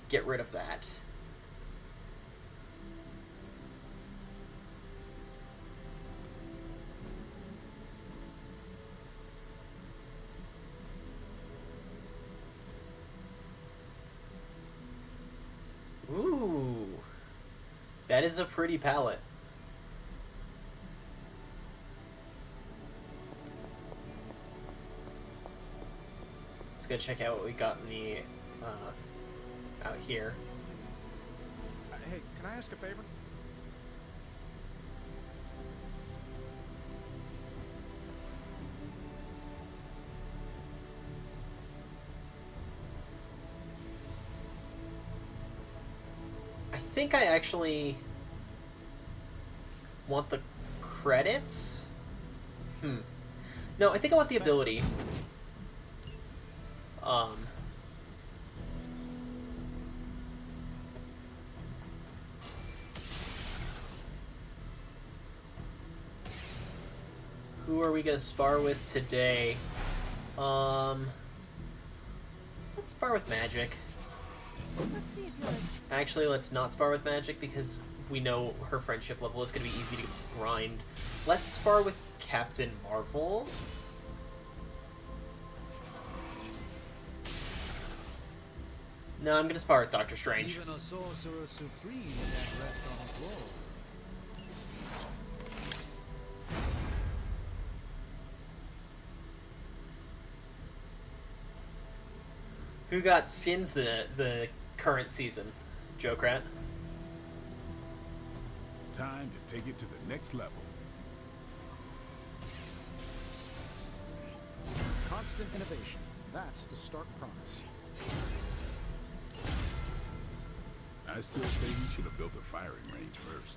get rid of that. Ooh. That is a pretty palette. Let's go check out what we got in the out here. Hey, can I ask a favor? I think I actually want the credits. No, I think I want the ability. Who are we gonna spar with today? Let's spar with Magic. Let's see if you're as Actually, let's not spar with Magic because we know her friendship level is going to be easy to grind. Let's spar with Captain Marvel. No, I'm going to spar with Doctor Strange. Even a sorcerer supreme can't rest on his laurels. Who got skins the current season? Jokerat? Time to take it to the next level. Constant innovation. That's the Stark promise. I still say we should have built a firing range first.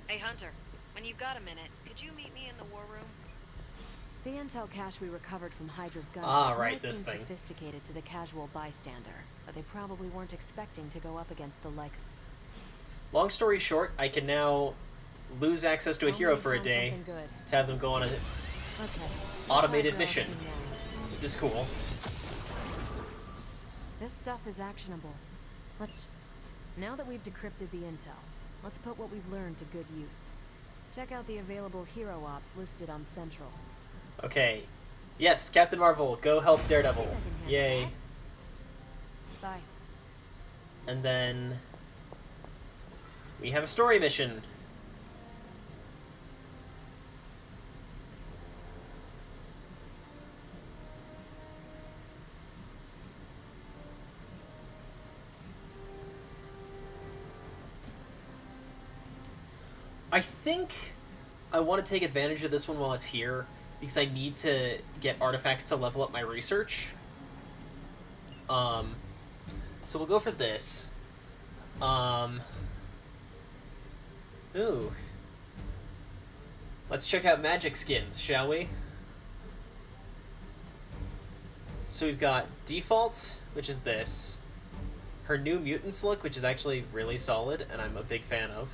Hey, Hunter. When you've got a minute, could you meet me in the war room? The intel cache we recovered from Hydra's gunship right, might this seem thing. sophisticated to the casual bystander, but they probably weren't expecting to go up against the likes. Long story short, I can now lose access to a hero for a day Something good. to have them go on an Okay. automated Hydra mission, team now. which is cool. This stuff is actionable. Now that we've decrypted the intel, let's put what we've learned to good use. Check out the available hero ops listed on Central. Okay. Yes, Captain Marvel, go help Daredevil. Yay. Bye. And then we have a story mission. I think I want to take advantage of this one while it's here, because I need to get artifacts to level up my research. So we'll go for this. Ooh. Let's check out magic skins, shall we? So we've got Default, which is this. Her New Mutants look, which is actually really solid, and I'm a big fan of.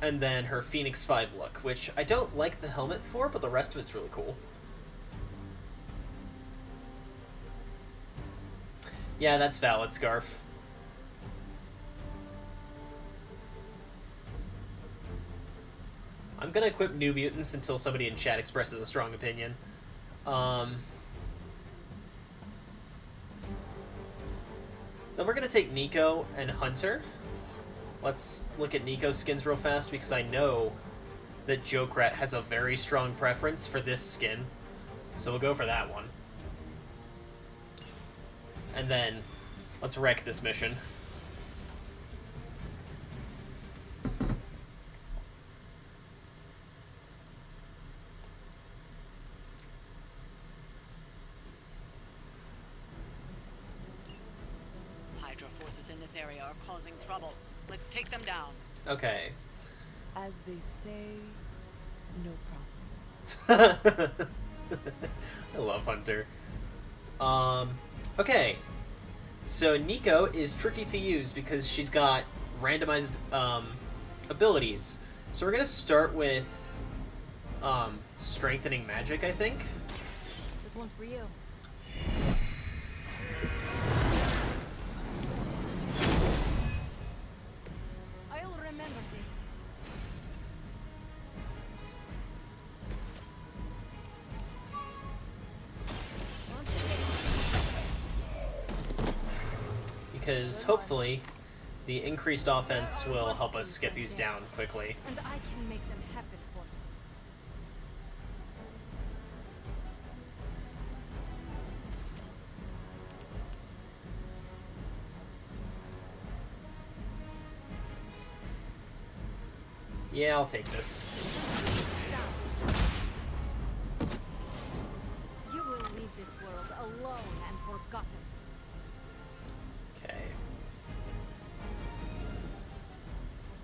And then her Phoenix 5 look, which I don't like the helmet for, but the rest of it's really cool. Yeah, that's valid, Scarf. I'm gonna equip New Mutants until somebody in chat expresses a strong opinion. Then we're gonna take Nico and Hunter. Let's look at Nico's skins real fast, because I know that Jokerat has a very strong preference for this skin. So we'll go for that one. And then, let's wreck this mission. Hydra forces in this area are causing trouble. Let's take them down. Okay. As they say, no problem. I love Hunter. Okay. So Nico is tricky to use because she's got randomized abilities. So we're gonna start with strengthening magic, I think. This one's for you. I'll remember this. Because hopefully the increased offense will help us get these down quickly. And I can make them happen for you. Yeah, I'll take this. You will leave this world alone and forgotten. Okay.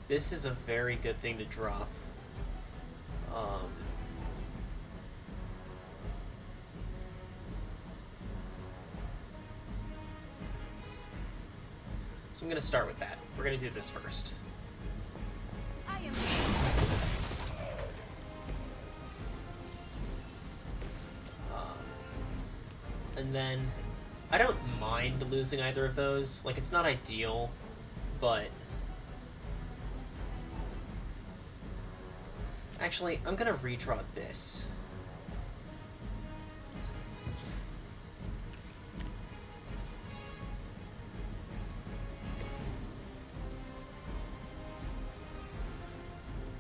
This is a very good thing to drop. So I'm gonna start with that. We're gonna do this first. I am. And then I don't mind losing either of those. Like, it's not ideal, but actually, I'm gonna redraw this.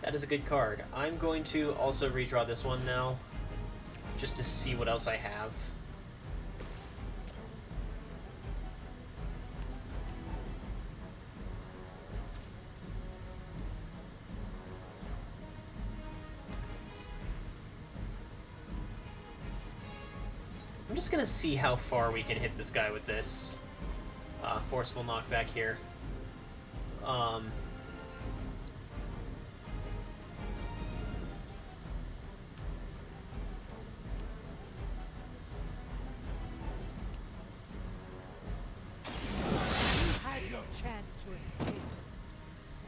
That is a good card. I'm going to also redraw this one now, just to see what else I have. I'm just gonna see how far we can hit this guy with this forceful knockback here.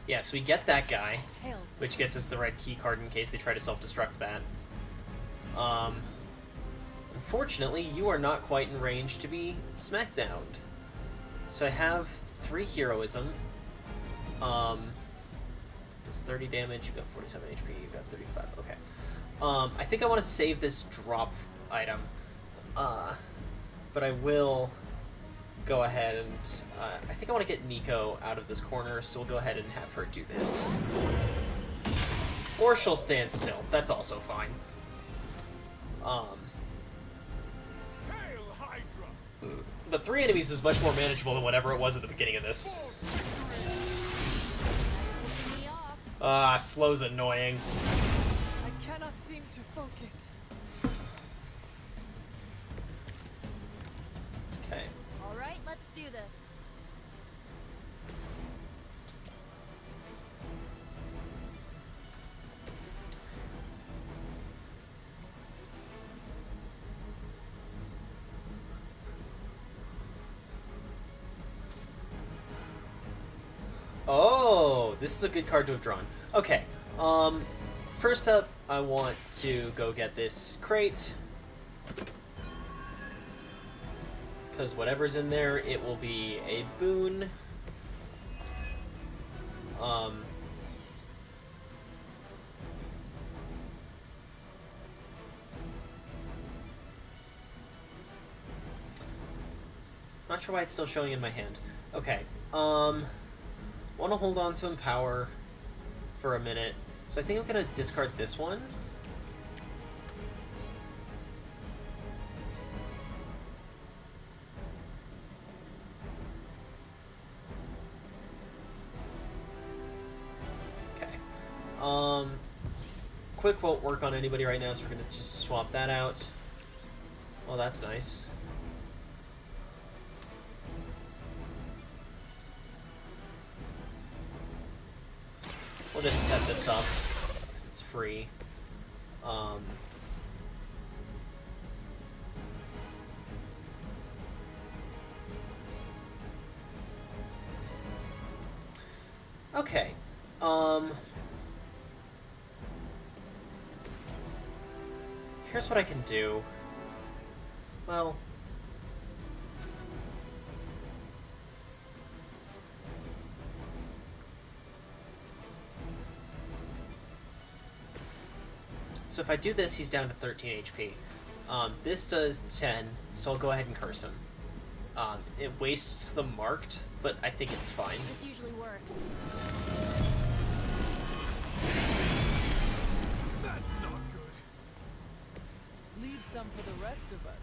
Yeah, so we get that guy, which gets us the red key card in case they try to self-destruct that. Unfortunately, you are not quite in range to be smackdowned. So I have 3 heroism. Does 30 damage, you've got 47 HP, you've got 35, okay. I think I want to save this drop item. But I will go ahead and I think I want to get Nico out of this corner, so we'll go ahead and have her do this. Or she'll stand still. That's also fine. But 3 enemies is much more manageable than whatever it was at the beginning of this. Slow's annoying. I cannot seem to focus. Okay. All right, let's do this. Oh, this is a good card to have drawn. Okay, first up, I want to go get this crate. Because whatever's in there, it will be a boon. Not sure why it's still showing in my hand. Okay, want to hold on to Empower for a minute. So I think I'm going to discard this one. Quick won't work on anybody right now, so we're gonna just swap that out. Oh, that's nice. We'll just set this up because it's free. Okay. Here's what I can do. Well, so if I do this, he's down to 13 HP. This does 10, so I'll go ahead and curse him. It wastes the marked, but I think it's fine. This usually works. That's not good. Leave some for the rest of us.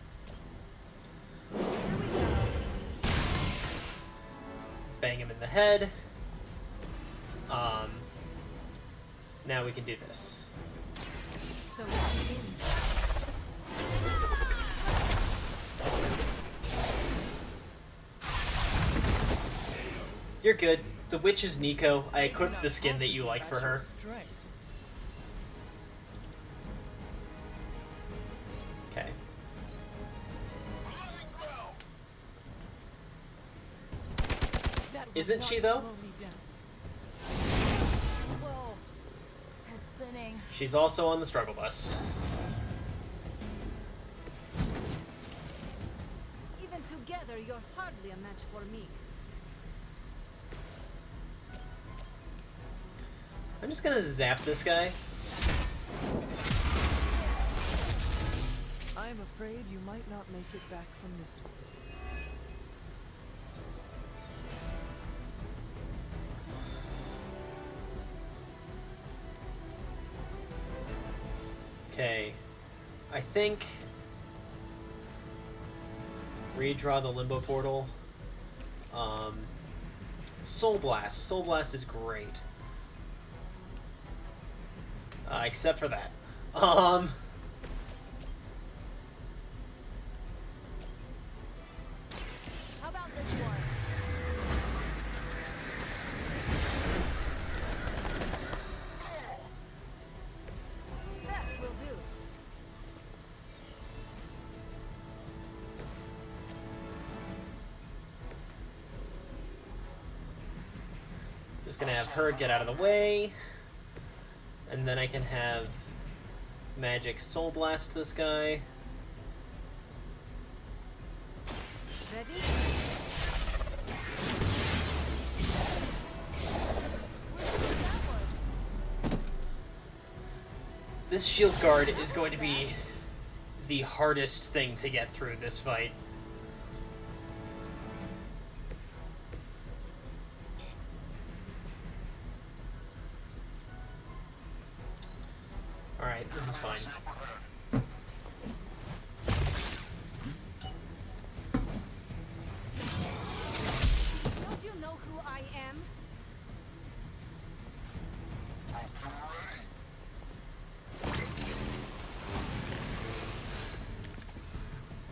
Bang him in the head. Now we can do this. So it begins. You're good. The witch is Nico. I equipped the skin that you like for her. Okay. Isn't she though? Whoa. Head spinning. She's also on the struggle bus. Even together, you're hardly a match for me. I'm just gonna zap this guy. I'm afraid you might not make it back from this one. Okay. I think redraw the limbo portal. Soul Blast. Soul Blast is great. Except for that. How about this one? That will do. Just gonna have her get out of the way. And then I can have Magic Soul Blast this guy. Ready? This shield guard is going to be the hardest thing to get through this fight. Alright, this is fine. Don't you know who I am?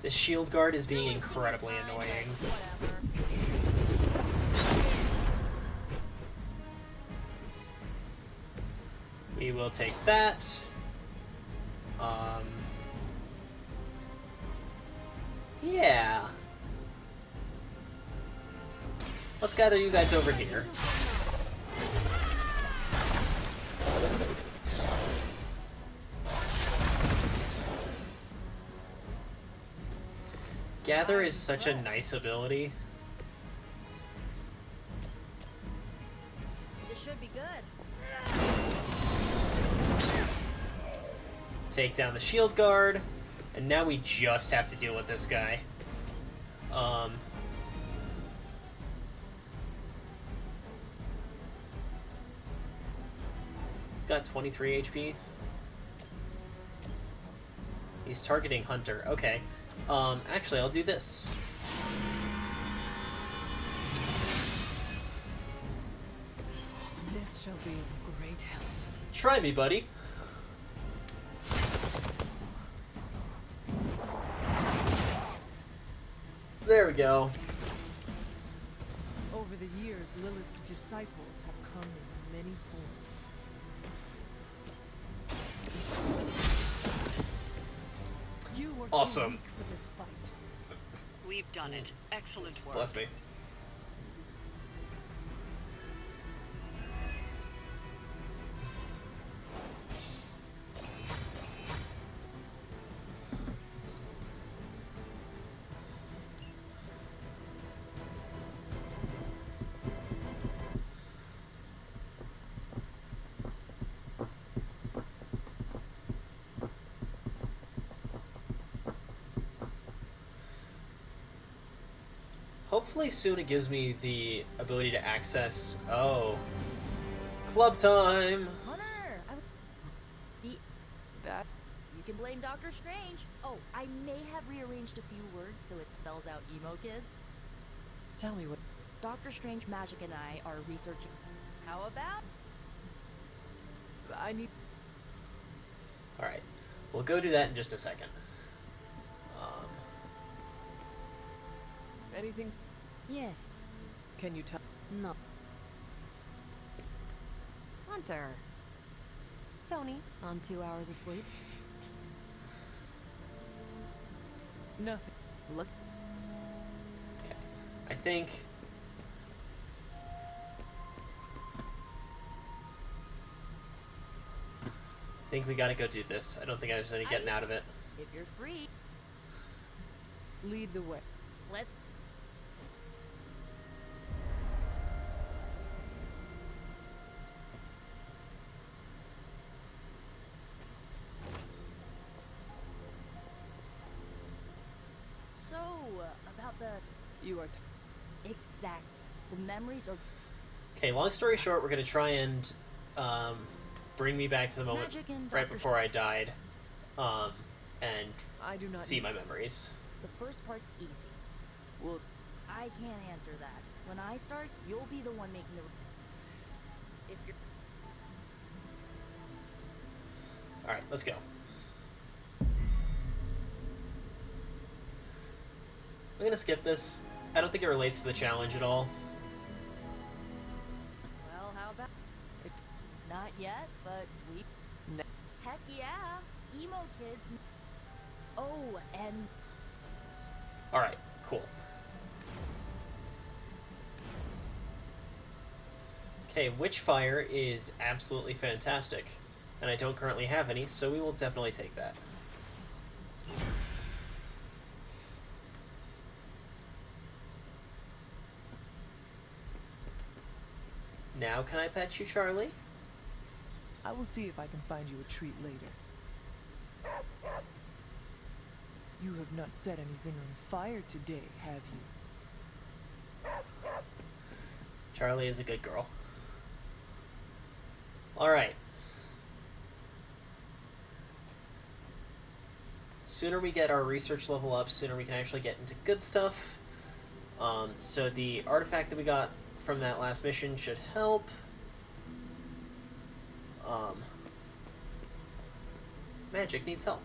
This shield guard is being incredibly annoying. We will take that. Yeah. Let's gather you guys over here. Gather is such a nice ability. This should be good. Take down the shield guard, and now we just have to deal with this guy. He's got 23 HP. He's targeting Hunter. Okay. Actually, I'll do this. This shall be of great help. Try me, buddy. There we go. Over the years, Lilith's disciples have come in many forms. You are Awesome. too weak for this fight. We've done it. Excellent work. Bless me. Hopefully soon it gives me the ability to access... Oh. Club time! Hunter! That... You can blame Doctor Strange. Oh, I may have rearranged a few words so it spells out emo kids. Tell me what... Doctor Strange Magic and I are researching... How about? I need... Alright. We'll go do that in just a second. Anything? Yes. Can you tell? No. Hunter. Tony, on 2 hours of sleep. Nothing. Look. Okay. I think... we gotta go do this. I don't think there's any getting out of it. If you're free, Lead the way. let's... So, about the... You are... Exactly. The memories are... Okay, long story short, we're gonna try and bring me back to the moment Magic and right Dr. before I died, and I do not see my memories. The first part's easy. Well, I can't answer that. When I start, you'll be the one making the... If you're... Alright, let's go. I'm gonna skip this. I don't think it relates to the challenge at all. Well, how about... Not yet, but we... Heck yeah! Emo kids... Oh, and... Alright, cool. Okay, Witchfire is absolutely fantastic. And I don't currently have any, so we will definitely take that. Now can I pet you, Charlie? I will see if I can find you a treat later. You have not set anything on fire today, have you? Charlie is a good girl. Alright. Sooner we get our research level up, sooner we can actually get into good stuff. So the artifact that we got from that last mission should help. Magic needs help.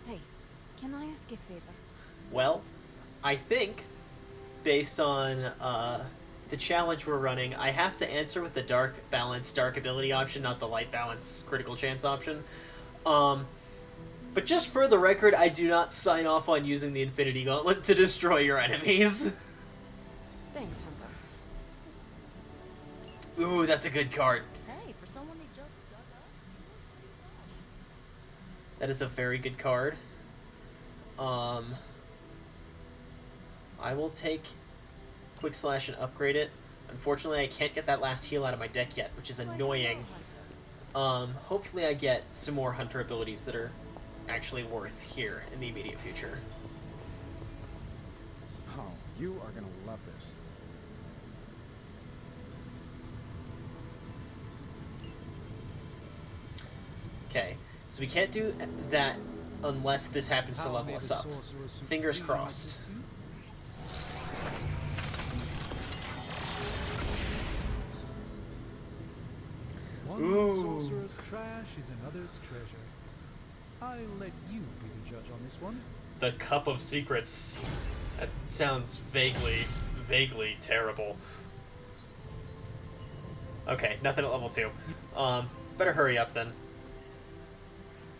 Hey, can I ask a favor? Well, I think, based on the challenge we're running, I have to answer with the dark balance, dark ability option, not the light balance, critical chance option. But just for the record, I do not sign off on using the Infinity Gauntlet to destroy your enemies. Thanks, Hunter. Ooh, that's a good card. Hey, for someone they just dug up... That is a very good card. I will take Quick Slash and upgrade it. Unfortunately, I can't get that last heal out of my deck yet, which is annoying. Hopefully I get some more Hunter abilities that are actually worth here in the immediate future. Oh, you are gonna love this. Okay, so we can't do that unless this happens to level us up. Fingers crossed. One sorcerer's trash is another's treasure. I'll let you be the judge on this one. The Cup of Secrets. That sounds vaguely terrible. Okay, nothing at level 2. Better hurry up then.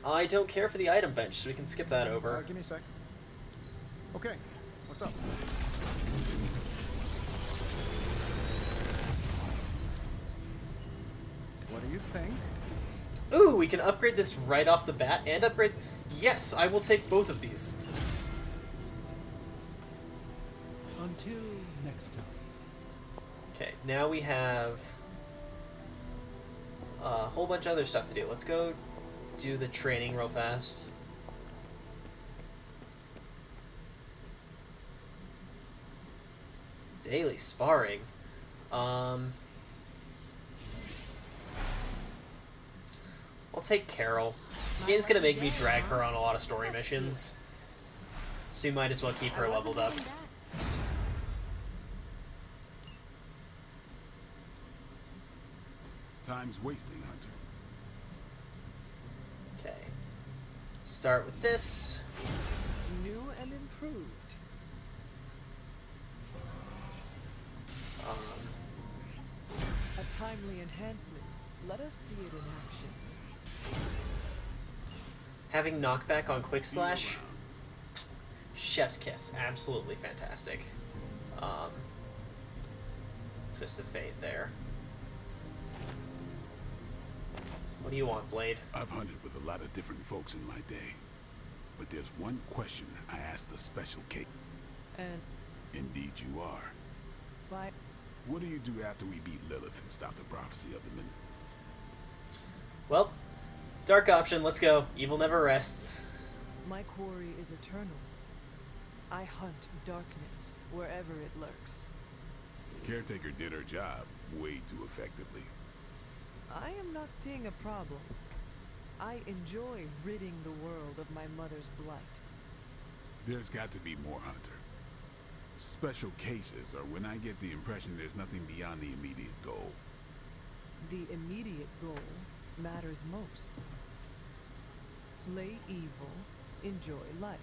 I don't care for the item bench, so we can skip that over. Give me a sec. Okay, what's up? What do you think? Ooh, we can upgrade this right off the bat and upgrade... Yes, I will take both of these. Until next time. Okay, now we have a whole bunch of other stuff to do. Let's go do the training real fast. Daily sparring. I'll take Carol. The game's gonna make me drag her on a lot of story missions, so you might as well keep her leveled up. Time's wasting, Hunter. Okay. Start with this. New and improved. A timely enhancement. Let us see it in action. Having knockback on Quick Slash. Chef's Kiss. Absolutely fantastic. Twist of Fate there. What do you want, Blade? I've hunted with a lot of different folks in my day, but there's one question I asked the special case. And Indeed you are. by What do you do after we beat Lilith and stop the prophecy of the Min? Well, dark option. Let's go. Evil never rests. my quarry is eternal. I hunt darkness wherever it lurks. Caretaker did her job way too effectively. I am not seeing a problem. I enjoy ridding the world of my mother's blight. There's got to be more, Hunter. Special cases are when I get the impression there's nothing beyond the immediate goal. The immediate goal matters most. Slay evil, enjoy life.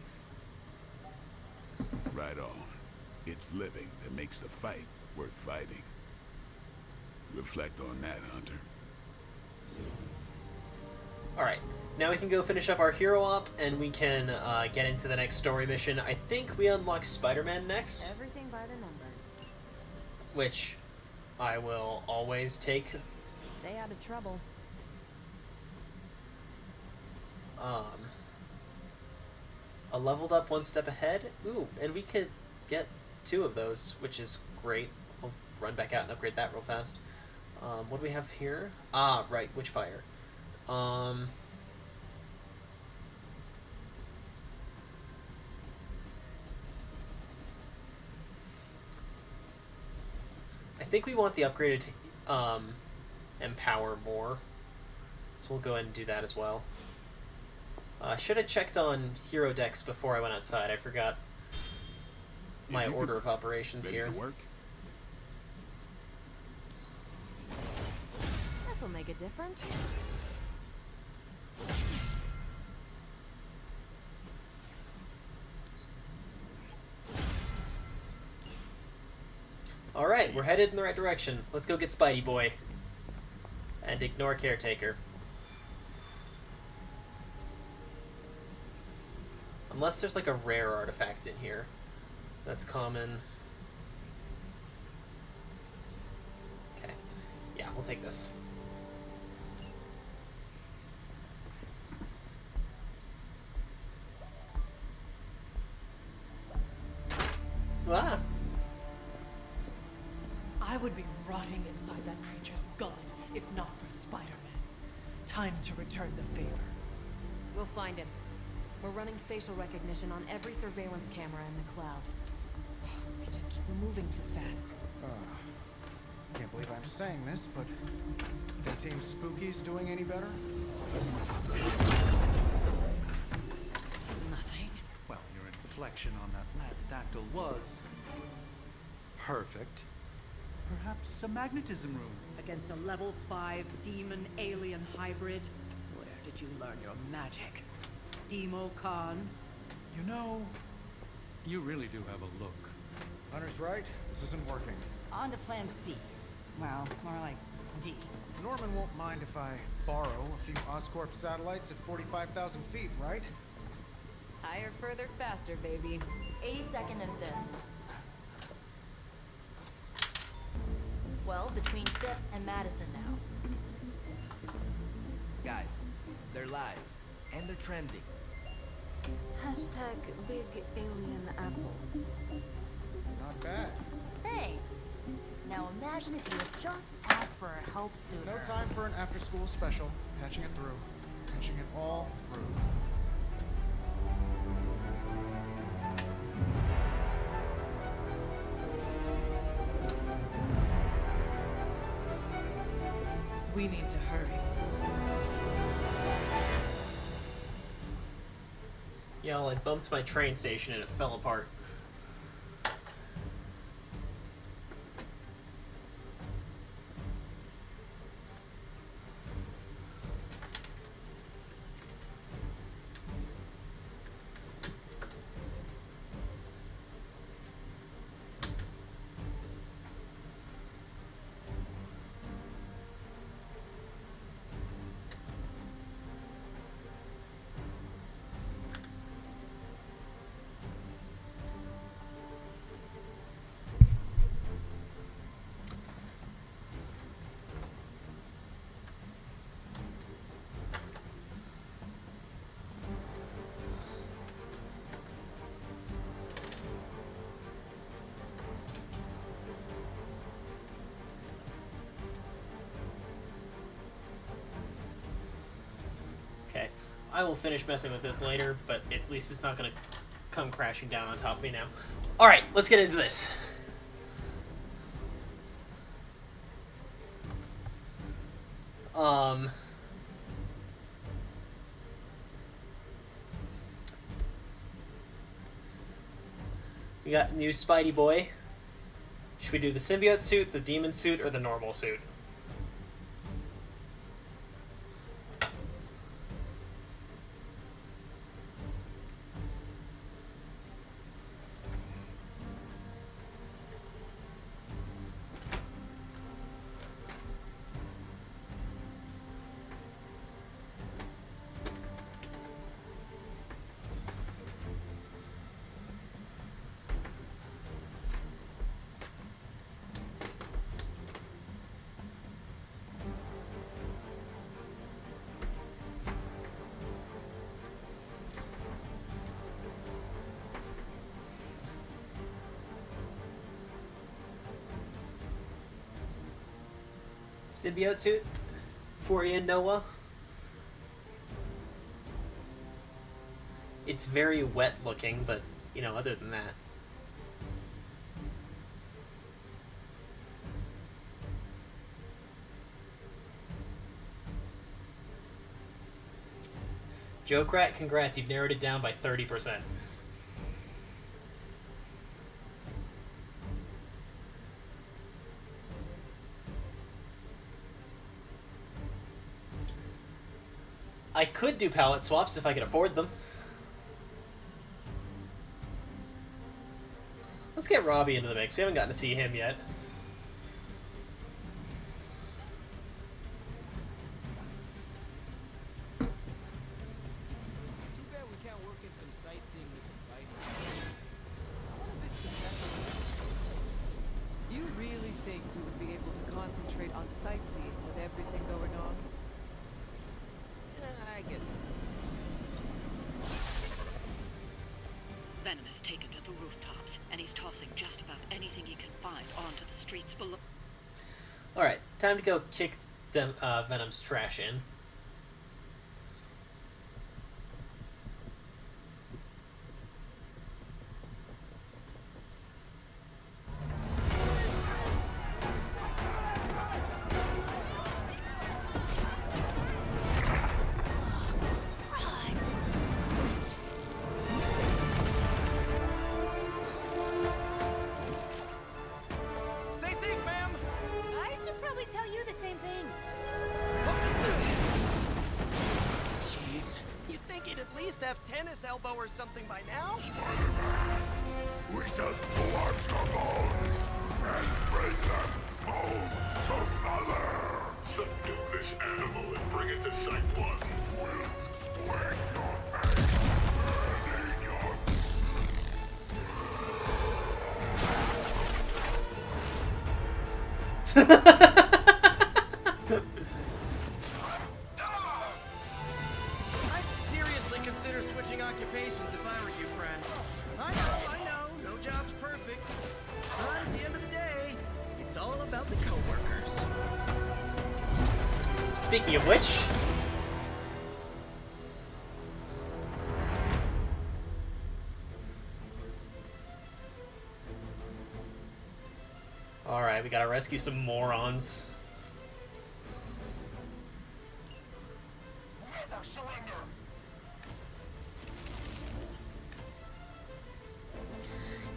Right on. It's living that makes the fight worth fighting. Reflect on that, Hunter. Alright, now we can go finish up our hero op, and we can get into the next story mission. I think we unlock Spider-Man next, Everything by the numbers. which I will always take. Stay out of trouble. A leveled up one step ahead. Ooh, and we could get 2 of those, which is great. I'll run back out and upgrade that real fast. What do we have here? Ah, right, Witchfire. I think we want the upgraded Empower more, so we'll go ahead and do that as well. Should have checked on Hero Decks before I went outside. I forgot my order of operations here. Ready to work? This'll make a difference. Alright, we're headed in the right direction. Let's go get Spidey Boy. And ignore Caretaker. Unless there's like a rare artifact in here. That's common. Okay. Yeah, we'll take this. Ah! I would be rotting inside that creature's gullet if not for Spider-Man. Time to return the favor. We'll find him. We're running facial recognition on every surveillance camera in the cloud. They just keep moving too fast. Can't believe I'm saying this, but think Team Spooky's doing any better? Nothing. Well, your inflection on that last dactyl was perfect. Perhaps a magnetism room. Against a level 5 demon alien hybrid? Where did you learn your magic? Demo Khan? You know, you really do have a look. Hunter's right. This isn't working. On to plan C. Well, more like D. Norman won't mind if I borrow a few Oscorp satellites at 45,000 feet, right? Higher, further, faster, baby. 82nd and 5th. Well, between 5th and Madison now. Guys, they're live. And they're trending. Hashtag big alien apple. Not bad. Thanks. Now imagine if you had just asked for our help sooner. No time for an after-school special. Patching it through. Patching it all through. We need to hurry. Y'all, I bumped my train station and it fell apart. Okay, I will finish messing with this later, but at least it's not going to come crashing down on top of me now. Alright, let's get into this. We got new Spidey boy. Should we do the symbiote suit, the demon suit, or the normal suit? Symbiote suit for you, Noah. It's very wet looking, but, you know, other than that. Jokerat, congrats, you've narrowed it down by 30%. I could do palette swaps if I could afford them. Let's get Robbie into the mix. We haven't gotten to see him yet. Too bad we can't work in some sightseeing with the fight. I wonder if it's perception. You really think you would be able to concentrate on sightseeing with everything going on? I guess not. Venom has taken to the rooftops, and he's tossing just about anything he can find onto the streets below. Alright, time to go kick Venom's trash in. Stay safe, ma'am! I should probably tell you the same thing. you'd at least have tennis elbow or something by now. Spider-Man, we just collect the bones and bring them home to Mother. Subdue this animal and bring it to Site 1. We'll squish your face and eat your... I'd seriously consider switching occupations if I were you, friend. I know, no job's perfect. But at the end of the day, it's all about the coworkers. Speaking of which, alright, we gotta rescue some morons.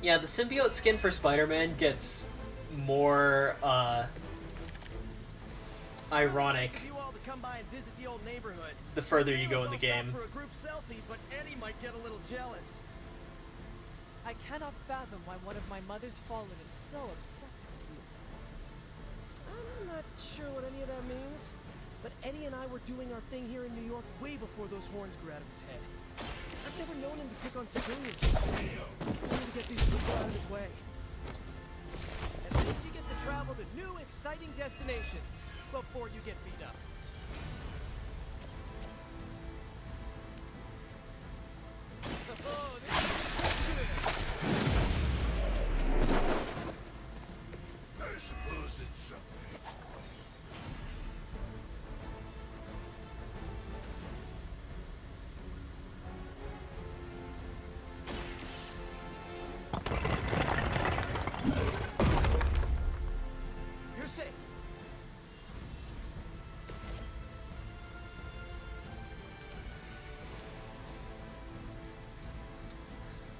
Yeah, the symbiote skin for Spider-Man gets more, ironic You all to come by and visit the old neighborhood. the further you go in the Let's all stop game. for a group selfie, but Eddie might get a little jealous. I cannot fathom why one of my mother's fallen is so obsessed with you. I'm not sure what any of that means, but Eddie and I were doing our thing here in New York way before those horns grew out of his head. I've never known him to pick on civilians. I need to get these people out of his way. At least you get to travel to new, exciting destinations before you get beat up. Oh, I suppose it's something. you're safe.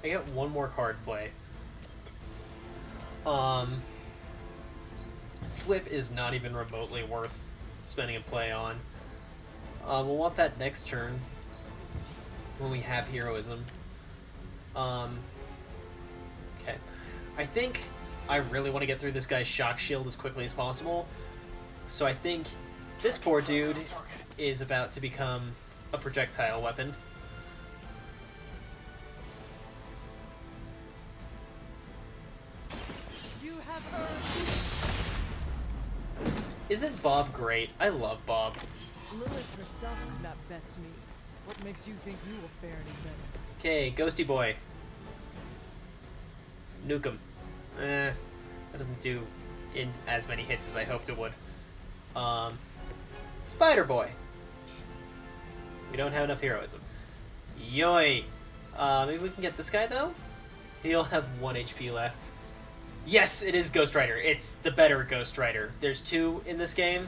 I get one more card play. Flip is not even remotely worth spending a play on. We'll want that next turn when we have heroism. Okay. I think I really want to get through this guy's shock shield as quickly as possible. So I think this poor dude is about to become a projectile weapon. You have earned. Isn't Bob great? I love Bob. Lilith herself could not best me. What makes you think you will fare any better? Okay, Ghosty Boy. Nuke him. That doesn't do in as many hits as I hoped it would. Spider Boy. We don't have enough heroism. Yoy. Maybe we can get this guy though? He'll have 1 HP left. Yes, it is Ghost Rider. It's the better Ghost Rider. There's 2 in this game.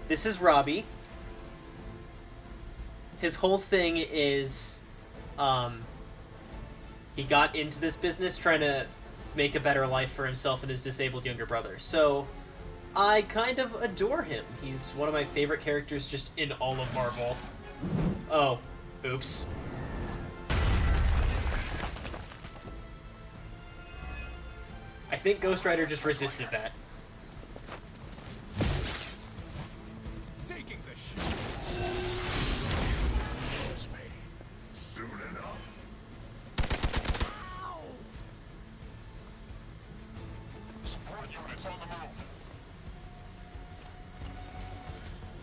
This is Robbie. His whole thing is, he got into this business trying to make a better life for himself and his disabled younger brother. So, I kind of adore him. He's one of my favorite characters just in all of Marvel. Oh, oops. I think Ghost Rider just resisted that. Taking the shot. Soon enough. Support units on the move.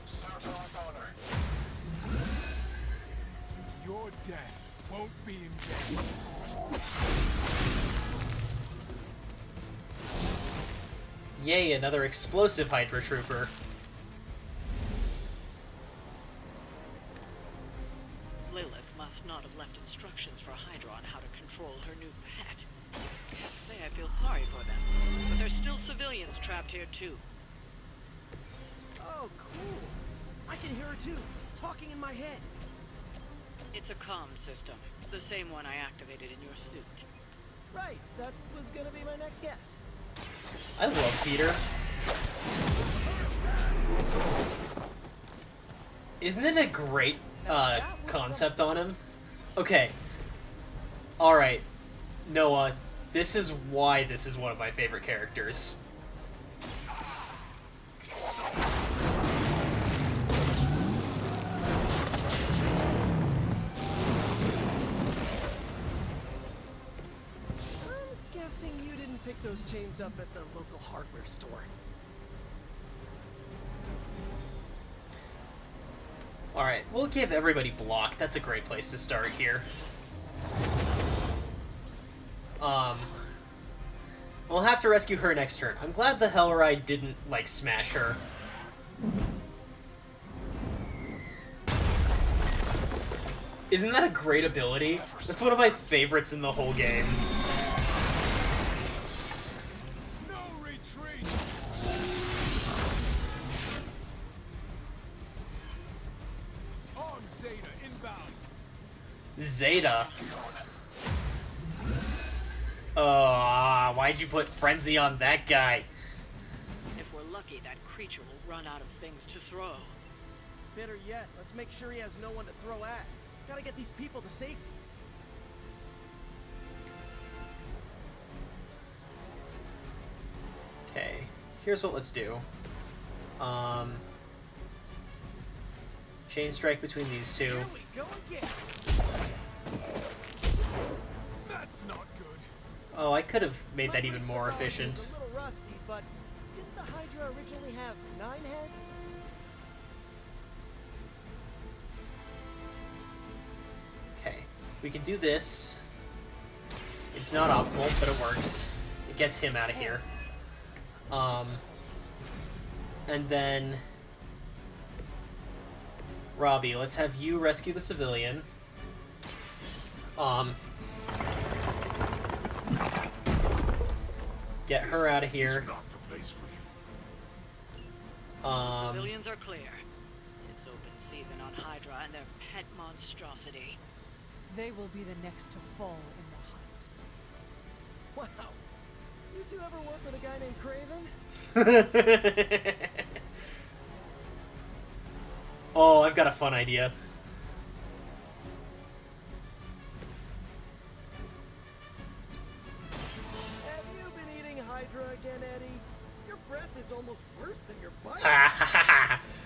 South on corner. Your death won't be in vain. Yay, another explosive Hydra Trooper. Lilith must not have left instructions for Hydra on how to control her new pet. I have to say I feel sorry for them, but there's still civilians trapped here too. Oh, cool. I can hear her too, talking in my head. It's a comm system, the same one I activated in your suit. Right, that was gonna be my next guess. I love Peter. Isn't it a great concept on him. Okay. Alright. Noah, this is why this is one of my favorite characters. I'm guessing you didn't pick those chains up at the local hardware store. Alright, we'll give everybody block. That's a great place to start here. We'll have to rescue her next turn. I'm glad the Hellride didn't, like, smash her. Isn't that a great ability? That's one of my favorites in the whole game. No retreat. Arm Zeta inbound. Zeta? Why'd you put Frenzy on that guy? If we're lucky, that creature will run out of things to throw. Better yet, let's make sure he has no one to throw at. Gotta get these people to safety. Okay, here's what let's do. Chain strike between these two. Here we go again. That's not good. Oh, I could have made that even more efficient. A little rusty, but didn't the Hydra originally have 9 heads? Okay, we can do this. It's not optimal, but it works. It gets him out of here. And then Robbie, let's have you rescue the civilian. Get her out of here. Civilians are clear. It's open season on Hydra and their pet monstrosity. They will be the next to fall in the hunt. Wow. You two ever work with a guy named Craven? Oh, I've got a fun idea. Have you been eating Hydra again, Eddie? Your breath is almost worse than your bite.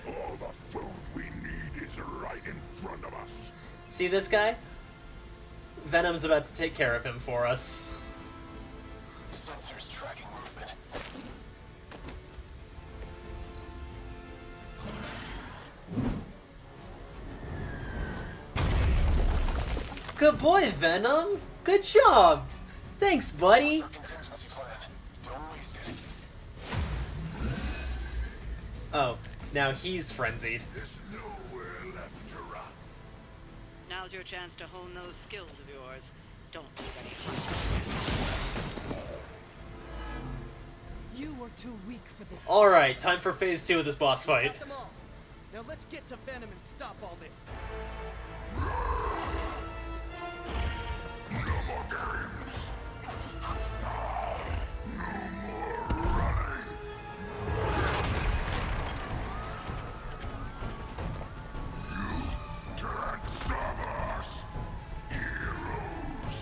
All the food we need is right in front of us. See this guy? Venom's about to take care of him for us. Sensors tracking movement. Good boy, Venom! Good job! Thanks, buddy! Oh, now he's frenzied. There's nowhere left to run. Now's your chance to hone those skills of yours. Don't leave any Hydra. You were too weak for this. Alright, time for phase 2 of this boss fight. Got them all. Now let's get to Venom and stop all this. No more games. No more running. You can't stop us, heroes.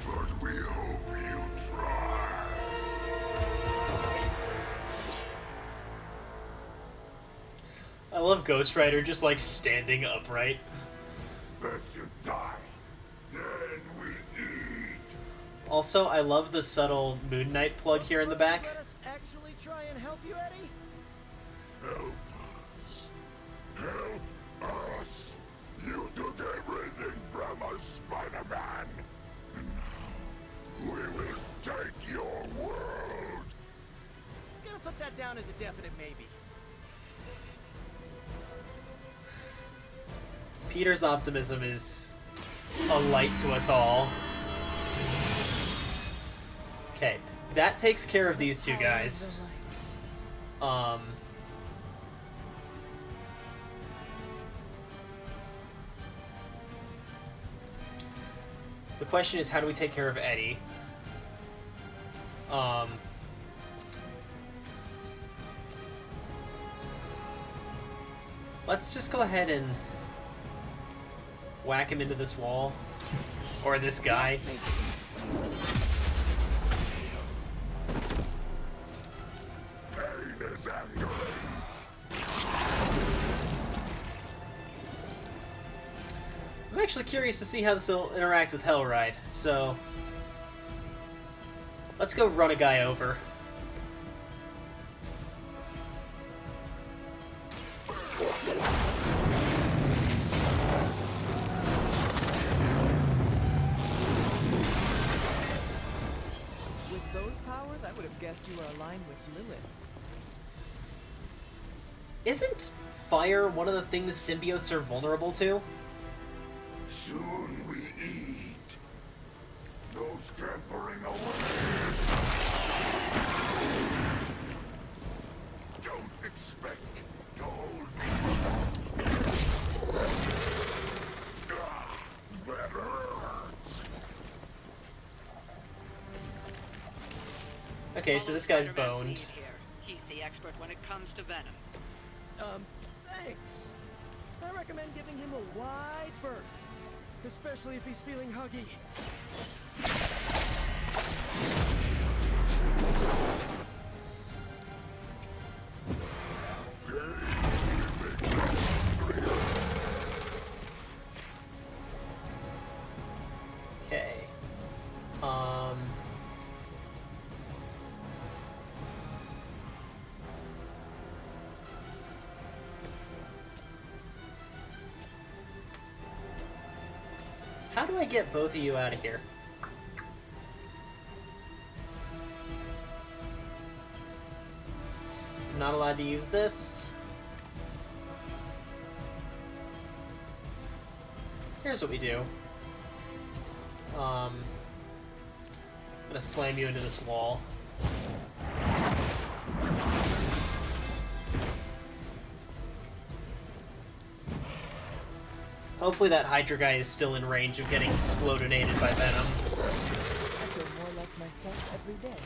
But we hope you try. I love Ghost Rider just like standing upright. First you die, then we eat. Also, I love the subtle Moon Knight plug here in the back. Let us actually try and help you, Eddie? Help us. Help us. You took everything from us, Spider-Man. And now we will take your world. I'm gonna put that down as a definite maybe. Peter's optimism is a light to us all. Okay, that takes care of these two guys. The question is, how do we take care of Eddie? Let's just go ahead and whack him into this wall. Or this guy. I'm actually curious to see how this will interact with Hellride, so let's go run a guy over. With those powers, I would have guessed you were aligned with Lilith. Isn't fire one of the things symbiotes are vulnerable to? Soon we eat. No scampering away. Don't expect to hold me. That hurts. Okay, so this guy's boned. Here. He's the expert when it comes to venom. Thanks. I recommend giving him a wide berth. Especially if he's feeling huggy. Okay. How do I get both of you out of here? Not allowed to use this. Here's what we do. I'm gonna slam you into this wall. Hopefully that Hydra guy is still in range of getting explodinated by Venom. I feel more like myself every day.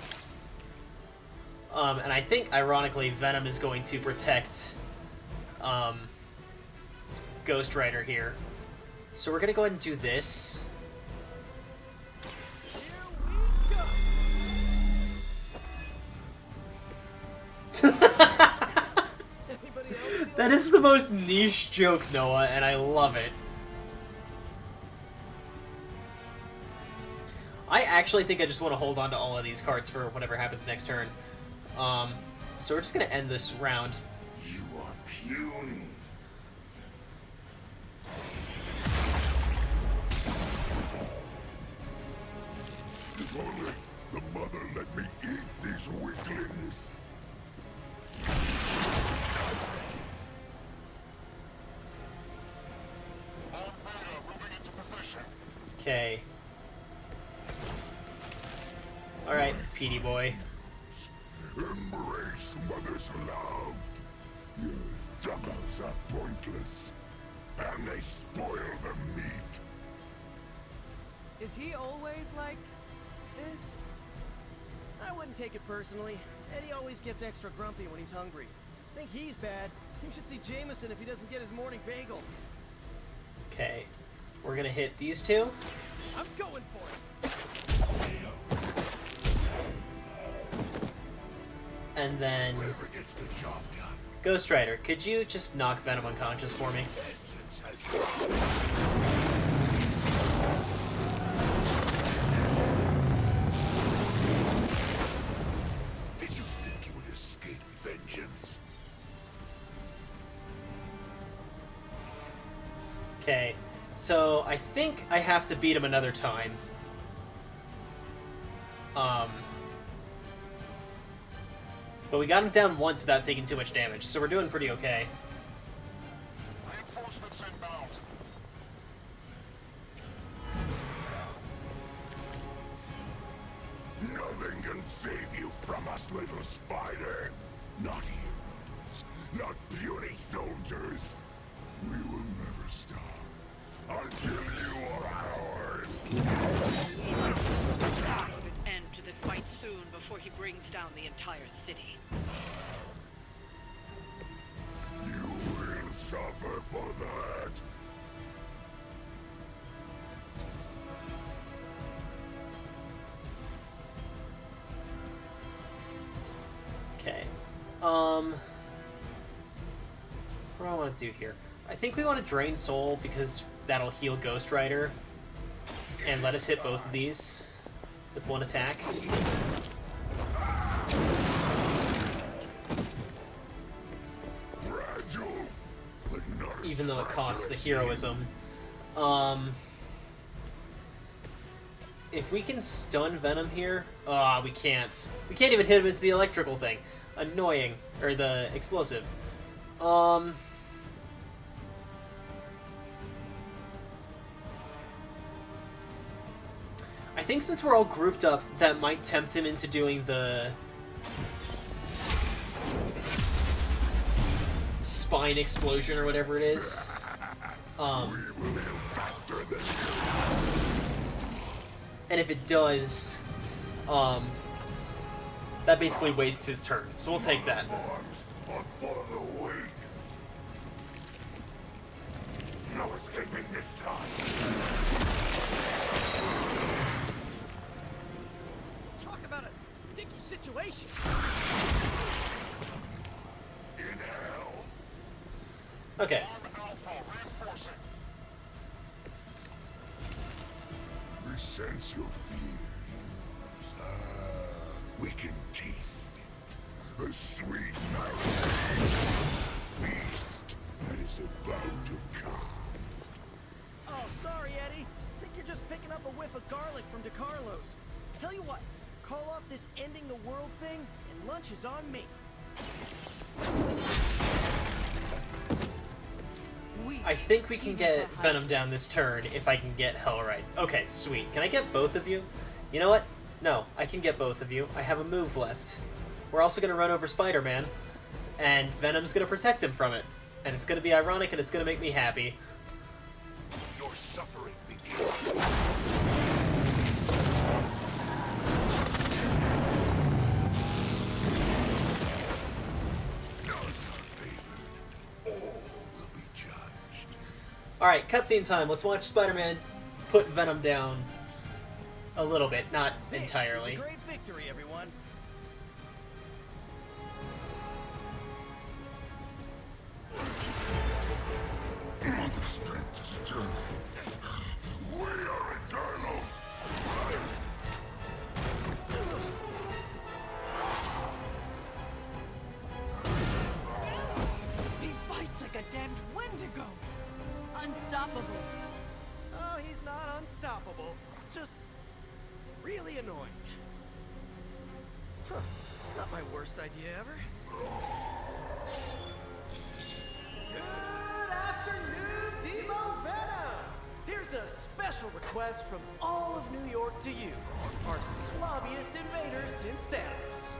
And I think, ironically, Venom is going to protect Ghost Rider here. So we're gonna go ahead and do this. That is the most niche joke, Noah, and I love it. I actually think I just want to hold on to all of these cards for whatever happens next turn. So we're just going to end this round. You are puny. If only the mother let me eat these weaklings. Okay. Alright, Petey boy. Embrace mother's love. Your struggles are pointless, and they spoil the meat. Is he always like this? I wouldn't take it personally. Eddie always gets extra grumpy when he's hungry. Think he's bad. You should see Jameson if he doesn't get his morning bagel. Okay. We're gonna hit these two. I'm going for it. And then Whoever gets the job done. Ghost Rider, could you just knock Venom unconscious for me? Did you think you would escape vengeance? Okay. So I think I have to beat him another time. But we got him down once without taking too much damage, so we're doing pretty okay. Reinforcements inbound. Nothing can save you from us, little spider. Not heroes, not puny soldiers. We will never stop until you are ours. Put an end to this fight soon before he brings down the entire city. You will suffer for that. Okay. What do I want to do here? I think we want to Drain Soul because that'll heal Ghost Rider and let us hit both of these with one attack. Fragile, but not Even though it costs the heroism. If we can stun Venom here... we can't. We can't even hit him into the electrical thing. Annoying. Or the explosive. I think since we're all grouped up, that might tempt him into doing the... spine explosion or whatever it is. And if it does, that basically wastes his turn. So we'll take that. No escaping this time. Talk about a sticky situation. In hell. Okay. We sense your fears. We can taste it. A sweet feast that is about to come. Oh, sorry, Eddie. Think you're just picking up a whiff of garlic from DeCarlo's. Tell you what, call off this ending the world thing, and lunch is on me. I think we can get Venom down this turn if I can get Hellrite. Okay, sweet. Can I get both of you? You know what? No, I can get both of you. I have a move left. We're also going to run over Spider-Man, and Venom's going to protect him from it. And it's going to be ironic, and it's going to make me happy. Your suffering begins. Alright, cutscene time. Let's watch Spider-Man put Venom down a little bit, not entirely. This is a great victory, everyone. Mother strength is eternal. We are eternal. He fights like a damned Wendigo. Unstoppable. Oh, he's not unstoppable. Just really annoying. Huh. Not my worst idea ever. Good afternoon, Demo Venom! Here's a special request from all of New York to you, our slobbiest invaders since Thanos.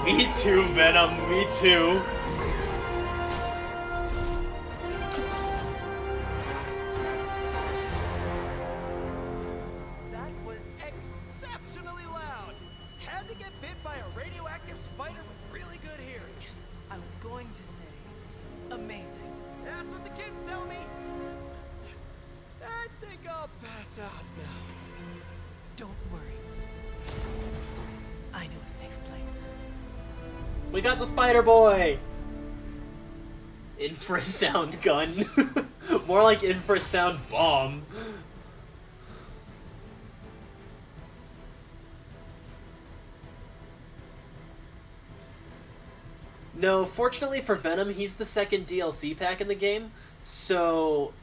Me too, Venom. Me too. That was exceptionally loud. Had to get bit by a radioactive spider with really good hearing. I was going to say, amazing. That's what the kids tell me. I think I'll pass out now. Don't worry. I know a safe place. We got the Spider Boy! Infrasound gun. More like infrasound bomb. No, fortunately for Venom, he's the second DLC pack in the game, so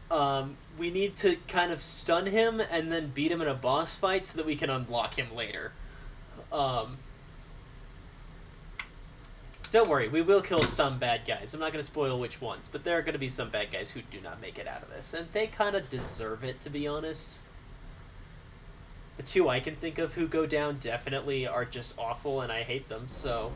we need to kind of stun him and then beat him in a boss fight so that we can unlock him later. Don't worry, we will kill some bad guys. I'm not going to spoil which ones, but there are going to be some bad guys who do not make it out of this, and they kind of deserve it, to be honest. the two I can think of who go down definitely are just awful, and I hate them, so...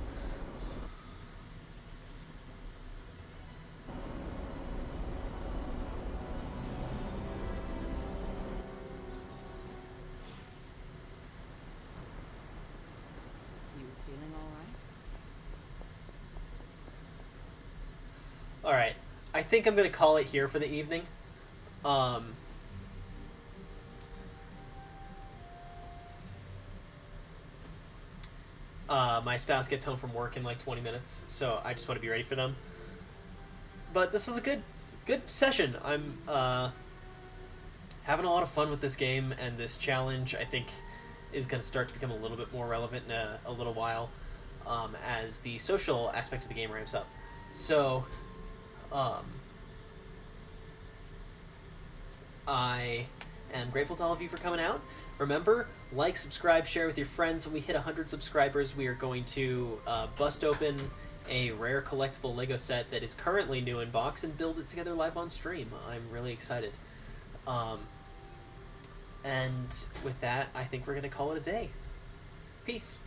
You feeling alright? Alright, I think I'm going to call it here for the evening. My spouse gets home from work in like 20 minutes, so I just want to be ready for them. But this was a good session. I'm having a lot of fun with this game, and this challenge, I think, is going to start to become a little bit more relevant in a little while as the social aspect of the game ramps up. So, I am grateful to all of you for coming out. Remember, like, subscribe, share with your friends. When we hit 100 subscribers, we are going to bust open a rare collectible Lego set that is currently new in box and build it together live on stream. I'm really excited. And with that, I think we're going to call it a day. Peace.